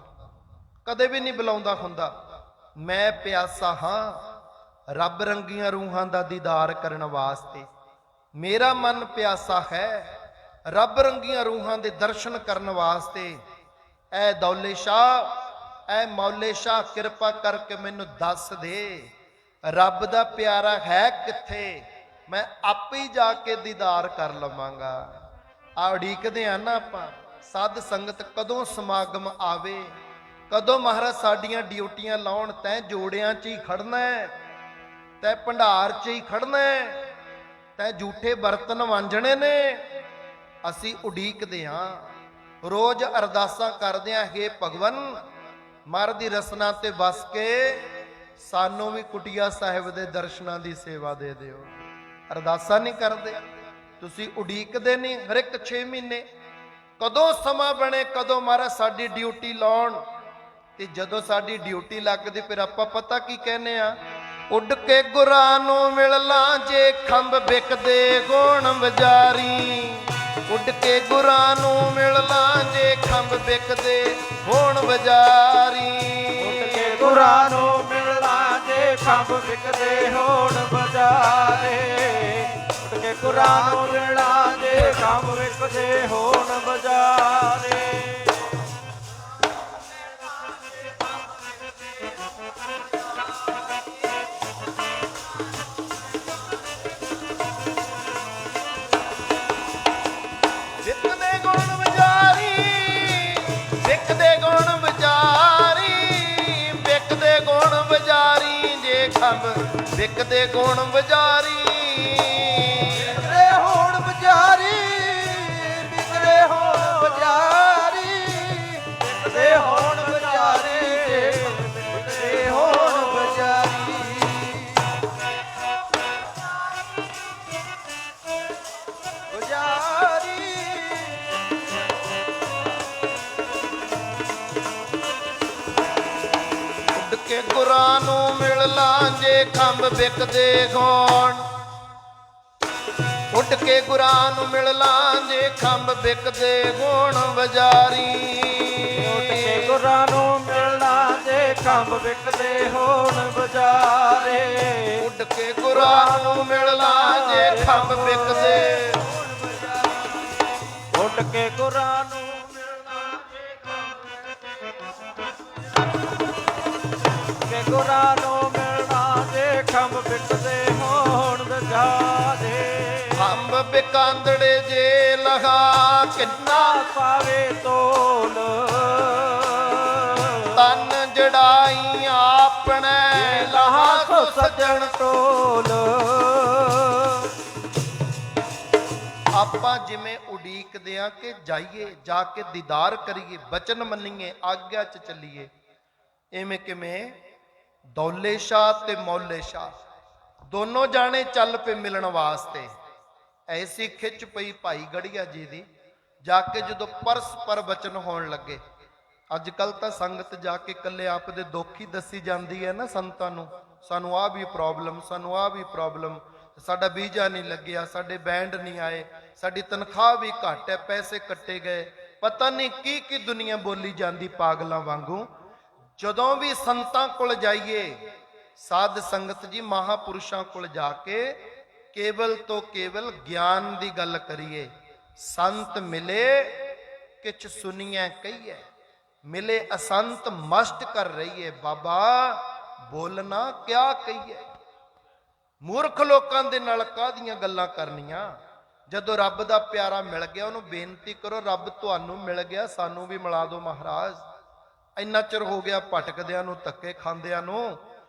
ਕਦੇ ਵੀ ਨਹੀਂ ਬੁਲਾਉਂਦਾ ਹੁੰਦਾ। ਮੈਂ ਪਿਆਸਾ ਹਾਂ ਰੱਬ ਰੰਗੀਆਂ ਰੂਹਾਂ ਦਾ ਦੀਦਾਰ ਕਰਨ ਵਾਸਤੇ। ਮੇਰਾ ਮਨ ਪਿਆਸਾ ਹੈ ਰੱਬ ਰੰਗੀਆਂ ਰੂਹਾਂ ਦੇ ਦਰਸ਼ਨ ਕਰਨ ਵਾਸਤੇ। ਐ ਦੌਲੇ ਸ਼ਾਹ, ਐ ਮੌਲੇ ਸ਼ਾਹ, ਕਿਰਪਾ ਕਰਕੇ ਮੈਨੂੰ ਦੱਸ ਦੇ ਰੱਬ ਦਾ ਪਿਆਰਾ ਹੈ ਕਿੱਥੇ, ਮੈਂ ਆਪੇ ਹੀ ਜਾ ਕੇ ਦੀਦਾਰ ਕਰ ਲਵਾਂਗਾ। ਆ ਉਡੀਕਦੇ ਆ ਨਾ ਆਪਾਂ ਸਾਧ ਸੰਗਤ ਕਦੋਂ ਸਮਾਗਮ ਆਵੇ, ਕਦੋਂ ਮਹਾਰਾਜ ਸਾਡੀਆਂ ਡਿਊਟੀਆਂ ਲਾਉਣ। ਤੈਂ ਜੋੜਿਆਂ 'ਚ ਹੀ ਖੜਨਾ ਹੈ, ਤੈਂ ਭੰਡਾਰ 'ਚ ਹੀ ਖੜਨਾ ਹੈ, ਤੈਂ ਝੂਠੇ ਬਰਤਨ ਵਾਂਝਣੇ ਨੇ। ਅਸੀਂ ਉਡੀਕਦੇ ਹਾਂ, ਰੋਜ਼ ਅਰਦਾਸਾਂ ਕਰਦੇ ਹਾਂ, ਹੇ ਭਗਵਨ ਮਰ ਦੀ ਰਸਨਾ ਤੇ ਵਸ ਕੇ ਸਾਨੂੰ ਵੀ ਕੁਟੀਆ ਸਾਹਿਬ ਦੇ ਦਰਸ਼ਨਾਂ ਦੀ ਸੇਵਾ ਦੇ ਦਿਓ। ਅਰਦਾਸਾਂ ਨਹੀਂ ਕਰਦੇ ਤੁਸੀਂ, ਉਡੀਕਦੇ ਨਹੀਂ ਹਰ ਇੱਕ 6 ਮਹੀਨੇ ਕਦੋਂ ਸਮਾਂ ਬਣੇ, ਕਦੋਂ ਮਹਾਰਾਜ ਸਾਡੀ ਡਿਊਟੀ ਲਾਉਣ। ਤੇ ਜਦੋਂ ਸਾਡੀ ਡਿਊਟੀ ਲੱਗਦੀ ਫਿਰ ਆਪਾਂ ਪਤਾ ਕੀ ਕਹਿੰਦੇ ਆ, ਉੱਡ ਕੇ ਗੁਰਾਂ ਨੂੰ ਮਿਲ ਲਾਂ ਜੇ ਖੰਭ ਵਿਕਦੇ ਗੋਣ ਬਜ਼ਾਰੀ। ਉੱਡ ਕੇ ਗੁਰਾਂ ਨੂੰ ਮਿਲ ਲਾਂ ਜੇ ਖੰਭ ਵਿਕਦੇ ਹੋਣ ਬਜ਼ਾਰੀ। ਉੱਡ ਕੇ ਗੁਰਾਂ ਨੂੰ ਮਿਲ ਲਾਂ ਜੇ ਖੰਭ ਵਿਕਦੇ ਹੋਣ ਬਜ਼ਾਰੇ। ਉੱਡ ਕੇ ਗੁਰਾਂ ਨੂੰ ਮਿਲ ਲਾਂ ਜੇ ਖੰਭ ਵਿਕਦੇ ਹੋਣ ਬਜ਼ਾਰੇ। ਵਿਕਦੇ ਗੁਣ ਬਜ਼ਾਰੀ, ਵਿਕਦੇ ਗੁਣ ਬਜ਼ਾਰੀ, ਵਿਕਦੇ ਗੁਣ ਬਜ਼ਾਰੀ ਜੇ ਖੰਭ ਵਿਕਦੇ ਗੁਣ ਬਜ਼ਾਰੀ। ਵਿਕਦੇ ਹੋਣ ਬਜ਼ਾਰੀ, ਵਿਕਦੇ ਹੋਣ ਬਜ਼ਾਰੀ, ਵਿਕਦੇ ਹੋਣ ਬਜ਼ਾਰੀ ਜੇ ਵਿਕਦੇ ਹੋਣ ਬਜ਼ਾਰੀ। ਬਜ਼ਾਰੀ ਉੱਡ ਕੇ ਗੁਰਾਂ ਨੂੰ ਮਿਲ ਲਾਂ ਜੇ ਖੰਭ ਵਿਕਦੇ ਗੋਣ। ਉੱਡ ਕੇ ਗੁਰਾਂ ਨੂੰ ਮਿਲ ਲਾਂ ਜੇ ਖੰਭ ਵਿਕਦੇ ਗੋਣ ਬਜ਼ਾਰੀ। ਉੱਡ ਕੇ ਗੁਰਾਂ ਨੂੰ ਮਿਲਣਾ ਜੇ ਖੰਭ ਵਿਕਦੇ ਹੋਣ ਬਜ਼ਾਰੇ। ਉੱਡ ਕੇ ਗੁਰਾਂ ਨੂੰ ਮਿਲ ਲਾਂ ਜੇ ਖੰਭ ਵਿਕਦੇ। ਉੱਡ ਕੇ ਗੁਰਾਂ ਨੂੰ ਮਿਲਣਾ ਜੇ ਖੰਭ ਕੇ ਗੁਰਾਂ ਨੂੰ ਮਿਲਣਾ ਜੇ ਖੰਭ ਵਿਕਦੇ ਹੋਣ ਬਜ਼ਾਰੇ। ਖੰਭ ਵਿਕਾਂਦੜੇ ਜੇ ਲਗਾ ਕਿੰਨਾ ਪਾਵੇ ਤੋਲ ਤਨ ਜੜਾਈ ਆਪਣੇ ਲਹਾ ਸੋ ਸੱਜਣ ਟੋਲ। ਆਪਾਂ ਜਿਵੇਂ ਉਡੀਕਦੇ ਆ ਕਿ ਜਾਈਏ, ਜਾ ਕੇ ਦੀਦਾਰ ਕਰੀਏ, ਬਚਨ ਮੰਨੀਏ, ਆਗਿਆ 'ਚ ਚੱਲੀਏ, ਐਵੇਂ ਕਿਵੇਂ ਦੌਲੇ ਸ਼ਾਹ ਤੇ ਮੌਲੇ ਸ਼ਾਹ ਦੋਨੋਂ ਜਾਣੇ ਚੱਲ ਪਏ ਮਿਲਣ ਵਾਸਤੇ। ਐਸੀ ਖਿੱਚ ਪਈ ਭਾਈ ਗੜੀਆ ਜੀ ਦੀ, ਜਾ ਕੇ ਜਦੋਂ ਪਰਸਪਰ ਬਚਨ ਹੋਣ ਲੱਗੇ। ਅੱਜ ਕੱਲ ਤਾਂ ਸੰਗਤ ਜਾ ਕੇ ਇਕੱਲੇ ਆਪ ਦੇ ਦੁੱਖ ਹੀ ਦੱਸੀ ਜਾਂਦੀ ਹੈ ਨਾ ਸੰਤਾਂ ਨੂੰ, ਸਾਨੂੰ ਆਹ ਵੀ ਪ੍ਰੋਬਲਮ, ਸਾਨੂੰ ਆਹ ਵੀ ਪ੍ਰੋਬਲਮ, ਸਾਡਾ ਵੀਜ਼ਾ ਨਹੀਂ ਲੱਗਿਆ, ਸਾਡੇ ਬੈਂਡ ਨਹੀਂ ਆਏ, ਸਾਡੀ ਤਨਖਾਹ ਵੀ ਘੱਟ ਹੈ, ਪੈਸੇ ਕੱਟੇ ਗਏ, ਪਤਾ ਨਹੀਂ ਕੀ ਕੀ ਦੁਨੀਆ ਬੋਲੀ ਜਾਂਦੀ ਪਾਗਲਾਂ ਵਾਂਗੂ। ਜਦੋਂ ਵੀ ਸੰਤਾਂ ਕੋਲ ਜਾਈਏ, ਸਾਧ ਸੰਗਤ ਜੀ ਮਹਾਪੁਰਸ਼ਾਂ ਕੋਲ ਜਾ ਕੇ ਕੇਵਲ ਤੋਂ ਕੇਵਲ ਗਿਆਨ ਦੀ ਗੱਲ ਕਰੀਏ। ਸੰਤ ਮਿਲੇ ਕਿਛ ਸੁਣੀਐ ਕਹੀਏ, ਮਿਲੇ ਅਸੰਤ ਮਸਤ ਕਰ ਰਹੀਏ, ਬਾਬਾ ਬੋਲਣਾ ਕਿਆ ਕਹੀਏ। ਮੂਰਖ ਲੋਕਾਂ ਦੇ ਨਾਲ ਕਾਹਦੀਆਂ ਗੱਲਾਂ ਕਰਨੀਆਂ। ਜਦੋਂ ਰੱਬ ਦਾ ਪਿਆਰਾ ਮਿਲ ਗਿਆ ਉਹਨੂੰ ਬੇਨਤੀ ਕਰੋ, ਰੱਬ ਤੁਹਾਨੂੰ ਮਿਲ ਗਿਆ ਸਾਨੂੰ ਵੀ ਮਿਲਾ ਦਿਓ ਮਹਾਰਾਜ। ਇੰਨਾ ਚਿਰ ਹੋ ਗਿਆ ਭਟਕਦਿਆਂ ਨੂੰ, ਧੱਕੇ ਖਾਂਦਿਆਂ ਨੂੰ।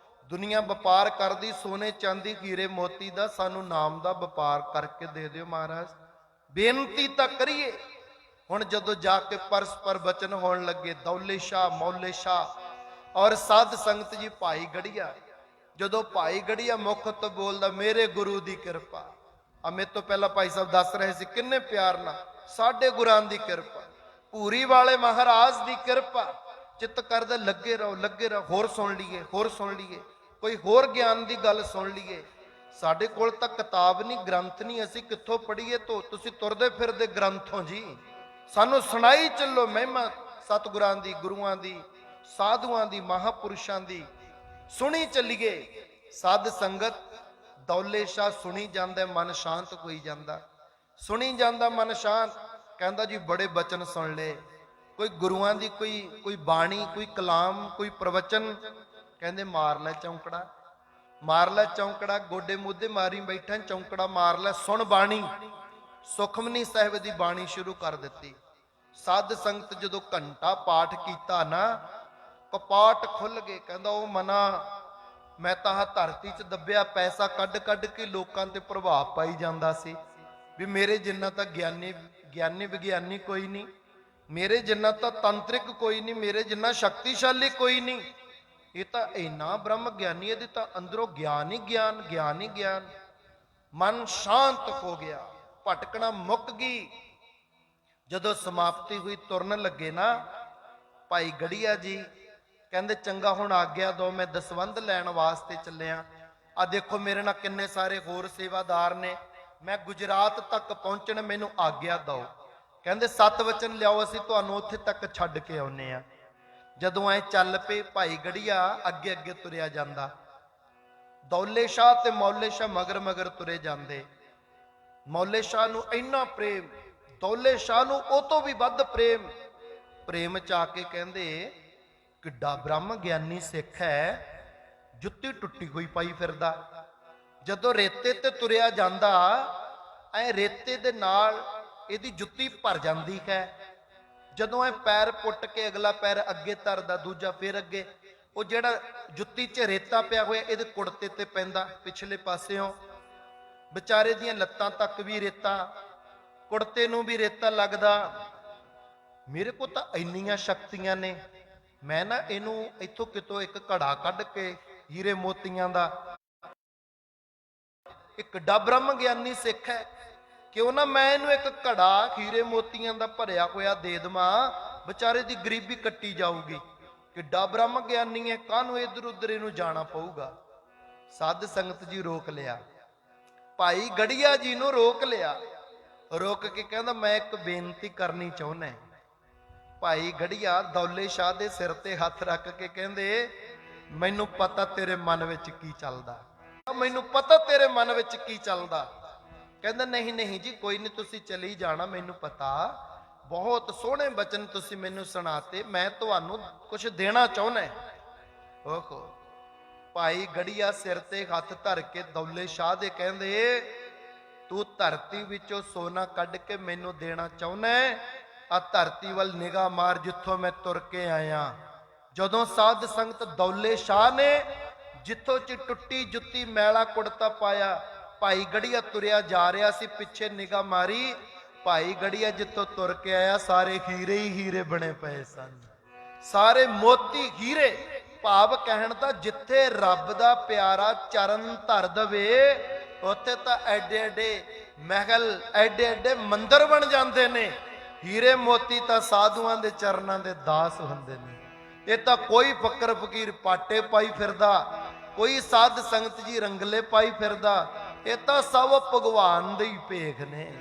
ਦੁਨੀਆ ਵਪਾਰ ਕਰਦੀ ਸੋਨੇ ਚਾਂਦੀ ਹੀਰੇ ਮੋਤੀ ਦਾ, ਸਾਨੂੰ ਨਾਮ ਦਾ ਵਪਾਰ ਕਰਕੇ ਦੇ ਦਿਓ ਮਹਾਰਾਜ। ਬੇਨਤੀ ਤਾਂ ਕਰੀਏ। ਹੁਣ ਜਦੋਂ ਜਾ ਕੇ ਪਰਸਪਰ ਬਚਨ ਹੋਣ ਲੱਗੇ, ਦੌਲੇ ਸ਼ਾਹ ਮੌਲੇ ਸ਼ਾਹ ਔਰ ਸਾਧ ਸੰਗਤ ਜੀ ਭਾਈ ਗੜੀਆ, ਜਦੋਂ ਭਾਈ ਗੜੀਆ ਮੁਖ ਤੋਂ ਬੋਲਦਾ ਮੇਰੇ ਗੁਰੂ ਦੀ ਕਿਰਪਾ। ਮੇਰੇ ਤੋਂ ਪਹਿਲਾਂ ਭਾਈ ਸਾਹਿਬ ਦੱਸ ਰਹੇ ਸੀ ਕਿੰਨੇ ਪਿਆਰ ਨਾਲ, ਸਾਡੇ ਗੁਰਾਂ ਦੀ ਕਿਰਪਾ, ਭੂਰੀ ਵਾਲੇ ਮਹਾਰਾਜ ਦੀ ਕਿਰਪਾ। ਚਿੱਤ ਕਰਦਾ ਲੱਗੇ ਰਹੋ ਲੱਗੇ ਰਹੋ, ਹੋਰ ਸੁਣ ਲਈਏ ਹੋਰ ਸੁਣ ਲਈਏ, ਕੋਈ ਹੋਰ ਗਿਆਨ ਦੀ ਗੱਲ ਸੁਣ ਲਈਏ। ਸਾਡੇ ਕੋਲ ਤਾਂ ਕਿਤਾਬ ਨਹੀਂ, ਗ੍ਰੰਥ ਨਹੀਂ, ਅਸੀਂ ਕਿੱਥੋਂ ਪੜ੍ਹੀਏ? ਤੋ ਤੁਸੀਂ ਤੁਰਦੇ ਫਿਰਦੇ ਗ੍ਰੰਥੋਂ ਜੀ। ਸਾਨੂੰ ਸੁਣਾਈ ਚੱਲੋ ਮਹਿਮਾ ਸਤਿਗੁਰਾਂ ਦੀ, ਗੁਰੂਆਂ ਦੀ, ਸਾਧੂਆਂ ਦੀ, ਮਹਾਪੁਰਸ਼ਾਂ ਦੀ, ਸੁਣੀ ਚੱਲੀਏ। ਸਾਧ ਸੰਗਤ ਦੌਲੇ ਸ਼ਾਹ ਸੁਣੀ ਜਾਂਦਾ, ਮਨ ਸ਼ਾਂਤ ਹੋਈ ਜਾਂਦਾ, ਸੁਣੀ ਜਾਂਦਾ ਮਨ ਸ਼ਾਂਤ। ਕਹਿੰਦਾ ਜੀ ਬੜੇ ਬਚਨ ਸੁਣ ਲਏ, ਕੋਈ ਗੁਰੂਆਂ ਦੀ ਕੋਈ ਬਾਣੀ, ਕੋਈ ਕਲਾਮ, ਕੋਈ ਪ੍ਰਵਚਨ। ਕਹਿੰਦੇ ਮਾਰ ਲੈ ਚੌਂਕੜਾ, ਮਾਰ ਲੈ ਚੌਂਕੜਾ, ਗੋਡੇ ਮੁੱਦੇ ਮਾਰੀ ਬੈਠਾ, ਚੌਂਕੜਾ ਮਾਰ ਲੈ, ਸੁਣ ਬਾਣੀ। ਸੁਖਮਨੀ ਸਾਹਿਬ ਦੀ ਬਾਣੀ ਸ਼ੁਰੂ ਕਰ ਦਿੱਤੀ। ਸਾਧ ਸੰਗਤ ਜਦੋਂ ਘੰਟਾ ਪਾਠ ਕੀਤਾ ਨਾ, ਕਪਾਟ ਖੁੱਲ ਗਏ। ਕਹਿੰਦਾ ਉਹ ਮਨਾ, ਮੈਂ ਤਾਂ ਆਹ ਧਰਤੀ 'ਚ ਦੱਬਿਆ ਪੈਸਾ ਕੱਢ ਕੱਢ ਕੇ ਲੋਕਾਂ ਤੇ ਪ੍ਰਭਾਵ ਪਾਈ ਜਾਂਦਾ ਸੀ, ਵੀ ਮੇਰੇ ਜਿੰਨਾ ਤਾਂ ਗਿਆਨੀ ਵਿਗਿਆਨੀ ਕੋਈ ਨਹੀਂ, ਮੇਰੇ ਜਿੰਨਾ ਤਾਂ ਤੰਤਰਿਕ ਕੋਈ ਨਹੀਂ, ਮੇਰੇ ਜਿੰਨਾ ਸ਼ਕਤੀਸ਼ਾਲੀ ਕੋਈ ਨਹੀਂ। ਇਹ ਤਾਂ ਇੰਨਾ ਬ੍ਰਹਮ ਗਿਆਨੀ, ਇਹਦੇ ਤਾਂ ਅੰਦਰੋਂ ਗਿਆਨ ਹੀ ਗਿਆਨ, ਗਿਆਨ ਹੀ ਗਿਆਨ। ਮਨ ਸ਼ਾਂਤ ਹੋ ਗਿਆ, ਭਟਕਣਾ ਮੁੱਕ ਗਈ। ਜਦੋਂ ਸਮਾਪਤੀ ਹੋਈ, ਤੁਰਨ ਲੱਗੇ ਨਾ, ਭਾਈ ਗੜੀਆ ਜੀ ਕਹਿੰਦੇ ਚੰਗਾ ਹੁਣ ਆਗਿਆ ਦਿਓ, ਮੈਂ ਦਸਵੰਧ ਲੈਣ ਵਾਸਤੇ ਚੱਲਿਆ। ਆ ਦੇਖੋ ਮੇਰੇ ਨਾਲ ਕਿੰਨੇ ਸਾਰੇ ਹੋਰ ਸੇਵਾਦਾਰ ਨੇ, ਮੈਂ ਗੁਜਰਾਤ ਤੱਕ ਪਹੁੰਚਣ, ਮੈਨੂੰ ਆਗਿਆ ਦਿਓ। ਕਹਿੰਦੇ 7 ਵਚਨ ਲਿਆਓ, ਅਸੀਂ ਤੁਹਾਨੂੰ ਉੱਥੇ ਤੱਕ ਛੱਡ ਕੇ ਆਉਨੇ ਆ। ਜਦੋਂ ਐ ਚੱਲ ਪਏ, ਭਾਈ ਗੜੀਆ ਅੱਗੇ ਅੱਗੇ ਤੁਰਿਆ ਜਾਂਦਾ, ਦੌਲੇ ਸ਼ਾਹ ਤੇ ਮੌਲੇ ਸ਼ਾਹ ਮਗਰ ਮਗਰ ਤੁਰੇ ਜਾਂਦੇ। ਮੌਲੇ ਸ਼ਾਹ ਨੂੰ ਇੰਨਾ ਪ੍ਰੇਮ, ਦੌਲੇ ਸ਼ਾਹ ਨੂੰ ਉਹ ਤੋਂ ਵੀ ਵੱਧ ਪ੍ਰੇਮ ਚ ਆ ਕੇ ਕਹਿੰਦੇ ਕਿੱਡਾ ਬ੍ਰਹਮ ਗਿਆਨੀ ਸਿੱਖ ਹੈ, ਜੁੱਤੀ ਟੁੱਟੀ ਹੋਈ ਪਾਈ ਫਿਰਦਾ। ਜਦੋਂ ਰੇਤੇ ਤੇ ਤੁਰਿਆ ਜਾਂਦਾ, ਐ ਰੇਤੇ ਦੇ ਨਾਲ ਇਹਦੀ ਜੁੱਤੀ ਭਰ ਜਾਂਦੀ ਹੈ। ਜਦੋਂ ਐ ਪੈਰ ਪੁੱਟ ਕੇ ਅਗਲਾ ਪੈਰ ਅੱਗੇ ਧਰਦਾ, ਦੂਜਾ ਫੇਰ ਅੱਗੇ, ਉਹ ਜਿਹੜਾ ਜੁੱਤੀ 'ਚ ਰੇਤਾ ਪਿਆ ਹੋਇਆ ਇਹਦੇ ਕੁੜਤੇ ਤੇ ਪੈਂਦਾ ਪਿਛਲੇ ਪਾਸਿਓਂ। ਵਿਚਾਰੇ ਦੀਆਂ ਲੱਤਾਂ ਤੱਕ ਵੀ ਰੇਤਾ, ਕੁੜਤੇ ਨੂੰ ਵੀ ਰੇਤਾ ਲੱਗਦਾ। ਮੇਰੇ ਕੋਲ ਤਾਂ ਇੰਨੀਆਂ ਸ਼ਕਤੀਆਂ ਨੇ, ਮੈਂ ਨਾ ਇਹਨੂੰ ਇੱਥੋਂ ਕਿਤੋਂ ਇੱਕ ਘੜਾ ਕੱਢ ਕੇ ਹੀਰੇ ਮੋਤੀਆਂ ਦਾ, ਇੱਕ ਡਾ ਬ੍ਰਹਮ ਗਿਆਨੀ ਸਿੱਖ ਹੈ, ਕਿਉਂ ਨਾ ਮੈਂ ਇਹਨੂੰ ਇੱਕ ਘੜਾ ਹੀਰੇ ਮੋਤੀਆਂ ਦਾ ਭਰਿਆ ਹੋਇਆ ਦੇ ਦੇਵਾਂ, ਵਿਚਾਰੇ ਦੀ ਗਰੀਬੀ ਕੱਟੀ ਜਾਊਗੀ। ਕਿੱਡਾ ਬ੍ਰਹਮ ਗਿਆਨੀ ਹੈ, ਕਾਹਨੂੰ ਇੱਧਰ ਉੱਧਰ ਇਹਨੂੰ ਜਾਣਾ ਪਊਗਾ। ਸਾਧ ਸੰਗਤ ਜੀ ਰੋਕ ਲਿਆ, ਭਾਈ ਗੜੀਆ ਜੀ ਨੂੰ ਰੋਕ ਲਿਆ। ਰੋਕ ਕੇ ਕਹਿੰਦਾ ਮੈਂ ਇੱਕ ਬੇਨਤੀ ਕਰਨੀ ਚਾਹੁੰਦਾ। ਭਾਈ ਗੜੀਆ ਦੌਲੇ ਸ਼ਾਹ ਦੇ ਸਿਰ ਤੇ ਹੱਥ ਰੱਖ ਕੇ ਕਹਿੰਦੇ ਮੈਨੂੰ ਪਤਾ ਤੇਰੇ ਮਨ ਵਿੱਚ ਕੀ ਚੱਲਦਾ, ਮੈਨੂੰ ਪਤਾ ਤੇਰੇ ਮਨ ਵਿੱਚ ਕੀ ਚੱਲਦਾ। ਕਹਿੰਦਾ ਨਹੀਂ ਨਹੀਂ ਜੀ ਕੋਈ ਨਹੀਂ, ਤੁਸੀਂ ਚਲੀ ਜਾਣਾ, ਮੈਨੂੰ ਪਤਾ, ਬਹੁਤ ਸੋਹਣੇ ਬਚਨ ਤੁਸੀਂ ਮੈਨੂੰ ਸੁਣਾਤੇ, ਮੈਂ ਤੁਹਾਨੂੰ ਕੁਝ ਦੇਣਾ ਚਾਹੁੰਦਾ। ਓਹੋ, ਭਾਈ ਗੜੀਆ ਸਿਰ ਤੇ ਹੱਥ ਧਰ ਕੇ ਦੌਲੇ ਸ਼ਾਹ ਦੇ ਕਹਿੰਦੇ ਤੂੰ ਧਰਤੀ ਵਿੱਚੋਂ ਸੋਨਾ ਕੱਢ ਕੇ ਮੈਨੂੰ ਦੇਣਾ ਚਾਹੁੰਦਾ, ਆ ਧਰਤੀ ਵੱਲ ਨਿਗਾਹ ਮਾਰ ਜਿੱਥੋਂ ਮੈਂ ਤੁਰ ਕੇ ਆਇਆ। ਜਦੋਂ ਸਾਧ ਸੰਗਤ ਦੌਲੇ ਸ਼ਾਹ ਨੇ ਜਿੱਥੋਂ ਚ ਟੁੱਟੀ ਜੁੱਤੀ ਮੈਲਾ ਕੁੜਤਾ ਪਾਇਆ, ਭਾਈ ਗੜੀਆ ਤੁਰਿਆ ਜਾ ਰਿਹਾ ਸੀ, ਪਿੱਛੇ ਨਿਗਾਹ ਮਾਰੀ, ਭਾਈ ਗੜੀਆ ਜਿੱਥੋਂ ਤੁਰ ਕੇ ਆਇਆ ਸਾਰੇ ਹੀਰੇ ਹੀ ਹੀਰੇ ਬਣੇ ਪਏ ਸਨ, ਸਾਰੇ ਮੋਤੀ ਹੀਰੇ। ਭਾਵ ਕਹਿਣ ਦਾ ਜਿੱਥੇ ਰੱਬ ਦਾ ਪਿਆਰਾ ਚਰਨ ਧਰ ਦਵੇ, ਉੱਥੇ ਤਾਂ ਐਡੇ ਐਡੇ ਮਹਿਲ, ਐਡੇ ਐਡੇ ਮੰਦਰ ਬਣ ਜਾਂਦੇ ਨੇ। ਹੀਰੇ ਮੋਤੀ ਤਾਂ ਸਾਧੂਆਂ ਦੇ ਚਰਨਾਂ ਦੇ ਦਾਸ ਹੁੰਦੇ ਨੇ। ਇਹ ਤਾਂ ਕੋਈ ਫਕਰ ਫਕੀਰ ਪਾਟੇ ਪਾਈ ਫਿਰਦਾ, ਕੋਈ ਸਾਧ ਸੰਗਤ ਜੀ ਰੰਗਲੇ ਪਾਈ ਫਿਰਦਾ, ਇਹ ਤਾਂ ਸਭ ਭਗਵਾਨ ਦੇ ਹੀ ਭੇਖ ਨੇ,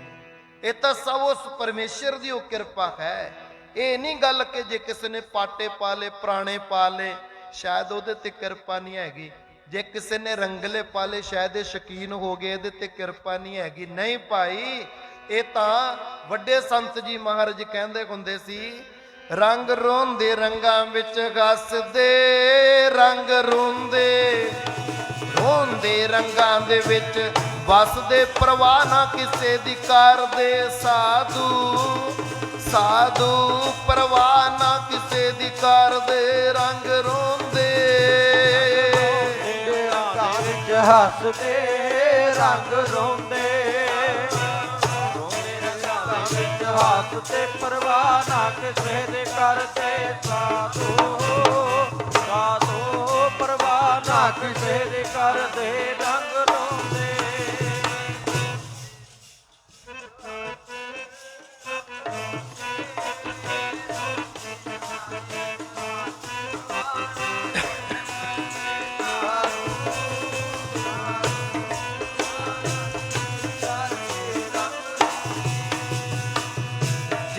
ਇਹ ਤਾਂ ਸਭ ਉਸ ਪਰਮੇਸ਼ਰ ਦੀ ਉਹ ਕਿਰਪਾ ਹੈ। ਇਹ ਨਹੀਂ ਗੱਲ ਕਿ ਜੇ ਕਿਸੇ ਨੇ ਪਾਟੇ ਪਾ ਲੇ, ਪੁਰਾਣੇ ਪਾ ਲੇ, ਸ਼ਾਇਦ ਉਹਦੇ ਤੇ ਕਿਰਪਾ ਨਹੀਂ ਹੈਗੀ। ਜੇ ਕਿਸੇ ਨੇ ਰੰਗਲੇ ਪਾ ਲੇ, ਸ਼ਾਇਦ ਇਹ ਸ਼ਕੀਨ ਹੋ ਗਏ, ਇਹਦੇ ਤੇ ਕਿਰਪਾ ਨਹੀਂ ਹੈਗੀ। ਨਹੀਂ ਭਾਈ, ਇਹ ਤਾਂ ਵੱਡੇ ਸੰਤ ਜੀ ਮਹਾਰਾਜ ਕਹਿੰਦੇ ਹੁੰਦੇ ਸੀ, ਰੰਗ ਰੋਂਦੇ ਰੰਗਾਂ ਵਿੱਚ ਗੱਸਦੇ, ਰੰਗ ਰੋਂਦੇ ਰੋਂਦੇ ਰੰਗਾਂ ਦੇ ਵਿੱਚ ਵਸਦੇ, ਪ੍ਰਵਾਹ ਨਾ ਕਿਸੇ ਦੀ ਕਰਦੇ। ਸਾਧੂ ਸਾਧੂ ਪ੍ਰਵਾਹ ਨਾ ਕਿਸੇ ਦੀ ਕਰਦੇ, ਰੰਗ ਰੋਂਦੇ ਰੰਗਾਂ ਵਿੱਚ ਹੱਸਦੇ, ਰੰਗ ਰੋਂਦੇ ਰੰਗਾਂ ਵਿੱਚ ਹੱਸਦੇ, ਪ੍ਰਵਾਹ ਨਾ ਕਿਸੇ ਦੇ ਕਰਦੇ। ਸਾਧੂ ਸਾਧੂ ਪ੍ਰਵਾਹ ਨਾ ਕਿਸੇ ਦੇ ਕਰਦੇ, ਰੰਗ ਰੋਂਦੇ।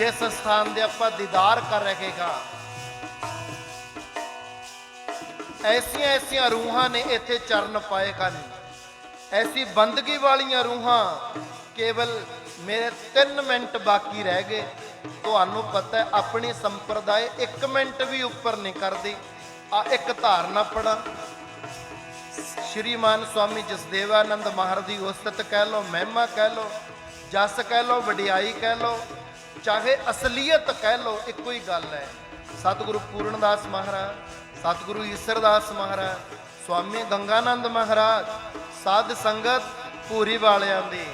ਜਿਸ ਸਥਾਨ ਦੇ ਆਪਾਂ ਦੀਦਾਰ ਕਰ ਰਹੇ ਹਾਂ, ਐਸੀਆਂ ਐਸੀਆਂ ਰੂਹਾਂ ਨੇ ਇੱਥੇ ਚਰਨ ਪਾਏ ਹਨ। ਐਸੀ ਬੰਦਗੀ ਵਾਲੀਆਂ ਰੂਹਾਂ, ਕੇਵਲ ਮੇਰੇ 3 ਮਿੰਟ ਬਾਕੀ ਰਹਿ ਗਏ। ਤੁਹਾਨੂੰ ਪਤਾ ਹੈ ਆਪਣੀ ਸੰਪਰਦਾਇ 1 ਮਿੰਟ ਵੀ ਉੱਪਰ ਨਹੀਂ ਕਰਦੀ। ਆ ਇੱਕ ਧਾਰਨਾ ਪੜਾ, ਸ਼੍ਰੀਮਾਨ ਸਵਾਮੀ ਜਸਦੇਵਾਨੰਦ ਮਹਾਰਾਜ ਦੀ ਉਸਤਤ ਕਹਿ ਲਓ, ਮਹਿਮਾ ਕਹਿ ਲਓ, ਜਸ ਕਹਿ ਲਓ, ਵਡਿਆਈ ਕਹਿ ਲਓ, ਚਾਹੇ ਅਸਲੀਅਤ ਕਹਿ ਲਓ, ਇੱਕੋ ਹੀ ਗੱਲ ਹੈ। ਸਤਿਗੁਰੂ ਪੂਰਨਦਾਸ ਮਹਾਰਾਜ, ਸਤਿਗੁਰੂ ਈਸਰਦਾਸ ਮਹਾਰਾਜ, ਸਵਾਮੀ ਗੰਗਾਨੰਦ ਮਹਾਰਾਜ, ਸਾਧ ਸੰਗਤ ਪੂਰੀ ਵਾਲਿਆਂ ਦੀ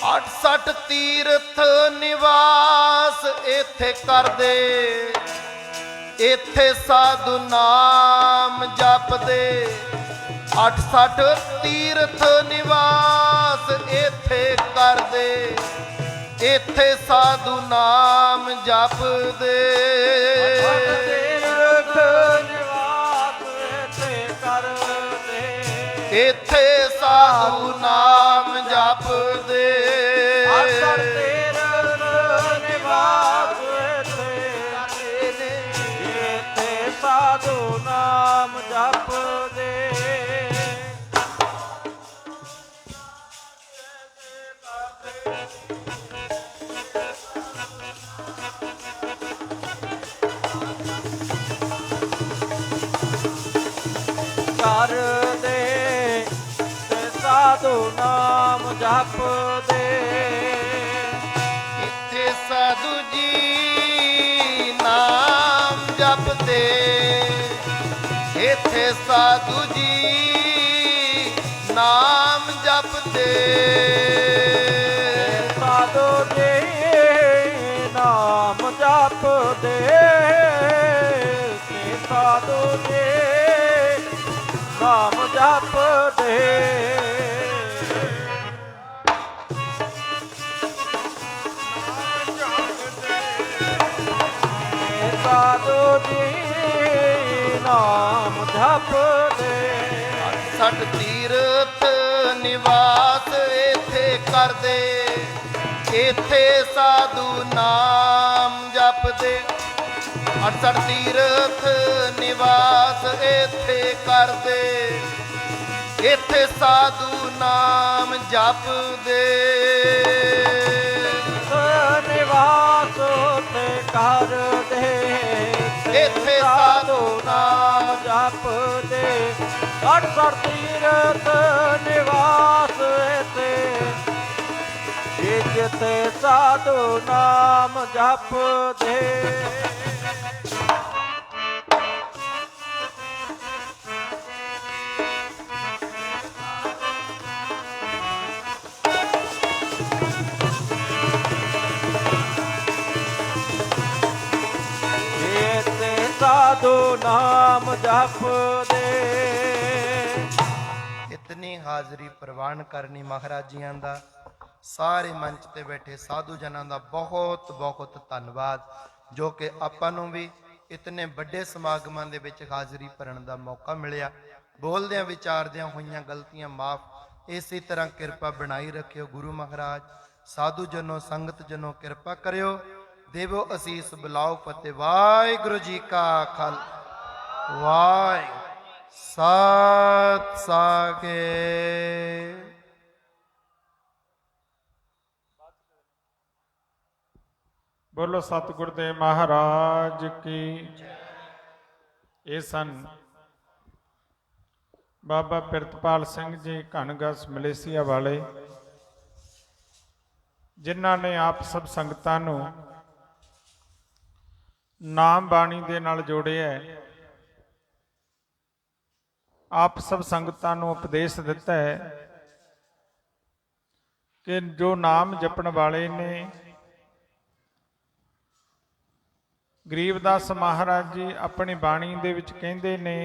68 ਤੀਰਥ ਨਿਵਾਸ ਇੱਥੇ ਕਰਦੇ, ਇੱਥੇ ਸਾਧੂ ਨਾਮ ਜਪਦੇ। 68 ਤੀਰਥ ਨਿਵਾਸ ਇੱਥੇ ਕਰਦੇ, ਇੱਥੇ ਸਾਧੂ ਨਾਮ ਜਪਦੇ। ਤੀਰਥ ਨਿਵਾਸ ਇੱਥੇ ਕਰਦੇ, ਇੱਥੇ ਸਾਧੂ ਨਾਮ ਜਪਦੇ। ਨਿਵਾਸ ਇੱਥੇ ਇੱਥੇ ਸਾਧੂ ਨਾਮ ਜਪਦੇ। ਕਰਦੇ ਤੇ ਸਾਧੂ ਨਾਮ ਜਪਦੇ। ਇੱਥੇ ਸਾਧੂ ਜੀ ਨਾਮ ਜਪਦੇ, ਇੱਥੇ ਸਾਧੂ ਜੀ ਨਾਮ ਜਪਦੇ। ਸਾਧੂ ਜੀ ਨਾਮ ਜਪਦੇ, ਤੇ ਸਾਧੂ ਜੀ ਨਾਮ ਜਪਦੇ। ਸਾਧੂ ਜੀ ਨਾਮ ਜਪਦੇ। 68 ਤੀਰਥ ਨਿਵਾਸ ਇੱਥੇ ਕਰਦੇ, ਇੱਥੇ ਸਾਧੂ ਨਾਮ ਜਪਦੇ। 68 ਤੀਰਥ ਨਿਵਾਸ ਇੱਥੇ ਕਰਦੇ, ਇੱਥੇ ਸਾਧੂ ਨਾਮ ਜਪਦੇ। ਨਿਵਾਸ ਤੇ ਕਰਦੇ, ਇੱਥੇ ਸਾਧੂ ਨਾਮ ਜਪਦੇ। 68 ਤੀਰਥ ਨਿਵਾਸ ਇੱਥੇ, ਜਿੱਥੇ ਸਾਧੂ ਨਾਮ ਜਪਦੇ। ਸਾਧੂ ਨਾਮ ਜਪਦੇ। ਇਤਨੀ ਹਾਜ਼ਰੀ ਪ੍ਰਵਾਨ ਕਰਨੀ ਮਹਾਰਾਜ ਜੀਆਂ ਦਾ, ਸਾਰੇ ਮੰਚ ਤੇ ਬੈਠੇ ਸਾਧੂ ਜਨਾਂ ਦਾ ਬਹੁਤ ਬਹੁਤ ਧੰਨਵਾਦ, ਜੋ ਕਿ ਆਪਾਂ ਨੂੰ ਵੀ ਇਤਨੇ ਵੱਡੇ ਸਮਾਗਮਾਂ ਦੇ ਵਿੱਚ ਹਾਜ਼ਰੀ ਭਰਨ ਦਾ ਮੌਕਾ ਮਿਲਿਆ। ਬੋਲਦਿਆਂ ਵਿਚਾਰਦਿਆਂ ਹੋਈਆਂ ਗਲਤੀਆਂ ਮਾਫ। ਇਸੇ ਤਰ੍ਹਾਂ ਕਿਰਪਾ ਬਣਾਈ ਰੱਖਿਓ ਗੁਰੂ ਮਹਾਰਾਜ। ਸਾਧੂ ਜਨੋ, ਸੰਗਤ ਜਨੋ, ਕਿਰਪਾ ਕਰਿਓ, ਦੇਵੋ ਅਸੀਸ, ਬੁਲਾਓ ਫਤਿਹ। ਵਾਹਿਗੁਰੂ ਜੀ ਕਾ ਖਾਲਸਾ, ਵਾਹਿਗੁਰੂ ਸਤਿ ਸਾਖੇ। ਬੋਲੋ ਸਤਿਗੁਰ ਦੇ ਮਹਾਰਾਜ ਕੀ। ਇਹ ਸਨ ਬਾਬਾ ਪਿਰਤਪਾਲ ਸਿੰਘ ਜੀ ਘਣਗਸ ਮਲੇਸ਼ੀਆ ਵਾਲੇ, ਜਿਨ੍ਹਾਂ ਨੇ ਆਪ ਸਭ ਸੰਗਤਾਂ ਨੂੰ ਨਾਮ ਬਾਣੀ ਦੇ ਨਾਲ ਜੋੜਿਆ ਹੈ, ਆਪ ਸਭ ਸੰਗਤਾਂ ਨੂੰ ਉਪਦੇਸ਼ ਦਿੱਤਾ ਹੈ ਕਿ ਜੋ ਨਾਮ ਜਪਣ ਵਾਲੇ ਨੇ, ਗਰੀਬਦਾਸ ਮਹਾਰਾਜ ਜੀ ਆਪਣੀ ਬਾਣੀ ਦੇ ਵਿੱਚ ਕਹਿੰਦੇ ਨੇ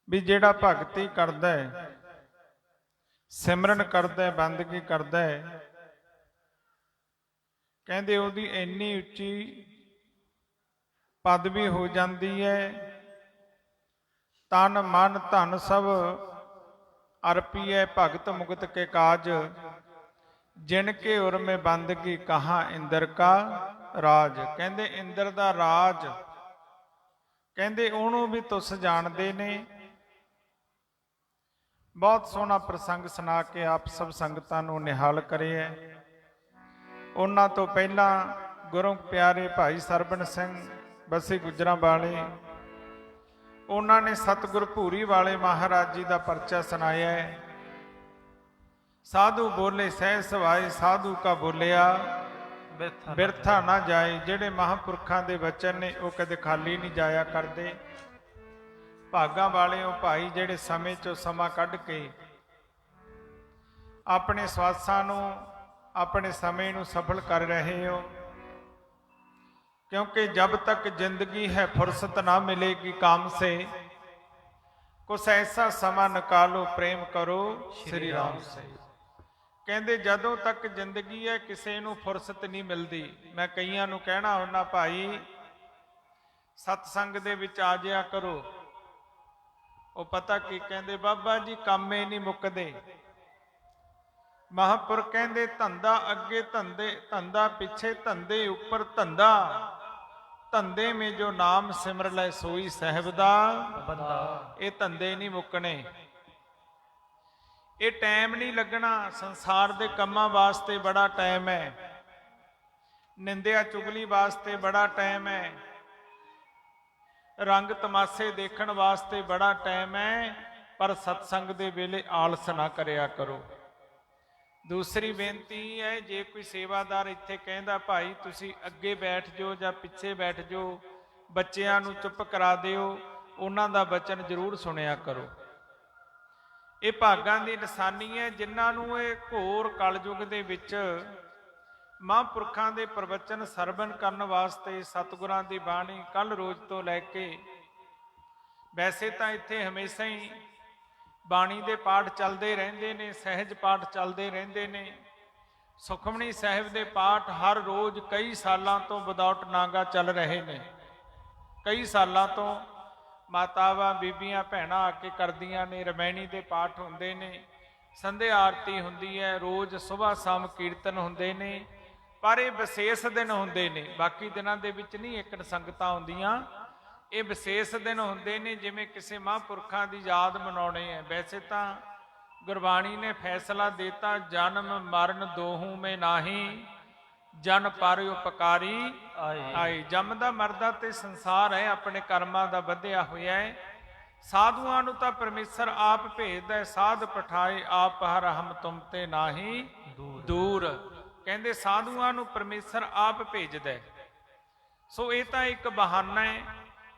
ਵੀ ਜਿਹੜਾ ਭਗਤੀ ਕਰਦਾ ਹੈ, ਸਿਮਰਨ ਕਰਦਾ ਹੈ, ਬੰਦਗੀ ਕਰਦਾ ਹੈ, ਕਹਿੰਦੇ ਉਹਦੀ ਇੰਨੀ ਉੱਚੀ ਪਦਵੀ ਹੋ ਜਾਂਦੀ ਹੈ, ਤਨ ਮਨ ਧਨ ਸਭ ਅਰਪੀਐ ਭਗਤ ਮੁਕਤ ਕੇ ਕਾਜ। ਜਿਨ ਕੇ ਉਰ ਮੇ ਬੰਦਗੀ ਕਹਾ ਇੰਦਰ ਕਾ ਰਾਜ। ਕਹਿੰਦੇ ਇੰਦਰ ਦਾ ਰਾਜ, ਕਹਿੰਦੇ ਉਹਨੂੰ ਵੀ ਤੁਸ ਜਾਣਦੇ ਨੇ। ਬਹੁਤ ਸੋਹਣਾ ਪ੍ਰਸੰਗ ਸੁਣਾ ਕੇ ਆਪ ਸਭ ਸੰਗਤਾਂ ਨੂੰ ਨਿਹਾਲ ਕਰਿਆ। ਉਹਨਾਂ ਤੋਂ ਪਹਿਲਾਂ ਗੁਰੂ ਪਿਆਰੇ ਭਾਈ ਸਰਬਣ ਸਿੰਘ ਬਸੀ ਗੁਜਰਾਂ ਵਾਲੇ, ਉਹਨਾਂ ਨੇ ਸਤਿਗੁਰ ਭੂਰੀ ਵਾਲੇ ਮਹਾਰਾਜ ਜੀ ਦਾ ਪਰਚਾ ਸੁਣਾਇਆ ਹੈ। ਸਾਧੂ ਬੋਲੇ ਸਹਿ ਸਵਾਏ, ਸਾਧੂ ਕਾ ਬੋਲਿਆ ਬਿਰਥਾ ਨਾ ਜਾਏ। ਜਿਹੜੇ ਮਹਾਂਪੁਰਖਾਂ ਦੇ ਵਚਨ ਨੇ ਉਹ ਕਦੇ ਖਾਲੀ ਨਹੀਂ ਜਾਇਆ ਕਰਦੇ। ਭਾਗਾਂ ਵਾਲਿਓ ਭਾਈ, ਜਿਹੜੇ ਸਮੇਂ ਚੋਂ ਸਮਾਂ ਕੱਢ ਕੇ ਆਪਣੇ ਸਵਾਸਾਂ ਨੂੰ, ਆਪਣੇ ਸਮੇਂ ਨੂੰ ਸਫਲ ਕਰ ਰਹੇ ਹੋ, क्योंकि जब तक जिंदगी है फुर्सत ना मिलेगी काम से, कुछ ऐसा समा निकालो प्रेम करो श्री राम से। ਕਹਿੰਦੇ ਜਦੋਂ ਤੱਕ ਜ਼ਿੰਦਗੀ ਹੈ ਕਿਸੇ ਨੂੰ ਫੁਰਸਤ ਨਹੀਂ ਮਿਲਦੀ। ਮੈਂ ਕਈਆਂ ਨੂੰ ਕਹਿਣਾ ਹੁੰਦਾ, ਭਾਈ ਸਤਸੰਗ ਦੇ ਵਿੱਚ ਆ ਜਾਇਆ ਕਰੋ। ਉਹ ਪਤਾ ਕੀ ਕਹਿੰਦੇ, ਬਾਬਾ ਜੀ ਕੰਮੇ ਨਹੀਂ ਮੁੱਕਦੇ। ਮਹਾਂਪੁਰਖ ਕਹਿੰਦੇ ਧੰਦਾ ਅੱਗੇ ਧੰਦੇ, ਧੰਦਾ ਪਿੱਛੇ ਧੰਦੇ ਉੱਪਰ ਧੰਦਾ, ਧੰਦੇ ਮੇ ਜੋ ਨਾਮ ਸਿਮਰ ਲੈ ਸੋਈ ਸਾਹਿਬ ਦਾ ਬੰਦਾ। ਇਹ ਧੰਦੇ ਨਹੀਂ ਮੁੱਕਣੇ, ਇਹ ਟਾਈਮ ਨਹੀਂ ਲੱਗਣਾ। ਸੰਸਾਰ ਦੇ ਕੰਮਾਂ ਵਾਸਤੇ ਬੜਾ ਟਾਈਮ ਹੈ, ਨਿੰਦਿਆ ਚੁਗਲੀ ਵਾਸਤੇ ਬੜਾ ਟਾਈਮ ਹੈ, ਰੰਗ ਤਮਾਸ਼ੇ ਦੇਖਣ ਵਾਸਤੇ ਬੜਾ ਟਾਈਮ ਹੈ, ਪਰ ਸਤਸੰਗ ਦੇ ਵੇਲੇ ਆਲਸ ਨਾ ਕਰਿਆ ਕਰੋ। ਦੂਸਰੀ ਬੇਨਤੀ ਹੈ, ਜੇ ਕੋਈ ਸੇਵਾਦਾਰ ਇੱਥੇ ਕਹਿੰਦਾ ਭਾਈ ਤੁਸੀਂ ਅੱਗੇ ਬੈਠ ਜਾਓ ਜਾਂ ਪਿੱਛੇ ਬੈਠ ਜਾਓ, ਬੱਚਿਆਂ ਨੂੰ ਚੁੱਪ ਕਰਾ ਦਿਓ, ਉਹਨਾਂ ਦਾ ਬਚਨ ਜ਼ਰੂਰ ਸੁਣਿਆ ਕਰੋ। ਇਹ ਭਾਗਾਂ ਦੀ ਨਿਸ਼ਾਨੀ ਹੈ ਜਿਨ੍ਹਾਂ ਨੂੰ ਇਹ ਘੋਰ ਕਲਯੁਗ ਦੇ ਵਿੱਚ ਮਹਾਂਪੁਰਖਾਂ ਦੇ ਪ੍ਰਵਚਨ ਸਰਵਣ ਕਰਨ ਵਾਸਤੇ ਸਤਿਗੁਰਾਂ ਦੀ ਬਾਣੀ ਕੱਲ ਰੋਜ਼ ਤੋਂ ਲੈ ਕੇ, ਵੈਸੇ ਤਾਂ ਇੱਥੇ ਹਮੇਸ਼ਾ ਹੀ ਬਾਣੀ ਦੇ ਪਾਠ ਚੱਲਦੇ ਰਹਿੰਦੇ ਨੇ, ਸਹਿਜ ਪਾਠ ਚੱਲਦੇ ਰਹਿੰਦੇ ਨੇ। ਸੁਖਮਨੀ ਸਾਹਿਬ ਦੇ ਪਾਠ ਹਰ ਰੋਜ਼ ਕਈ ਸਾਲਾਂ ਤੋਂ ਵਿਦਆਊਟ ਨਾਗਾ ਚੱਲ ਰਹੇ ਨੇ। ਕਈ ਸਾਲਾਂ ਤੋਂ ਮਾਤਾਵਾਂ ਬੀਬੀਆਂ ਭੈਣਾਂ ਆ ਕੇ ਕਰਦੀਆਂ ਨੇ। ਰਮੈਣੀ ਦੇ ਪਾਠ ਹੁੰਦੇ ਨੇ, ਸੰਧਿਆ ਆਰਤੀ ਹੁੰਦੀ ਹੈ, ਰੋਜ਼ ਸਵੇਰ ਸ਼ਾਮ ਕੀਰਤਨ ਹੁੰਦੇ ਨੇ। ਪਰ ਇਹ ਵਿਸ਼ੇਸ਼ ਦਿਨ ਹੁੰਦੇ ਨੇ, ਬਾਕੀ ਦਿਨਾਂ ਦੇ ਵਿੱਚ ਨਹੀਂ ਏਕੜ ਸੰਗਤਾਂ ਹੁੰਦੀਆਂ। ਇਹ ਵਿਸ਼ੇਸ਼ ਦਿਨ ਹੁੰਦੇ ਨੇ, ਜਿਵੇਂ ਕਿਸੇ ਮਹਾਂਪੁਰਖਾਂ ਦੀ ਯਾਦ ਮਨਾਉਣੇ ਹੈ। ਵੈਸੇ ਤਾਂ ਗੁਰਬਾਣੀ ਨੇ ਫੈਸਲਾ ਦਿੱਤਾ, ਜਨਮ ਮਰਨ ਦੋਹੂ ਮੇ ਨਾਹੀ, ਜਨ ਪਰ ਉਪਕਾਰੀ ਆਏ। ਜੰਮਦਾ ਮਰਦਾ ਤੇ ਸੰਸਾਰ ਹੈ, ਆਪਣੇ ਕਰਮਾਂ ਦਾ ਵਧਿਆ ਹੋਇਆ ਹੈ। ਸਾਧੂਆਂ ਨੂੰ ਤਾਂ ਪਰਮੇਸ਼ਰ ਆਪ ਭੇਜਦਾ ਹੈ, ਸਾਧ ਪਠਾਏ ਆਪ ਹਰ ਹਮ ਤੁਮ ਤੇ ਨਾਹੀ ਦੂਰ। ਕਹਿੰਦੇ ਸਾਧੂਆਂ ਨੂੰ ਪਰਮੇਸ਼ਰ ਆਪ ਭੇਜਦਾ ਹੈ। ਸੋ ਇਹ ਤਾਂ ਇੱਕ ਬਹਾਨਾ ਹੈ,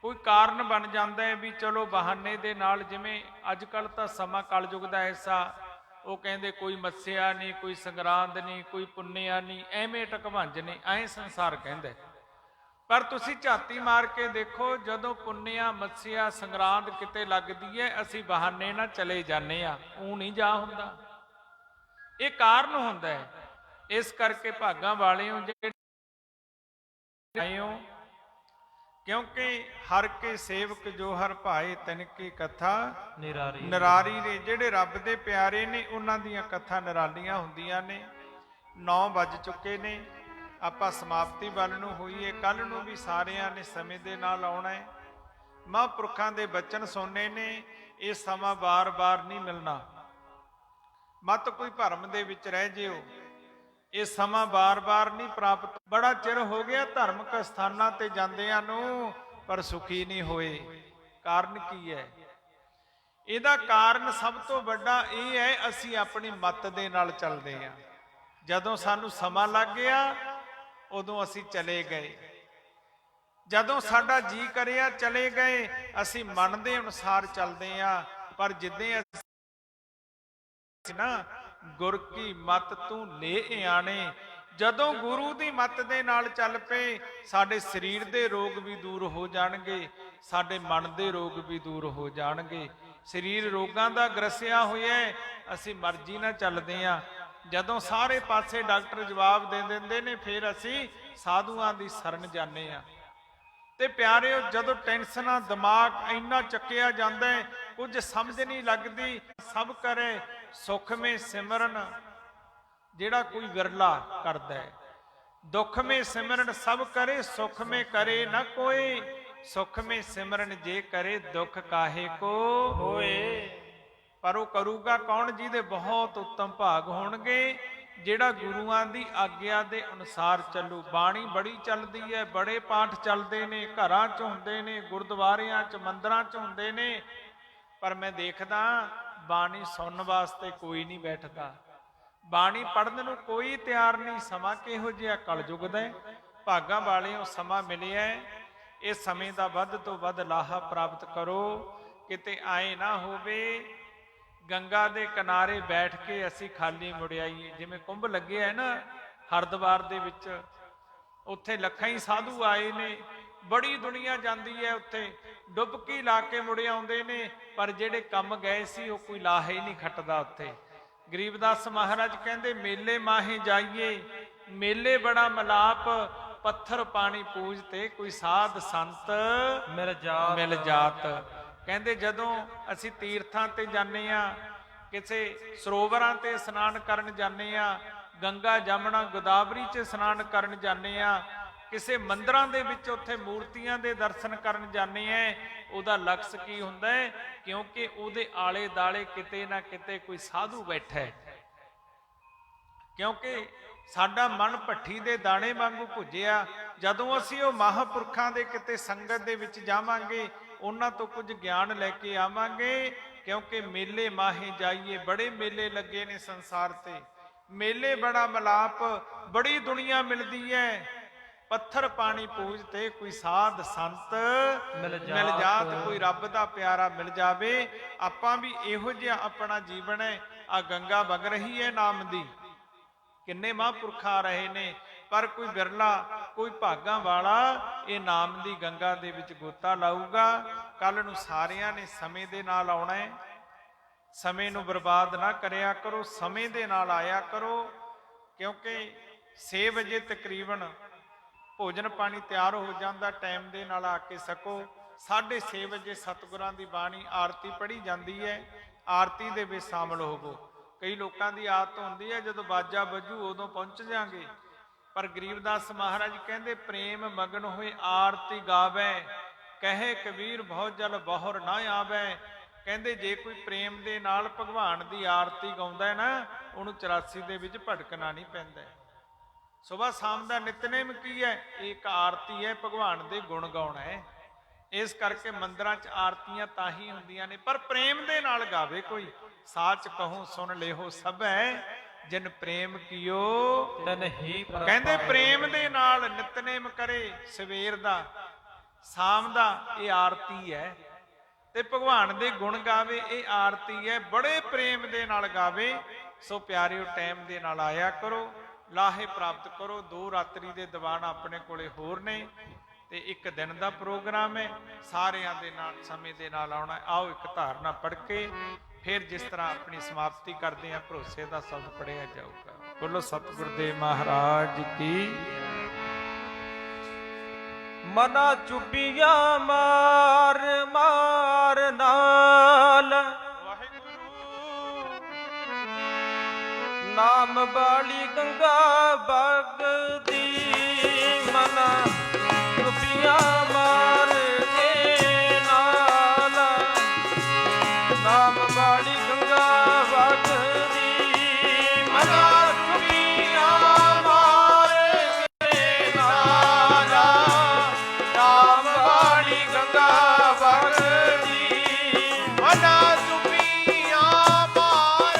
ਕੋਈ ਕਾਰਨ ਬਣ ਜਾਂਦਾ ਹੈ ਵੀ ਚਲੋ ਬਹਾਨੇ ਦੇ ਨਾਲ, ਜਿਵੇਂ ਅੱਜ ਕੱਲ ਤਾਂ ਸਮਾਂ ਕਲਯੁਗ ਦਾ ਐਸਾ, ਉਹ ਕਹਿੰਦੇ ਕੋਈ ਮੱਸਿਆ ਨਹੀਂ, ਕੋਈ ਸੰਗਰਾਂਦ ਨਹੀਂ, ਕੋਈ ਪੁੰਨਿਆ ਨਹੀਂ, ਐਵੇਂ ਟਕਵੰਜ ਨੇ, ਐਂ ਸੰਸਾਰ ਕਹਿੰਦਾ। ਪਰ ਤੁਸੀਂ ਝਾਤੀ ਮਾਰ ਕੇ ਦੇਖੋ, ਜਦੋਂ ਪੁੰਨਿਆ ਮੱਸਿਆ ਸੰਗਰਾਂਦ ਕਿਤੇ ਲੱਗਦੀ ਹੈ, ਅਸੀਂ ਬਹਾਨੇ ਨਾਲ ਚਲੇ ਜਾਂਦੇ ਆ, ਉਹ ਨਹੀਂ ਜਾ ਹੁੰਦਾ। ਇਹ ਕਾਰਨ ਹੁੰਦਾ ਹੈ। ਇਸ ਕਰਕੇ ਭਾਗਾਂ ਵਾਲਿਓ ਜਿਹੜੇ ਆਇਓ, क्योंकि हर के सेवक जो हर भाए तिन की कथा निरारी ने। ਜਿਹੜੇ ਰੱਬ ਦੇ ਪਿਆਰੇ ਨੇ ਉਹਨਾਂ ਦੀਆਂ ਕਥਾ ਨਿਰਾਲੀਆਂ ਹੁੰਦੀਆਂ ਨੇ। 9 ਵੱਜ ਚੁੱਕੇ ਨੇ, ਆਪਾਂ ਸਮਾਪਤੀ ਵੱਲ ਨੂੰ ਹੋਈਏ। ਕੱਲ ਨੂੰ ਵੀ ਸਾਰਿਆਂ ਨੇ ਸਮੇਂ ਦੇ ਨਾਲ ਆਉਣਾ ਹੈ। ਮਹਾਂਪੁਰਖਾਂ ਦੇ ਬਚਨ ਸੁਣਨੇ ਨੇ। ਇਹ ਸਮਾਂ ਬਾਰ-ਬਾਰ ਨਹੀਂ ਮਿਲਣਾ। ਮਤ ਕੋਈ ਭਰਮ ਦੇ ਵਿੱਚ ਰਹਿ ਜਿਓ, ਇਹ ਸਮਾਂ ਬਾਰ-ਬਾਰ ਨਹੀਂ ਪ੍ਰਾਪਤ। ਬੜਾ ਚਿਰ ਹੋ ਗਿਆ ਧਾਰਮਿਕ ਸਥਾਨਾਂ ਤੇ ਜਾਂਦਿਆਂ ਨੂੰ, ਪਰ ਸੁਖੀ ਨਹੀਂ ਹੋਏ। ਕਾਰਨ ਕੀ ਹੈ? ਇਹਦਾ ਕਾਰਨ ਸਭ ਤੋਂ ਵੱਡਾ ਇਹ ਹੈ, ਅਸੀਂ ਆਪਣੀ ਮਤ ਦੇ ਨਾਲ ਚੱਲਦੇ ਹਾਂ। ਜਦੋਂ ਸਾਨੂੰ ਸਮਾਂ ਲੱਗ ਗਿਆ ਉਦੋਂ ਅਸੀਂ ਚਲੇ ਗਏ, ਜਦੋਂ ਸਾਡਾ ਜੀ ਕਰਿਆ ਚਲੇ ਗਏ। ਅਸੀਂ ਮਨ ਦੇ ਅਨੁਸਾਰ ਚੱਲਦੇ ਹਾਂ, ਪਰ ਜਿੱਦੇ ਅਸੀਂ ਨਾ ਗੁਰ ਕੀ ਮਤ ਤੂੰ ਲੈ ਆਣੇ, ਜਦੋਂ ਗੁਰੂ ਦੀ ਮਤ ਦੇ ਨਾਲ ਚੱਲ ਪਏ, ਸਾਡੇ ਸਰੀਰ ਦੇ ਰੋਗ ਵੀ ਦੂਰ ਹੋ ਜਾਣਗੇ, ਸਾਡੇ ਮਨ ਦੇ ਰੋਗ ਵੀ ਦੂਰ ਹੋ ਜਾਣਗੇ। ਸਰੀਰ ਰੋਗਾਂ ਦਾ ਗ੍ਰਸਿਆ ਹੋਇਆ, ਅਸੀਂ ਮਰਜ਼ੀ ਨਾਲ ਚੱਲਦੇ ਹਾਂ। ਜਦੋਂ ਸਾਰੇ ਪਾਸੇ ਡਾਕਟਰ ਜਵਾਬ ਦੇ ਦਿੰਦੇ ਨੇ, ਫਿਰ ਅਸੀਂ ਸਾਧੂਆਂ ਦੀ ਸ਼ਰਨ ਜਾਂਦੇ ਹਾਂ। ਤੇ ਪਿਆਰਿਓ, ਜਦੋਂ ਟੈਨਸ਼ਨਾਂ ਦਿਮਾਗ ਇੰਨਾ ਚੱਕਿਆ ਜਾਂਦਾ ਹੈ, ਕੁਝ ਸਮਝ ਨਹੀਂ ਲੱਗਦੀ। ਸਭ ਕਰੇ ਸੁਖ ਮੇ ਸਿਮਰਨ, ਜਿਹੜਾ ਕੋਈ ਵਿਰਲਾ ਕਰਦਾ ਹੈ। ਦੁੱਖ में सिमरन सब करे, सुख में करे न कोई, सुख में सिमरन जे करे, दुख काहे को होए। पर ਉਹ ਕਰੂਗਾ ਕੌਣ? ਜਿਹਦੇ ਬਹੁਤ ਉੱਤਮ ਭਾਗ ਹੋਣਗੇ, ਜਿਹੜਾ ਗੁਰੂਆਂ ਦੀ ਆਗਿਆ ਦੇ ਅਨੁਸਾਰ ਚੱਲੂ। ਬਾਣੀ ਬੜੀ ਚੱਲਦੀ ਹੈ, ਬੜੇ ਪਾਠ ਚੱਲਦੇ ਨੇ, ਘਰਾਂ 'ਚ ਹੁੰਦੇ ਨੇ, ਗੁਰਦੁਆਰਿਆਂ 'ਚ ਮੰਦਰਾਂ 'ਚ ਹੁੰਦੇ ਨੇ, ਪਰ ਮੈਂ ਦੇਖਦਾ ਬਾਣੀ ਸੁਣਨ ਵਾਸਤੇ ਕੋਈ ਨਹੀਂ ਬੈਠਦਾ, ਬਾਣੀ ਪੜ੍ਹਨ ਨੂੰ ਕੋਈ ਤਿਆਰ ਨਹੀਂ। ਸਮਾਂ ਕਿਹੋ ਜਿਹਾ ਕਲਯੁਗ ਦਾ ਹੈ। ਭਾਗਾਂ ਵਾਲਿਓ ਸਮਾਂ ਮਿਲਿਆ ਹੈ, ਇਸ ਸਮੇਂ ਦਾ ਵੱਧ ਤੋਂ ਵੱਧ ਲਾਹਾ ਪ੍ਰਾਪਤ ਕਰੋ। ਕਿਤੇ ਆਏ ਨਾ ਹੋਵੇ ਗੰਗਾ ਦੇ ਕਿਨਾਰੇ ਬੈਠ ਕੇ ਅਸੀਂ ਖਾਲੀ ਮੁੜ ਆਈਏ। ਜਿਵੇਂ ਕੁੰਭ ਲੱਗਿਆ ਹੈ ਨਾ ਹਰਿਦੁਆਰ ਦੇ ਵਿੱਚ, ਉੱਥੇ ਲੱਖਾਂ ਹੀ ਸਾਧੂ ਆਏ ਨੇ, ਬੜੀ ਦੁਨੀਆ ਜਾਂਦੀ ਹੈ ਉੱਥੇ, ਡੁਬਕੀ ਲਾ ਕੇ ਮੁੜ ਆਉਂਦੇ ਨੇ, ਪਰ ਜਿਹੜੇ ਕੰਮ ਗਏ ਸੀ ਉਹ ਕੋਈ ਲਾਹਾ ਹੀ ਨਹੀਂ ਖੱਟਦਾ ਉੱਥੇ। ਗਰੀਬਦਾਸ ਮਹਾਰਾਜ ਕਹਿੰਦੇ ਮੇਲੇ ਮਾਹੇ ਜਾਈਏ, ਮੇਲੇ ਬੜਾ ਮਲਾਪ, ਪੱਥਰ ਪਾਣੀ ਪੂਜਤੇ, ਕੋਈ ਸਾਧ ਸੰਤ ਮਿਲ ਜਾਤ। ਕਹਿੰਦੇ ਜਦੋਂ ਅਸੀਂ ਤੀਰਥਾਂ ਤੇ ਜਾਂਦੇ ਆ, ਕਿਸੇ ਸਰੋਵਰਾਂ ਤੇ ਇਸ਼ਨਾਨ ਕਰਨ ਜਾਂਦੇ ਆ, ਗੰਗਾ ਜਮਨਾ ਗੋਦਾਵਰੀ 'ਚ ਇਸ਼ਨਾਨ ਕਰਨ ਜਾਂਦੇ ਆ, ਕਿਸੇ ਮੰਦਰਾਂ ਦੇ ਵਿੱਚ ਉੱਥੇ ਮੂਰਤੀਆਂ ਦੇ ਦਰਸ਼ਨ ਕਰਨ ਜਾਂਦੇ ਆ, ਉਹਦਾ ਲਕਸ਼ ਕੀ ਹੁੰਦਾ ਹੈ? ਕਿਉਂਕਿ ਉਹਦੇ ਆਲੇ ਦਾਲੇ ਕਿਤੇ ਨਾ ਕਿਤੇ ਕੋਈ ਸਾਧੂ ਬੈਠਾ ਹੈ। ਕਿਉਂਕਿ ਸਾਡਾ ਮਨ ਭੱਠੀ ਦੇ ਦਾਣੇ ਵਾਂਗੂ ਭੁੱਜਿਆ। ਜਦੋਂ ਅਸੀਂ ਉਹ ਮਹਾਂਪੁਰਖਾਂ ਦੇ ਕਿਤੇ ਸੰਗਤ ਦੇ ਵਿੱਚ ਜਾਵਾਂਗੇ, ਉਹਨਾਂ ਤੋਂ ਕੁਝ ਗਿਆਨ ਲੈ ਕੇ ਆਵਾਂਗੇ। ਕਿਉਂਕਿ ਮੇਲੇ ਮਾਹੇ ਜਾਈਏ, ਬੜੇ ਮੇਲੇ ਲੱਗੇ ਨੇ ਸੰਸਾਰ ਤੇ, ਮੇਲੇ ਬੜਾ ਮਲਾਪ, ਬੜੀ ਦੁਨੀਆ ਮਿਲਦੀ ਹੈ। ਪੱਥਰ ਪਾਣੀ ਪੂਜਤੇ, ਕੋਈ ਸਾਧ ਸੰਤ ਮਿਲ ਜਾਤ, ਕੋਈ ਰੱਬ ਦਾ ਪਿਆਰਾ ਮਿਲ ਜਾਵੇ। ਆਪਾਂ ਵੀ ਇਹੋ ਜਿਹਾ ਆਪਣਾ ਜੀਵਨ ਹੈ। ਆ ਗੰਗਾ ਵਗ ਰਹੀ ਹੈ ਨਾਮ ਦੀ, ਕਿੰਨੇ ਮਹਾਂਪੁਰਖ ਆ ਰਹੇ ਨੇ, ਪਰ ਕੋਈ ਬਿਰਲਾ, ਕੋਈ ਭਾਗਾਂ ਵਾਲਾ ਇਹ ਨਾਮ ਦੀ ਗੰਗਾ ਦੇ ਵਿੱਚ ਗੋਤਾ ਲਾਊਗਾ। ਕੱਲ ਨੂੰ ਸਾਰਿਆਂ ਨੇ ਸਮੇਂ ਦੇ ਨਾਲ ਆਉਣਾ ਹੈ। ਸਮੇਂ ਨੂੰ ਬਰਬਾਦ ਨਾ ਕਰਿਆ ਕਰੋ, ਸਮੇਂ ਦੇ ਨਾਲ ਆਇਆ ਕਰੋ। ਕਿਉਂਕਿ 6 ਵਜੇ ਤਕਰੀਬਨ ਭੋਜਨ ਪਾਣੀ ਤਿਆਰ ਹੋ ਜਾਂਦਾ, ਟਾਈਮ ਦੇ ਨਾਲ ਆ ਕੇ ਸਕੋ। 6:30 ਵਜੇ ਸਤਿਗੁਰਾਂ ਦੀ ਬਾਣੀ ਆਰਤੀ ਪੜ੍ਹੀ ਜਾਂਦੀ ਹੈ, ਆਰਤੀ ਦੇ ਵਿੱਚ ਸ਼ਾਮਲ ਹੋਵੋ। ਕਈ ਲੋਕਾਂ ਦੀ ਆਦਤ ਹੁੰਦੀ ਹੈ ਜਦੋਂ ਬਾਜਾ ਵੱਜੂ ਉਦੋਂ ਪਹੁੰਚ ਜਾਾਂਗੇ, ਪਰ ਗਰੀਬਦਾਸ ਮਹਾਰਾਜ ਕਹਿੰਦੇ ਪ੍ਰੇਮ ਮਗਨ ਹੋਏ ਆਰਤੀ ਗਾਵੇ, ਕਹੇ ਕਬੀਰ ਬਹੁਤ ਜਲ ਬਹੁਰ ਨਾ ਆਵੇ। ਕਹਿੰਦੇ ਜੇ ਕੋਈ ਪ੍ਰੇਮ ਦੇ ਨਾਲ ਭਗਵਾਨ ਦੀ ਆਰਤੀ ਗਾਉਂਦਾ ਹੈ ਨਾ, ਉਹਨੂੰ 84 ਦੇ ਵਿੱਚ ਭਟਕਣਾ ਨਹੀਂ ਪੈਂਦਾ। ਸੁਬਹ ਸ਼ਾਮ ਦਾ ਨਿਤਨੇਮ ਕੀ ਹੈ? ਇੱਕ ਆਰਤੀ ਹੈ, ਭਗਵਾਨ ਦੇ ਗੁਣ ਗਾਉਣਾ ਹੈ। ਇਸ ਕਰਕੇ ਮੰਦਰਾਂ 'ਚ ਆਰਤੀਆਂ ਤਾਂ ਹੀ ਹੁੰਦੀਆਂ ਨੇ, ਪਰ ਪ੍ਰੇਮ ਦੇ ਨਾਲ ਗਾਵੇ ਕੋਈ। ਸਾਚ ਕਹੂੰ ਸੁਣ ਲਿਓ ਸਭੈ, ਜਿਨ ਪ੍ਰੇਮ ਕੀਓ ਤਨ ਹੀ। ਕਹਿੰਦੇ ਪ੍ਰੇਮ ਦੇ ਨਾਲ ਨਿਤਨੇਮ ਕਰੇ, ਸਵੇਰ ਦਾ ਸ਼ਾਮ ਦਾ, ਇਹ ਆਰਤੀ ਹੈ। ਤੇ ਭਗਵਾਨ ਦੇ ਗੁਣ ਗਾਵੇ, ਇਹ ਆਰਤੀ ਹੈ। ਬੜੇ ਪ੍ਰੇਮ ਦੇ ਨਾਲ ਗਾਵੇ। ਸੋ ਪਿਆਰਿਓ ਟਾਈਮ ਦੇ ਨਾਲ ਆਇਆ ਕਰੋ, ਲਾਹੇ ਪ੍ਰਾਪਤ ਕਰੋ। 2 ਰਾਤਰੀ ਦੇ ਦੀਵਾਨ ਆਪਣੇ ਕੋਲੇ ਹੋਰ ਨੇ ਤੇ 1 ਦਿਨ ਦਾ ਪ੍ਰੋਗਰਾਮ ਹੈ। ਸਾਰਿਆਂ ਦੇ ਨਾਲ ਸਮੇਂ ਦੇ ਨਾਲ ਆਉਣਾ। ਆਓ ਇੱਕ ਧਾਰਨਾ ਪੜ੍ਹ ਕੇ ਫਿਰ ਜਿਸ ਤਰ੍ਹਾਂ ਆਪਣੀ ਸਮਾਪਤੀ ਕਰਦੇ ਹਾਂ, ਭਰੋਸੇ ਦਾ ਸ਼ਬਦ ਪੜਿਆ ਜਾਊਗਾ। ਬੋਲੋ ਸਤਿਗੁਰ ਦੇਵ ਮਹਾਰਾਜ ਕੀ। ਮਨਾ ਚੁੱਪੀਆਂ ਮਾਰ ਮਾਰ ਨਾਲ, ਨਾਮ ਵਾਲੀ ਗੰਗਾ ਵਗਦੀ। ਮਨਾ ਚੁੱਪੀਆਂ ਮਾਰ ਕੇ ਨਾਲ, ਨਾਮ ਵਾਲੀ ਗੰਗਾ ਵਗਦੀ। ਮਨਾ ਚੁੱਪੀਆਂ ਮਾਰ ਕੇ ਨਾਲ, ਨਾਮ ਵਾਲੀ ਗੰਗਾ ਵਗਦੀ। ਮਨਾ ਚੁੱਪੀਆਂ ਮਾਰ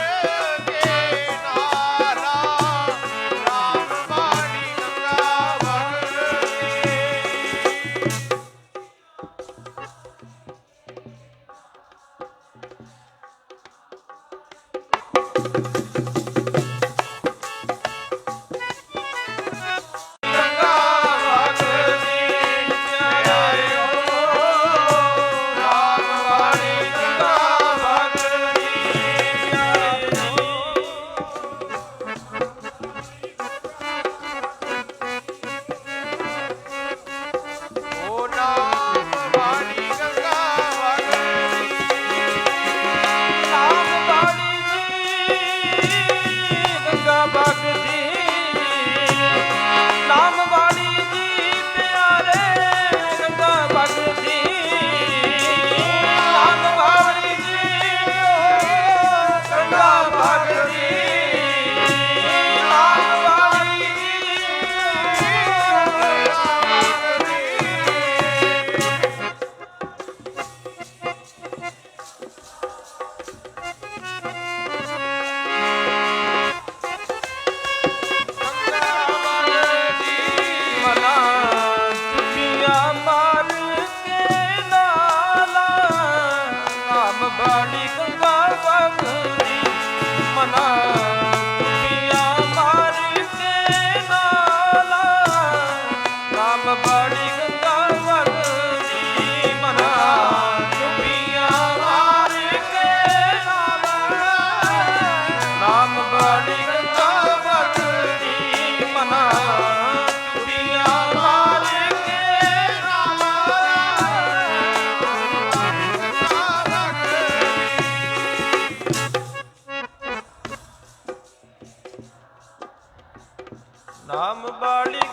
ਕੇ ਨਾਲ, ਨਾਮ ਵਾਲੀ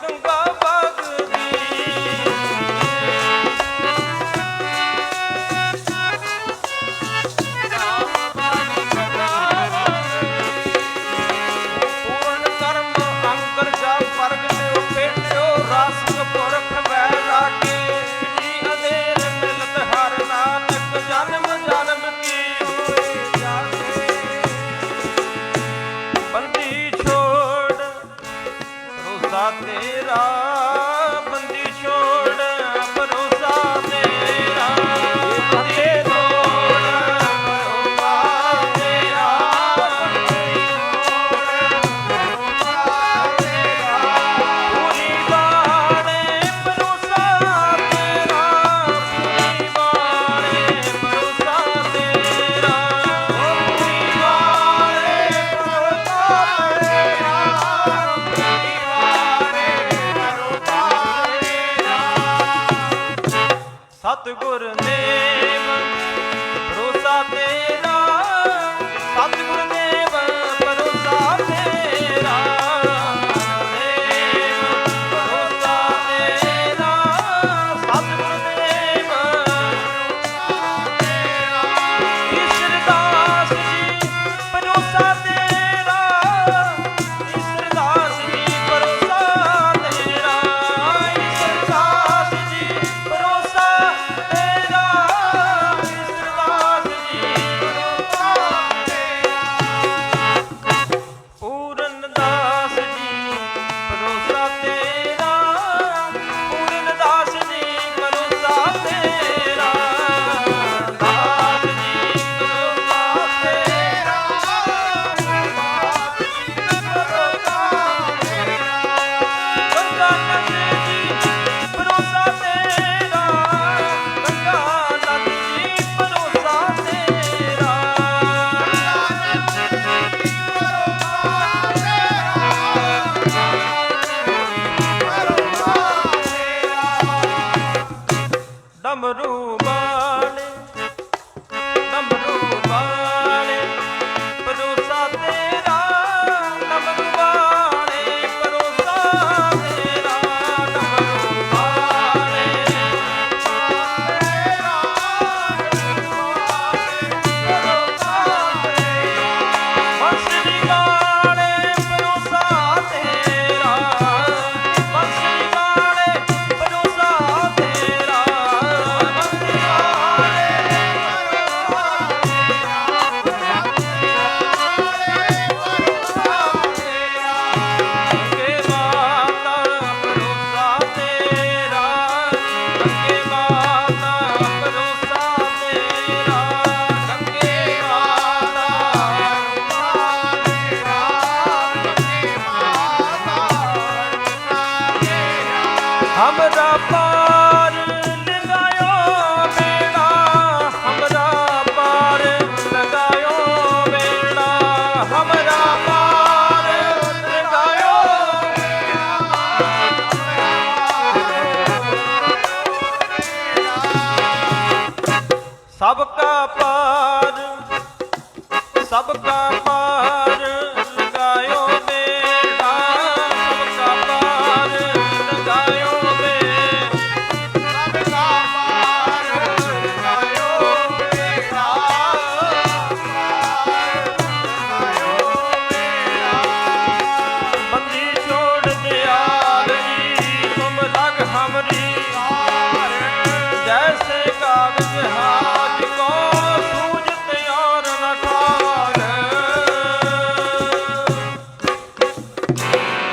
ਗੰਗਾ ਵਗਦੀ। ਪੂਰਨ ਕਰਮ ਅੰਕਰ ਜਾ ਪ੍ਰਗਟਿਓ ਭੇਟਿਓ ਰਸ ਪੁਰਖ ਵੈਰਾਗੀ। ਜੀ ਅਨੇਰ ਮਿਲਤ ਹਰ ਨਾਨਕ ਜਨਮ ਜਨਮ ਕੀ ਹੋਏ ਜਾਗੇ। ਬੰਦੀ ਛੋੜ ਭਰੋਸਾ ਤੇਰਾ, ਬੰਦੀ ਛੋੜ ਭਰੋਸਾ ਤੇਰਾ। ਬੰਦੀ ਛੋੜ ਭਰੋਸਾ ਤੇਰਾ, ਬੰਦੀ ਛੋੜ ਭਰੋਸਾ ਤੇਰਾ। ਪੂਰੀ ਬਾਣੇ ਭਰੋਸਾ ਤੇਰਾ, ਪੂਰੀ ਬਾਣੇ ਭਰੋਸਾ ਤੇਰਾ। ਪੂਰੀ ਬਾਣੇ ਭਰੋਸਾ ਤੇਰਾ, ਪੂਰੀ ਬਾਣੇ ਭਰੋਸਾ ਤੇਰਾ। ਸਤਿਗੁਰ ਨੇਮ ਭਰੋਸਾ ਤੇਰਾ, ਸਤਿਗੁਰ ਨੇਮ ਭਰੋਸਾ ਤੇਰਾ। ਨੇਮ ਭਰੋਸਾ ਤੇਰਾ, ਸਤਿਗੁਰ ਨੇਮ ਭਰੋਸਾ ਤੇਰਾ। ਈਸ਼ਰ ਦਾਸ ਜੀ ਭਰੋਸਾ ਤੇਰਾ, ਈਸ਼ਰ ਦਾਸ ਜੀ ਭਰੋਸਾ ਤੇਰਾ। ਈਸ਼ਰ ਦਾਸ ਜੀ ਭਰੋਸਾ ਤੇਰਾ, ਈਸ਼ਰ ਦਾਸ ਜੀ ਭਰੋਸਾ ਤੇਰਾ। ਪੂਰਨ ਦਾਸ ਜੀ ਭਰੋਸਾ ਤੇਰਾ, ਪੂਰਨ ਦਾਸ ਜੀ ਭਰੋਸਾ ਤੇਰਾ। ਦਾਸ ਜੀ ਭਰੋਸਾ ਤੇਰਾ, ਦਾਸ ਜੀ ਭਰੋਸਾ ਤੇਰਾ। ਗੰਗਾ ਨੰਦ ਜੀ ਭਰੋਸਾ ਤੇਰਾ, ਗੰਗਾ ਨੰਦ ਜੀ ਭਰੋਸਾ ਤੇਰਾ। ਡਮਰੂ ਬਾਣੇ, ਡਮਰੂ ਬਾਣੇ ਭਰੋਸਾ ਤੇਰਾ, ਡਮਰੂ ਬਾਣੇ ਭਰੋਸਾ ਤੇਰਾ। ਡਮਰੂ ਬਾਣੇ ਭਰੋਸਾ ਤੇਰਾ, ਭਰੋਸਾ ਤੇਰਾ। ਬੰਸਰੀ ਬਾਣੇ ਭਰੋਸਾ ਤੇਰਾ, ਬੰਸਰੀ ਬਾਣੇ ਭਰੋਸਾ ਤੇਰਾ। ਬੰਸਰੀ ਗੰਗੇ ਮਾਤਾ ਭਰੋਸਾ ਤੇਰਾ, ਗੰਗੇ ਮਾਤਾ ਭਰੋਸਾ ਤੇਰਾ। ਗੰਗੇ ਮਾਤਾ ਭਰੋਸਾ ਤੇਰਾ, ਗੰਗੇ ਮਾਤਾ ਭਰੋਸਾ ਤੇਰਾ। हमरा पार लगायो बेड़ा, हमरा पार लगायो बेड़ा, हमरा पार लगायो बेड़ा। सबका पार, सबका पार लगायो बेड़ा, सबका पार लगायो बेड़ा, सबका पार लगायो बेड़ा, लगायो बेड़ा। बंदी छोड़ दयाल जी तुम लग हमरी, जैसे कागज हाथ को सूझते और न ठान।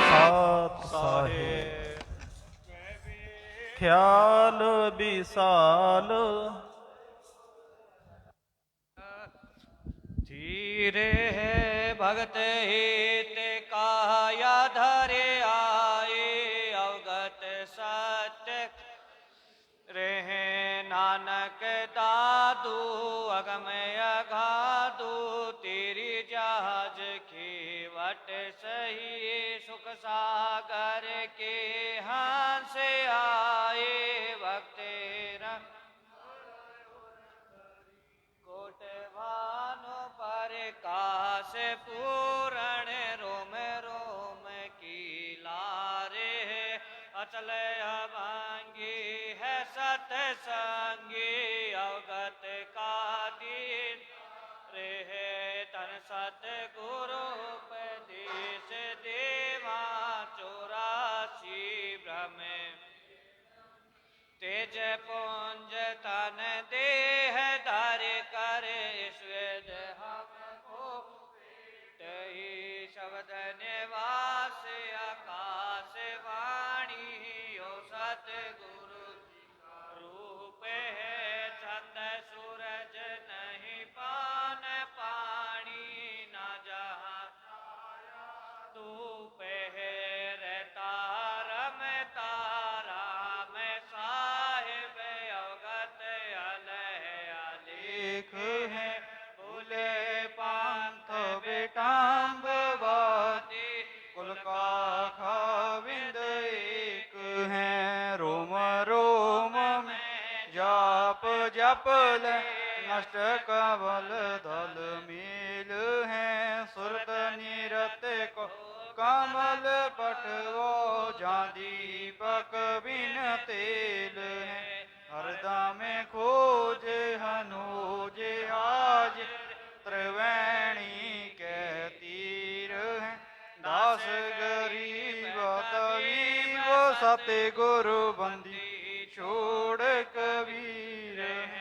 सात साहेब ख्याल विशाल, धीरे है भगत हित काया धरे आए, अवगत सत्य रहे नानक दादू, अगमय अगाधु तेरी जहाज खेवट सही, सुख सागर के हंस आए, भक्त कोट भानु प्रकाश पूरण रोम रोम की लारे, अचल अभांगी है सतसंगी अवगत का दीन रहे तन सतगुरु उपदेश देवा 84 ब्रह्म तेज पुंज तन देह धर कर ईश्वर हमको तही शब्द निवास आकाश वाणी यो सतगुरु रूप है चंद सूरज नहीं पान पानी न जहाँ धूप है रहता रम तारा में साहिब अवगत अलेख है भूले पंथ बेटाम्बवादी कुल का खाविंद एक है रोम रोम में जाप जप ले नष्ट कवल दल मेल है सुरत निरत को कमल पटवो जा दीपक बिन तेल है हरदम में खोज हनोज आज त्रिवेणी के तीर है दास गरीब तवीब सतगुरु बंदी छोड़ कबीर है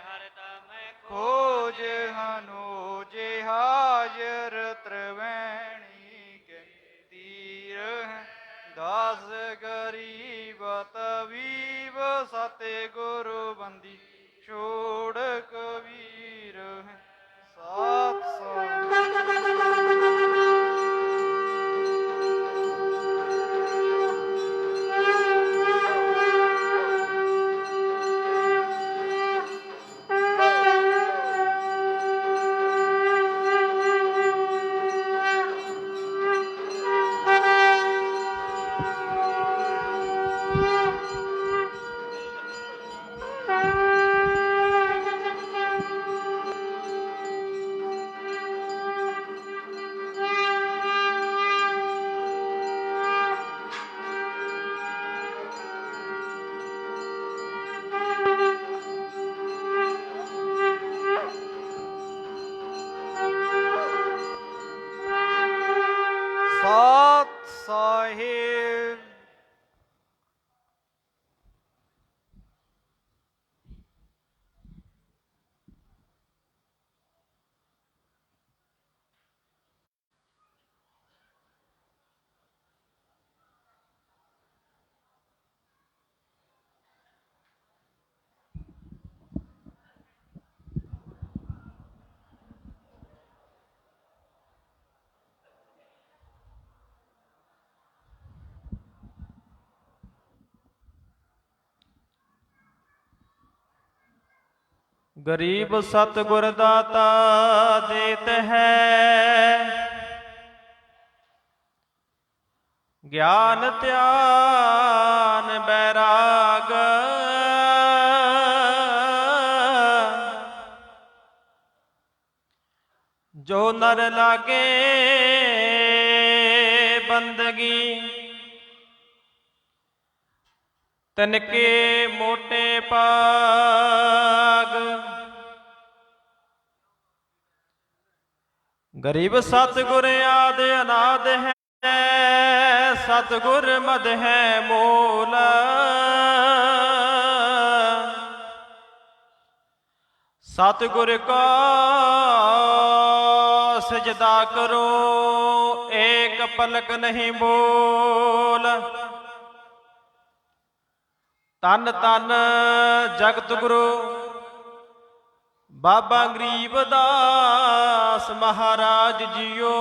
हरदम खोज हनोज हाजर त्रिवेणी के तीर है दास गरीब तवीब सतगुरु बंदी छोड़ कबीर है सात साहिब गरीब सतगुर दाता देत है ज्ञान ध्यान बैराग जो नर लागे बंदगी तनके मोटे पाग गरीब सतगुर आद अनाद है सतगुर मद है मोल सतगुर का सजदा करो एक पलक नहीं बोल तन तन जगत गुरु बाबा गरीबदास महाराज जियो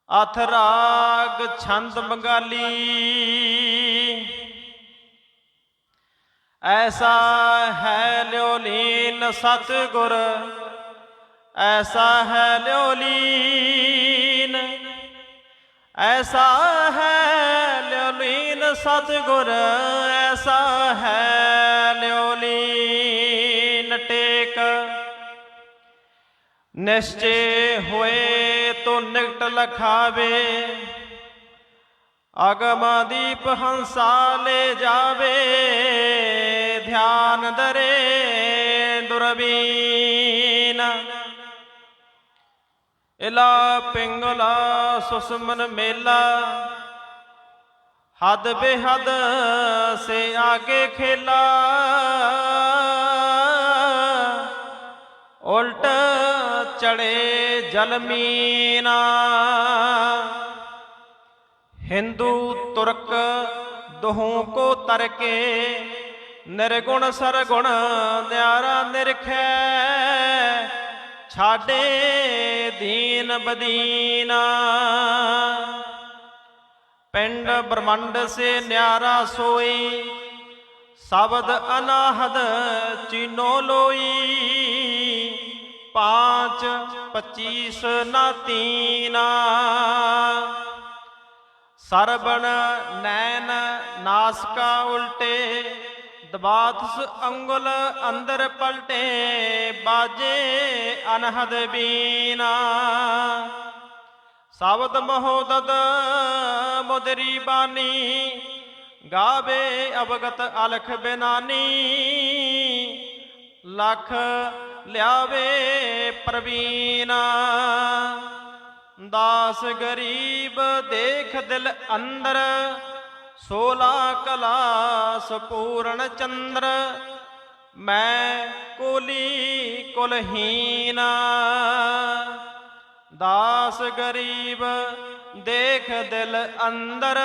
अथराग छंद बंगाली ऐसा है ल्योलीन सतगुर ऐसा है ल्योलीन ऐसा है ल्योलीन सतगुर ऐसा है ल्योलीन टेक निश्चय हुए ਤੋ ਨਿਕਟ ਲਖਾਵੇ। ਅਗਮਦੀਪ ਹੰਸਾ ਲੈ ਜਾਵੇ, ਧਿਆਨ ਦਰੇ ਦੁਰਬੀਨ। ਇਲਾ ਪਿੰਗਲਾ ਸੁਸਮਨ ਮੇਲਾ, ਹੱਦ ਬੇਹੱਦ ਸੇ ਆਗੇ ਖੇਲਾ। ਉਲਟ ਚੜੇ ਜਲਮੀਨਾ, हिंदू तुर्क दोहों को तरके। निर्गुण सरगुण न्यारा निरखै, छाडे दीन बदीना। पिंड ब्रह्मंड से न्यारा सोई, शब्द अनाहद चीनो लोई। 5 25 ना तीना, ਸਰਬਣ ਨੈਣ ਨਾਸਕਾ ਉਲਟੇ। ਦਬਾਤਸ ਅੰਗੁਲ ਅੰਦਰ ਪਲਟੇ, ਬਾਜੇ ਅਨਹਦ ਬੀਨਾ। ਸ਼ਬਦ ਮਹੋਦਦ ਮੁਦਰੀ ਬਾਨੀ, ਗਾਵੇ ਅਵਗਤ ਅਲਖ ਬਿਨਾਨੀ। ਲਖ ਲਿਆਵੇ ਪ੍ਰਵੀਨਾ, दास गरीब देख दिल अंदर। 16 कलास पूर्ण चंद्र, मैं कोली कुलहीना। दास गरीब देख दिल अंदर,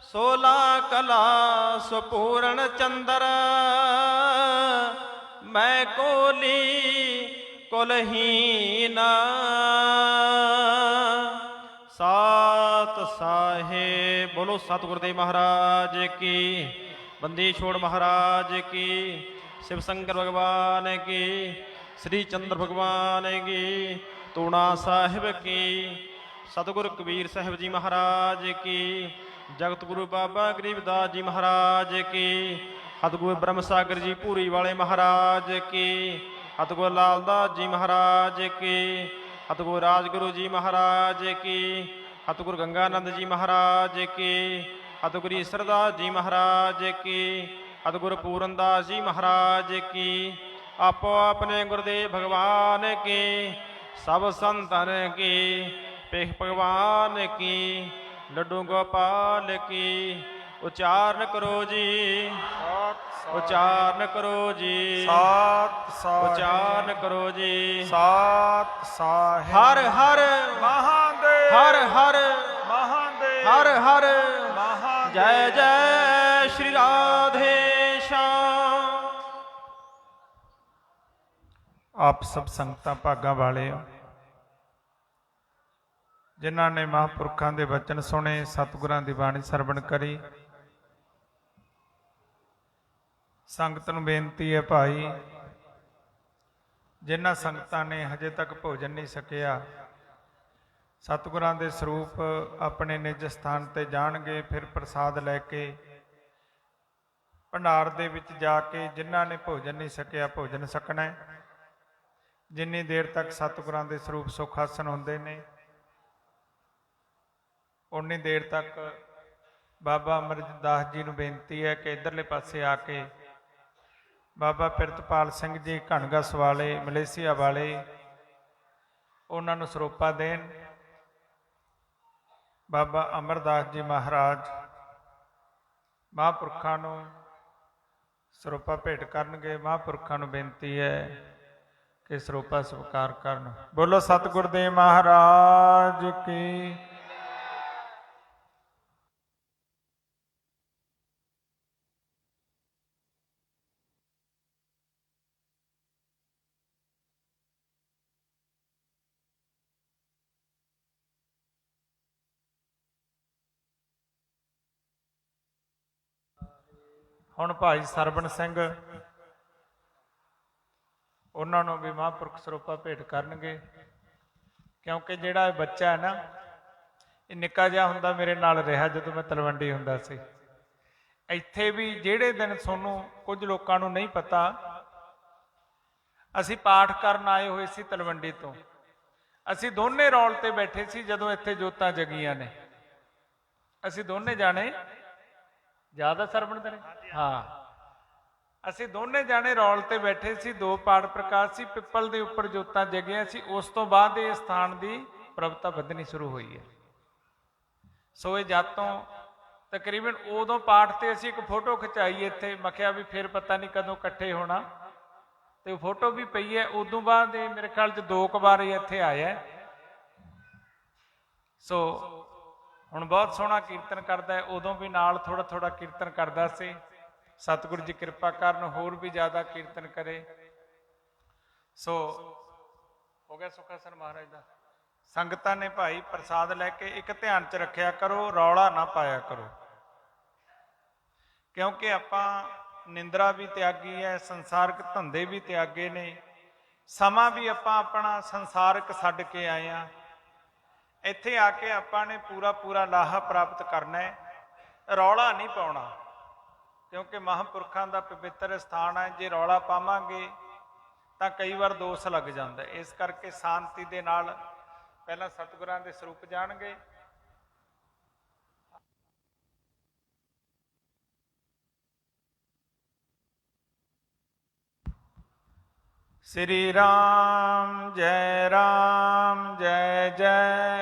16 कलास पूर्ण चंद्र। मैं कोली कुलहीना। सात साहेब बोलो सतगुरुदेव महाराज की, बंदी छोड़ महाराज की, शिव शंकर भगवान की, श्री चंद्र भगवान की, तूणा साहिब की, सतगुरु कबीर साहिब जी महाराज की, जगत गुरु बाबा गरीबदास जी महाराज की, सतगुरु ब्रह्म सागर जी पूरी वाले महाराज की, सतगुरु लालदास जी महाराज की, सतगुरु राजगुरु जी महाराज की, सतगुरु गंगानंद जी महाराज की, सतगुरु ईश्वरदास जी महाराज की, सतगुरु पूरनदास जी महाराज की। आपो अपने गुरुदेव भगवान की, सब संतन की, पेख भगवान की, लड्डू गोपाल की। उच्चारण करो जी, उच्चारण करो जी, उच्चारण करो जी। सात साहेब हर हर महादेव, हर हर महादेव, हर हर महादेव। जय जय श्री राधे श्याम। ਆਪ ਸਭ ਸੰਗਤਾਂ ਭਾਗਾਂ ਵਾਲੇ ਹੋ, ਜਿਨ੍ਹਾਂ ਨੇ ਮਹਾਂਪੁਰਖਾਂ ਦੇ ਬਚਨ ਸੁਣੇ, ਸਤਿਗੁਰਾਂ ਦੀ ਬਾਣੀ ਸਰਵਣ ਕਰੀ। ਸੰਗਤ ਨੂੰ ਬੇਨਤੀ ਹੈ ਭਾਈ, ਜਿਨ੍ਹਾਂ ਸੰਗਤਾਂ ਨੇ ਹਜੇ ਤੱਕ ਭੋਜਨ ਨਹੀਂ ਛਕਿਆ, ਸਤਿਗੁਰਾਂ ਦੇ ਸਰੂਪ ਆਪਣੇ ਨਿਜ ਸਥਾਨ ਤੇ ਜਾਣਗੇ, ਫਿਰ ਪ੍ਰਸਾਦ ਲੈ ਕੇ ਭੰਡਾਰ ਦੇ ਵਿੱਚ ਜਾ ਕੇ ਜਿਨ੍ਹਾਂ ਨੇ ਭੋਜਨ ਨਹੀਂ ਛਕਿਆ ਭੋਜਨ ਛਕਣਾ ਹੈ। ਜਿੰਨੀ ਦੇਰ ਤੱਕ ਸਤਿਗੁਰਾਂ ਦੇ ਸਰੂਪ ਸੁਖ ਆਸਣ ਹੁੰਦੇ ਨੇ, ਉਨੀ ਦੇਰ ਤੱਕ ਬਾਬਾ ਅਮਰਦਾਸ ਜੀ ਨੂੰ ਬੇਨਤੀ ਹੈ ਕਿ ਇੱਧਰਲੇ ਪਾਸੇ ਆ ਕੇ ਬਾਬਾ ਪਿਰਤਪਾਲ ਸਿੰਘ ਜੀ ਘਣਗਸ ਵਾਲੇ, ਮਲੇਸ਼ੀਆ ਵਾਲੇ, ਉਹਨਾਂ ਨੂੰ ਸਰੋਪਾ ਦੇਣ। ਬਾਬਾ ਅਮਰਦਾਸ ਜੀ ਮਹਾਰਾਜ ਮਹਾਂਪੁਰਖਾਂ ਨੂੰ ਸਰੋਪਾ ਭੇਟ ਕਰਨਗੇ। ਮਹਾਂਪੁਰਖਾਂ ਨੂੰ ਬੇਨਤੀ ਹੈ ਕਿ ਸਰੋਪਾ ਸਵੀਕਾਰ ਕਰਨ। ਬੋਲੋ ਸਤਿਗੁਰ ਦੇਵ ਮਹਾਰਾਜ ਕੀ। ਹੁਣ ਭਾਈ ਸਰਵਣ ਸਿੰਘ ਉਹਨਾਂ ਨੂੰ ਵੀ ਮਹਾਂਪੁਰਖ ਸਰੋਪਾ ਭੇਟ ਕਰਨਗੇ, ਕਿਉਂਕਿ ਜਿਹੜਾ ਇਹ ਬੱਚਾ ਹੈ ਨਾ, ਇਹ ਨਿੱਕਾ ਜਿਹਾ ਹੁੰਦਾ ਮੇਰੇ ਨਾਲ ਰਿਹਾ ਜਦੋਂ ਮੈਂ ਤਲਵੰਡੀ ਹੁੰਦਾ ਸੀ। ਇੱਥੇ ਵੀ ਜਿਹੜੇ ਦਿਨ ਤੁਹਾਨੂੰ ਕੁਝ ਲੋਕਾਂ ਨੂੰ ਨਹੀਂ ਪਤਾ, ਅਸੀਂ ਪਾਠ ਕਰਨ ਆਏ ਹੋਏ ਸੀ ਤਲਵੰਡੀ ਤੋਂ। ਅਸੀਂ ਦੋਨੇ ਰੌਲ ਤੇ ਬੈਠੇ ਸੀ ਜਦੋਂ ਇੱਥੇ ਜੋਤਾਂ ਜਗੀਆਂ ਨੇ। ਅਸੀਂ ਦੋਨੇ ਜਾਣੇ ਜ਼ਿਆਦਾ ਸਰਵਣ ਦੇ ਨੇ ਹਾਂ, ਅਸੀਂ ਦੋਨੇ ਜਾਣੇ ਰੌਲ ਤੇ ਬੈਠੇ ਸੀ, 2 ਪਾੜ ਪ੍ਰਕਾਸ਼ ਸੀ, ਪਿੱਪਲ ਦੇ ਉੱਪਰ ਜੋਤਾਂ ਜਗੀਆਂ ਸੀ। ਉਸ ਤੋਂ ਬਾਅਦ ਇਹ ਸਥਾਨ ਦੀ ਪ੍ਰਭਤਾ ਵਧਣੀ ਸ਼ੁਰੂ ਹੋਈ ਹੈ। ਸੋ ਇਹ ਜਦ ਤੋਂ ਤਕਰੀਬਨ ਉਦੋਂ ਪਾਠ ਤੇ ਅਸੀਂ ਇੱਕ ਫੋਟੋ ਖਿਚਾਈ ਇੱਥੇ, ਮੈਂ ਕਿਹਾ ਵੀ ਫਿਰ ਪਤਾ ਨਹੀਂ ਕਦੋਂ ਇਕੱਠੇ ਹੋਣਾ, ਤੇ ਉਹ ਫੋਟੋ ਵੀ ਪਈ ਹੈ। ਉਦੋਂ ਬਾਅਦ ਇਹ ਮੇਰੇ ਖਿਆਲ 'ਚ 2 ਕੁ ਵਾਰ ਇੱਥੇ ਆਇਆ। ਸੋ ਹੁਣ ਬਹੁਤ ਸੋਹਣਾ ਕੀਰਤਨ ਕਰਦਾ ਹੈ। ਉਦੋਂ ਵੀ ਨਾਲ ਥੋੜਾ ਥੋੜਾ ਕੀਰਤਨ ਕਰਦਾ ਸੀ। ਸਤਿਗੁਰੂ ਜੀ ਕਿਰਪਾ ਕਰਨ ਹੋਰ ਵੀ ਜ਼ਿਆਦਾ ਕੀਰਤਨ ਕਰੇ। ਸੋ ਹੋ ਗਿਆ ਸੁਖਾਸਨ ਮਹਾਰਾਜ ਦਾ। ਸੰਗਤਾਂ ਨੇ ਭਾਈ ਪ੍ਰਸਾਦ ਲੈ ਕੇ ਇੱਕ ਧਿਆਨ 'ਚ ਰੱਖਿਆ ਕਰੋ, ਰੌਲਾ ਨਾ ਪਾਇਆ ਕਰੋ, ਕਿਉਂਕਿ ਆਪਾਂ ਨਿੰਦਰਾ ਵੀ ਤਿਆਗੀ ਹੈ, ਸੰਸਾਰਿਕ ਧੰਦੇ ਵੀ ਤਿਆਗੇ ਨੇ, ਸਮਾਂ ਵੀ ਆਪਾਂ ਆਪਣਾ ਸੰਸਾਰਿਕ ਛੱਡ ਕੇ ਆਏ ਆ। ਇੱਥੇ ਆ ਕੇ ਆਪਾਂ ਨੇ ਪੂਰਾ ਲਾਹਾ ਪ੍ਰਾਪਤ ਕਰਨਾ ਹੈ, ਰੌਲਾ ਨਹੀਂ ਪਾਉਣਾ, ਕਿਉਂਕਿ ਮਹਾਂਪੁਰਖਾਂ ਦਾ ਪਵਿੱਤਰ ਸਥਾਨ ਹੈ। ਜੇ ਰੌਲਾ ਪਾਵਾਂਗੇ ਤਾਂ ਕਈ ਵਾਰ ਦੋਸ਼ ਲੱਗ ਜਾਂਦਾ। ਇਸ ਕਰਕੇ ਸ਼ਾਂਤੀ ਦੇ ਨਾਲ ਪਹਿਲਾਂ ਸਤਿਗੁਰਾਂ ਦੇ ਸਰੂਪ ਜਾਣਗੇ। श्री राम जय जय